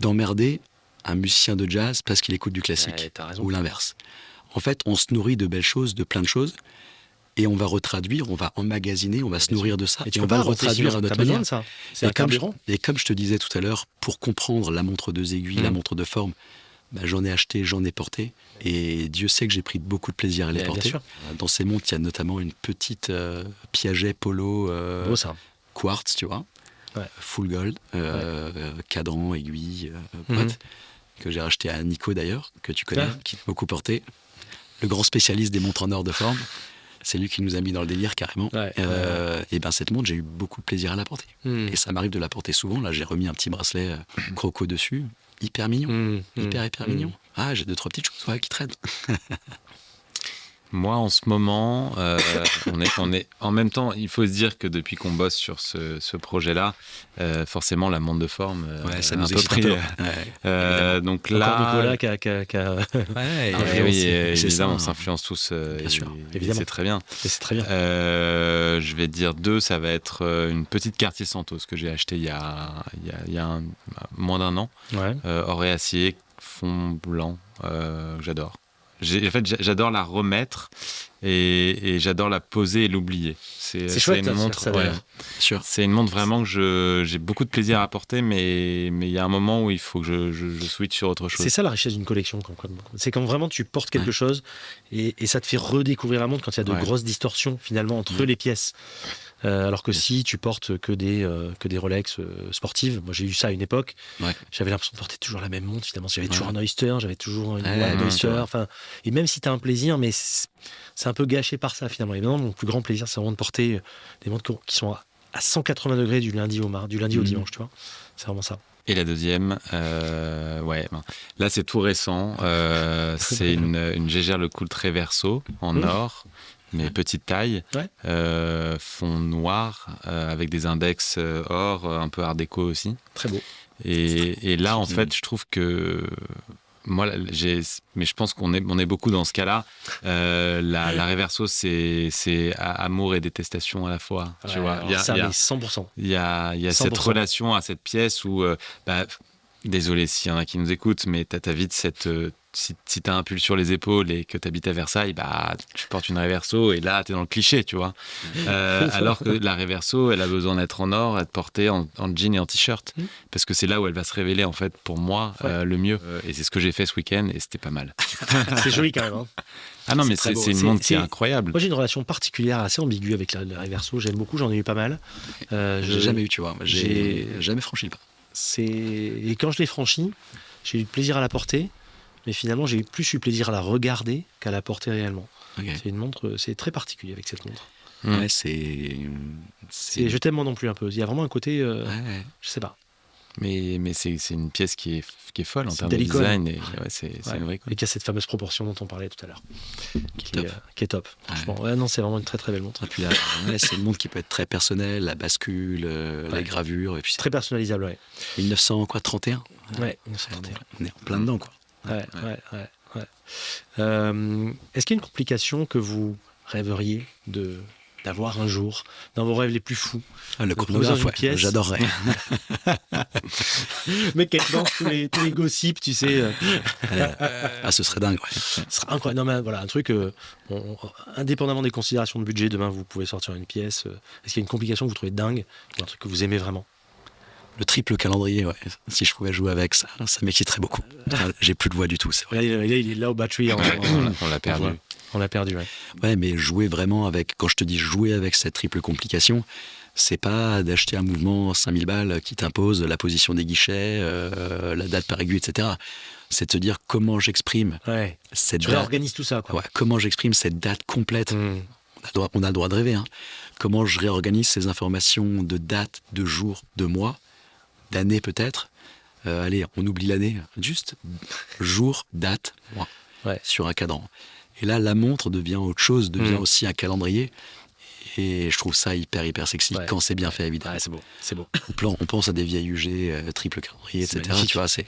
d'emmerder un musicien de jazz parce qu'il écoute du classique, Ouais, t'as raison. ou l'inverse? En fait, on se nourrit de belles choses, de plein de choses, et on va retraduire, on va emmagasiner, on va se nourrir de ça, Et tu et peux on va pas le retraduire à t'as notre besoin manière. de ça. C'est un Et comme, carburant. et comme je te disais tout à l'heure, pour comprendre la montre 2 aiguilles, la montre de forme, j'en ai acheté, j'en ai porté, et Dieu sait que j'ai pris beaucoup de plaisir à les Bien porter. sûr. Dans ces montres, il y a notamment une petite Piaget Polo Beau ça. quartz, tu vois, Ouais. full gold, cadran, aiguille, boîte, que j'ai racheté à Nico d'ailleurs, que tu connais, qui l'a beaucoup porté. Le grand spécialiste des montres en or de forme. C'est lui qui nous a mis dans le délire carrément. Ouais. Et ben cette montre, j'ai eu beaucoup de plaisir à la porter. Et ça m'arrive de la porter souvent. Là, j'ai remis un petit bracelet croco dessus. Hyper mignon. Hyper mignon. Ah, j'ai 2-3 petites choses qui traînent. Moi, en ce moment, on est en même temps, il faut se dire que depuis qu'on bosse sur ce projet-là, forcément, la montre de forme Ça a nous un peu excite pris. un peu. Donc Encore là, Nicolas qui a... Ouais, oui, c'est évidemment, on ça. s'influence tous. Bien sûr, évidemment. C'est très bien. Et c'est très bien. Je vais dire 2, ça va être une petite Cartier Santos que j'ai acheté il y a moins d'un an. Ouais. Or et acier, fond blanc, j'adore. En fait, j'adore la remettre et j'adore la poser et l'oublier. C'est chouette, une montre. ça, Ouais. d'ailleurs. Sûr. C'est une montre vraiment que j'ai beaucoup de plaisir à porter, mais il y a un moment où il faut que je switch sur autre chose. C'est ça la richesse d'une collection. C'est quand vraiment tu portes quelque chose et ça te fait redécouvrir la montre quand il y a de grosses distorsions finalement entre les pièces. Alors que si tu portes que des Rolex sportives, moi j'ai eu ça à une époque, j'avais l'impression de porter toujours la même montre finalement. J'avais toujours un Oyster, j'avais toujours une One Oyster. Enfin, et même si tu as un plaisir, mais c'est un peu gâché par ça finalement. Et maintenant, mon plus grand plaisir, c'est vraiment de porter des montres qui sont à 180 degrés du lundi au dimanche, tu vois. C'est vraiment ça. Et la deuxième, là c'est tout récent. C'est une Gégère Le Cool Verso en or. Mais petite taille, fond noir, avec des index or, un peu art déco aussi. Très beau. Et là, en fait, je trouve que... Moi, mais je pense qu'on est beaucoup dans ce cas-là. La Reverso, c'est amour et détestation à la fois. Tu vois, mais 100%. Il y a cette relation à cette pièce où... désolé s'il y en a qui nous écoutent, mais t'as vite cette... Si t'as un pull sur les épaules et que t'habites à Versailles, tu portes une Reverso et là, t'es dans le cliché, tu vois. Alors que la Reverso, elle a besoin d'être en or, d'être portée en jean et en t-shirt. Parce que c'est là où elle va se révéler, en fait, pour moi, le mieux. Et c'est ce que j'ai fait ce week-end et c'était pas mal. C'est joli quand même. Hein. Ah non, mais c'est une montre qui est incroyable. Moi, j'ai une relation particulière, assez ambiguë avec la Reverso. J'aime beaucoup, j'en ai eu pas mal. J'ai jamais eu, tu vois. J'ai jamais franchi le pas. Et quand je l'ai franchi, j'ai eu plaisir à la porter. Mais finalement, j'ai plus eu plaisir à la regarder qu'à la porter réellement. C'est une montre, c'est très particulier avec cette montre. Ouais, Je t'aime moi non plus un peu. Il y a vraiment un côté, je sais pas. Mais c'est une pièce qui est folle en termes de design. Et, c'est une vraie cool. Et qui a cette fameuse proportion dont on parlait tout à l'heure. Qui est top. Franchement. Non, c'est vraiment une très très belle montre. Et puis c'est une montre qui peut être très personnelle, la bascule, la gravure. Et puis très personnalisable, 1931. Ouais, 1931. On est en plein dedans, quoi. Ouais. Est-ce qu'il y a une complication que vous rêveriez d'avoir un jour dans vos rêves les plus fous? Le chronographe, j'adorerais. Mais dans tous les gossips, tu sais. Ce serait dingue, Ce serait incroyable. Non, mais voilà, un truc, indépendamment des considérations de budget, demain vous pouvez sortir une pièce. Est-ce qu'il y a une complication que vous trouvez dingue ou un truc que vous aimez vraiment? Le triple calendrier, si je pouvais jouer avec ça m'exciterait beaucoup. J'ai plus de voix du tout, c'est vrai. Il est là au batterie. On l'a perdu. On l'a perdu, ouais, mais jouer vraiment avec... Quand je te dis jouer avec cette triple complication, c'est pas d'acheter un mouvement 5000 balles qui t'impose la position des guichets, la date par aiguille, etc. C'est de te dire comment j'exprime cette date. Tu réorganises tout ça, quoi. Comment j'exprime cette date complète. On a le droit de rêver. Comment je réorganise ces informations de date, de jour, de mois, d'année peut-être. Allez, on oublie l'année. Juste jour, date, mois, sur un cadran. Et là, la montre devient autre chose, devient aussi un calendrier. Et je trouve ça hyper sexy quand c'est bien fait, évidemment. C'est beau. On pense à des vieilles UG, triple calendrier, etc. Magnifique. Tu vois, c'est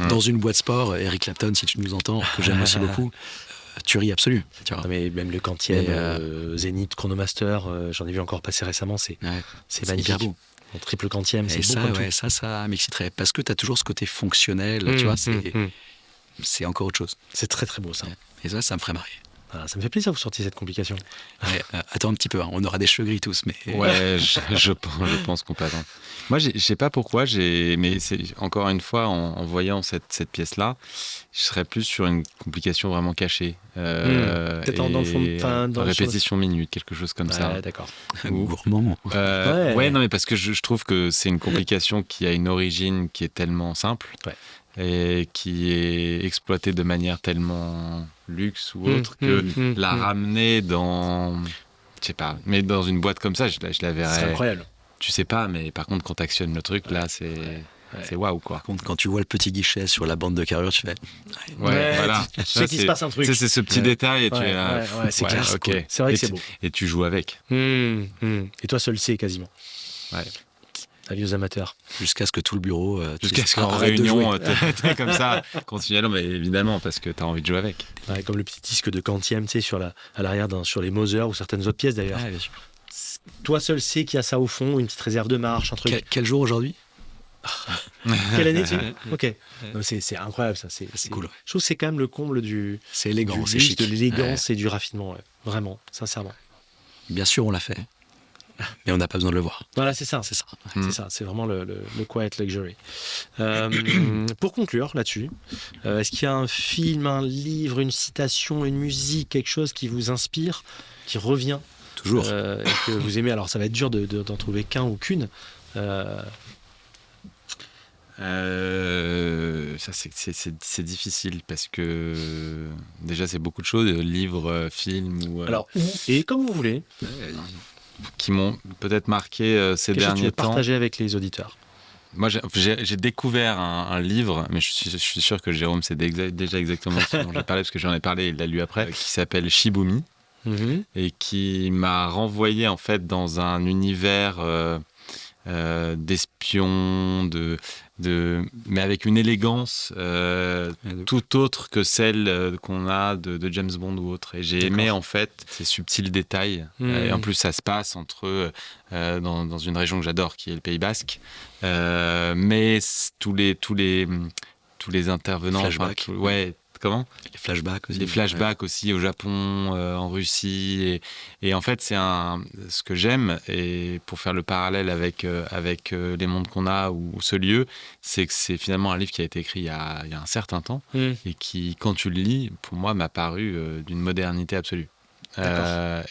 dans une boîte sport. Eric Clapton, si tu nous entends, que j'aime aussi beaucoup, tuerie absolue. Tu vois. Non, mais même le quantième, Zénith, Chronomaster, j'en ai vu encore passer récemment. C'est magnifique. Beau. En triple quantième, c'est beau. Ça m'exciterait. Parce que tu as toujours ce côté fonctionnel. Tu vois, c'est encore autre chose. C'est très très beau ça. Et ça me ferait marrer. Ça me fait plaisir que vous sortiez cette complication. Attends un petit peu, on aura des cheveux gris tous. Mais... Ouais, je pense qu'on peut attendre. Moi, je sais pas pourquoi, mais encore une fois, en voyant cette pièce-là, je serais plus sur une complication vraiment cachée. Peut-être dans le fond, dans répétition minute, quelque chose comme ça. D'accord. Gourmand. Non, mais parce que je trouve que c'est une complication qui a une origine qui est tellement simple. Et qui est exploité de manière tellement luxe ou autre que la ramener dans, je sais pas, mais dans une boîte comme ça, je la verrais. C'est incroyable. Tu sais pas, mais par contre quand tu actionnes le truc, là c'est c'est waouh, quoi. Par contre, quand tu vois le petit guichet sur la bande de carrure, tu fais... Ouais, voilà. Tu sais qu'il se passe un truc. C'est ce petit détail et tu es là. C'est classe. ok. Cool. C'est vrai Et que c'est beau. Et tu joues avec. Et toi seul sais quasiment. Ouais. Avis aux amateurs. Jusqu'à ce que tout le bureau... Jusqu'à ce qu'en arrête de réunion, jouer. t'es comme ça, continuellement, mais évidemment, parce que t'as envie de jouer avec. Ouais, comme le petit disque de Quantième, tu sais, à l'arrière, sur les Mother ou certaines autres pièces d'ailleurs. Ouais, bien sûr. Toi seul sais qu'il y a ça au fond, une petite réserve de marche, un truc. Quel jour aujourd'hui? Quelle année tu Ok. Non, c'est incroyable ça. C'est cool, ouais. Je trouve que c'est quand même le comble C'est élégant, du c'est luxe, chic. de l'élégance et du raffinement. Ouais. Vraiment, sincèrement. Bien sûr, on l'a fait. Mais on n'a pas besoin de le voir. Voilà, c'est ça. C'est ça. C'est ça, c'est vraiment le quiet luxury. Pour conclure là-dessus, est-ce qu'il y a un film, un livre, une citation, une musique, quelque chose qui vous inspire, qui revient Toujours. et que vous aimez? Alors ça va être dur d'en trouver qu'un ou qu'une. Ça c'est difficile parce que déjà c'est beaucoup de choses, livres, films ou Alors, où et comme vous voulez, qui m'ont peut-être marqué ces quelque chose que tu derniers veux temps. partager avec les auditeurs. Moi j'ai découvert un livre, mais je suis sûr que Jérôme sait déjà exactement ce dont j'ai parlé parce que j'en ai parlé, il l'a lu après, qui s'appelle Shibumi et qui m'a renvoyé en fait dans un univers d'espions, mais avec une élégance tout autre que celle qu'on a de James Bond ou autre. Et j'ai aimé en fait ces subtils détails. Et en plus, ça se passe dans une région que j'adore, qui est le Pays Basque. Mais tous les intervenants, Flashback. Comment ? Les flashbacks aussi. Les flashbacks aussi au Japon, en Russie. Et en fait, ce que j'aime, et pour faire le parallèle avec les mondes qu'on a ou ce lieu, c'est que c'est finalement un livre qui a été écrit il y a un certain temps et qui, quand tu le lis, pour moi, m'a paru d'une modernité absolue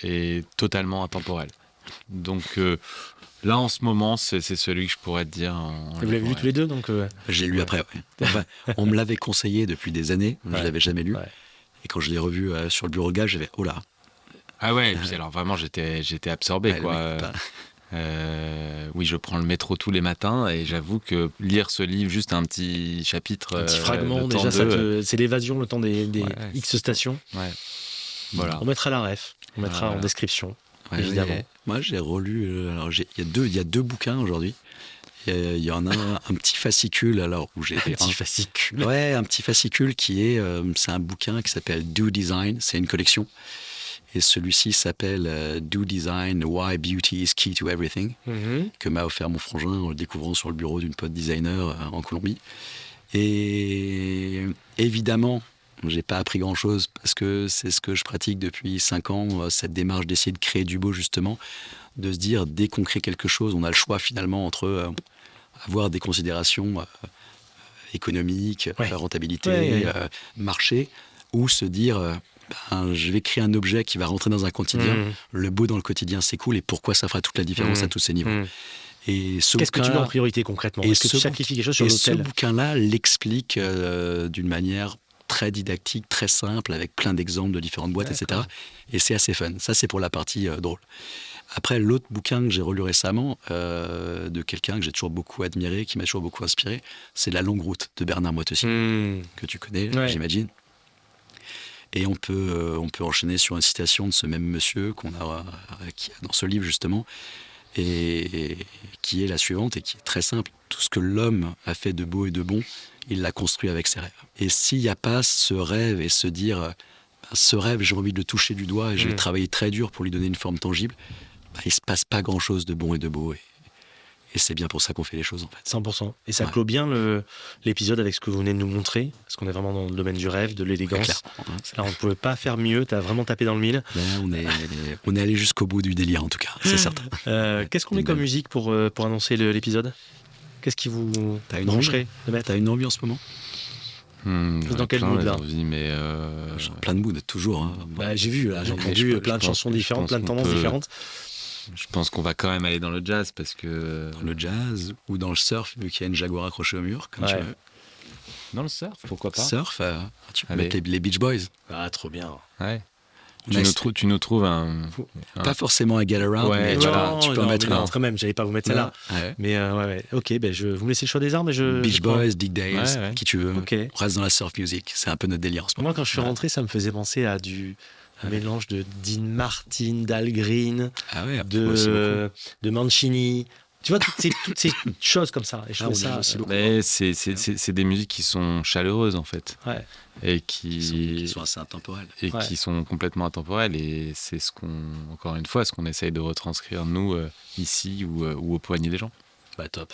et totalement intemporelle. Donc là, en ce moment, c'est celui que je pourrais te dire. Vous l'avez lu tous les deux, donc J'ai lu après, ouais. Enfin, on me l'avait conseillé depuis des années, je ne l'avais jamais lu. Ouais. Et quand je l'ai revu sur le bureau de gage, j'avais oh là. Ah ouais, et puis alors vraiment, j'étais absorbé, Ouais, quoi. le mec, Oui, je prends le métro tous les matins et j'avoue que lire ce livre, juste un petit chapitre, un petit fragment, le temps déjà, c'est l'évasion, le temps des X stations. Ouais. Voilà. On mettra la ref, on mettra en description. Ouais, évidemment. Moi, j'ai relu. Alors, il y a deux bouquins aujourd'hui. Il y en a un petit fascicule alors où j'ai Un petit fascicule. Ouais, un petit fascicule qui est c'est un bouquin qui s'appelle Do Design. C'est une collection. Et celui-ci s'appelle Do Design, Why Beauty is Key to Everything, que m'a offert mon frangin en le découvrant sur le bureau d'une pote designer en Colombie. Et évidemment, j'ai pas appris grand-chose parce que c'est ce que je pratique depuis 5 ans, cette démarche d'essayer de créer du beau justement, de se dire dès qu'on crée quelque chose, on a le choix finalement entre avoir des considérations économiques, rentabilité, marché, ou se dire je vais créer un objet qui va rentrer dans un quotidien. Le beau dans le quotidien, c'est cool, et pourquoi ça fera toute la différence à tous ces niveaux. Et qu'est-ce que tu mets en priorité concrètement? Est-ce que tu sacrifies quelque chose sur l'autel? Ce bouquin-là l'explique d'une manière très didactique, très simple, avec plein d'exemples de différentes boîtes, etc. Et c'est assez fun. Ça, c'est pour la partie drôle. Après, l'autre bouquin que j'ai relu récemment, de quelqu'un que j'ai toujours beaucoup admiré, qui m'a toujours beaucoup inspiré, c'est La Longue Route de Bernard Moitessier, que tu connais, j'imagine. Et on peut enchaîner sur une citation de ce même monsieur qui a dans ce livre, justement, et qui est la suivante, et qui est très simple. Tout ce que l'homme a fait de beau et de bon, il l'a construit avec ses rêves. Et s'il n'y a pas ce rêve et se dire, ce rêve, j'ai envie de le toucher du doigt et je vais travailler très dur pour lui donner une forme tangible, il ne se passe pas grand-chose de bon et de beau. Et c'est bien pour ça qu'on fait les choses, en fait. 100%. Et ça clôt bien l'épisode avec ce que vous venez de nous montrer, parce qu'on est vraiment dans le domaine du rêve, de l'élégance. Là, on ne pouvait pas faire mieux, tu as vraiment tapé dans le mille. Là, on est allé jusqu'au bout du délire, en tout cas, c'est certain. Qu'est-ce qu'on met comme musique pour annoncer l'épisode? Qu'est-ce qui vous brancherait de mettre? T'as une envie en ce moment? Dans quel mood, là? Genre plein de moods, toujours. Hein. J'ai vu, là, j'ai entendu plein de chansons différentes, plein de tendances différentes. Je pense qu'on va quand même aller dans le jazz parce que... Dans le jazz ou dans le surf, vu qu'il y a une Jaguar accrochée au mur, comme tu veux. Dans le surf, pourquoi pas? Surf, tu peux mettre les Beach Boys. Ah, trop bien. Ouais. Tu nous trouves un... Pas forcément un Get Around, Ouais, mais voilà. tu peux en mettre un. quand même, j'allais pas vous mettre celle-là. Ouais. Mais ouais. Ok, vous me laissez le choix des armes et Beach je prends. Boys, Dig Days, Ouais. qui tu veux. Ok. On reste dans la surf music, c'est un peu notre délire en ce moment. Moi, quand je suis rentré, ça me faisait penser à un mélange de Dean Martin, d'Al Green, Ah ouais, moi aussi beaucoup. de Mancini. Tu vois, toutes ces choses comme ça. Et je trouve on aime ça aussi beaucoup. Mais c'est des musiques qui sont chaleureuses en fait. Ouais. Et Qui sont assez intemporels. Ouais. qui sont complètement intemporelles. Et c'est encore une fois, ce qu'on essaye de retranscrire nous ici ou au poignet des gens. Bah, top.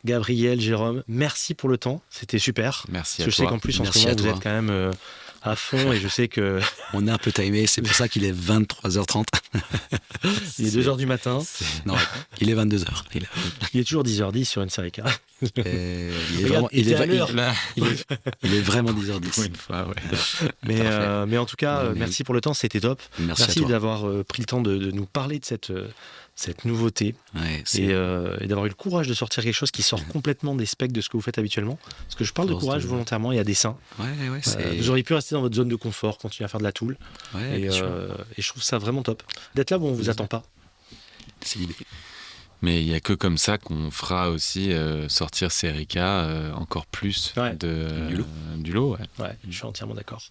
Gabriel, Jérôme, merci pour le temps. C'était super. Merci Parce à que je sais toi. qu'en plus, en ce Merci moment, à vous toi. êtes quand même à fond et je sais que On est un peu timé, c'est pour ça qu'il est 23h30. il est 2h du matin. Non, il est 22h. Il est toujours 10h10 sur une série K. Il Regarde, il était à l'heure. il est vraiment 10h10. Pour une fois, ouais. Mais en tout cas, Non, mais- merci pour le temps, c'était top. Merci à Merci toi. d'avoir pris le temps de nous parler de cette nouveauté Ouais, et d'avoir eu le courage de sortir quelque chose qui sort complètement des specs de ce que vous faites habituellement. Parce que je parle de Force courage de- volontairement et à dessein. ouais, c'est... Vous auriez pu rester dans votre zone de confort, continuer à faire de la tool. Ouais, Et, bien sûr. et je trouve ça vraiment top. D'être là où on vous attend pas. C'est l'idée. Mais il n'y a que comme ça qu'on fera aussi sortir ces Erika encore plus Ouais. du lot. Ouais. Ouais, je suis entièrement d'accord.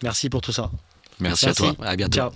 Merci pour tout ça. Merci à Merci toi. à toi. À bientôt. Ciao.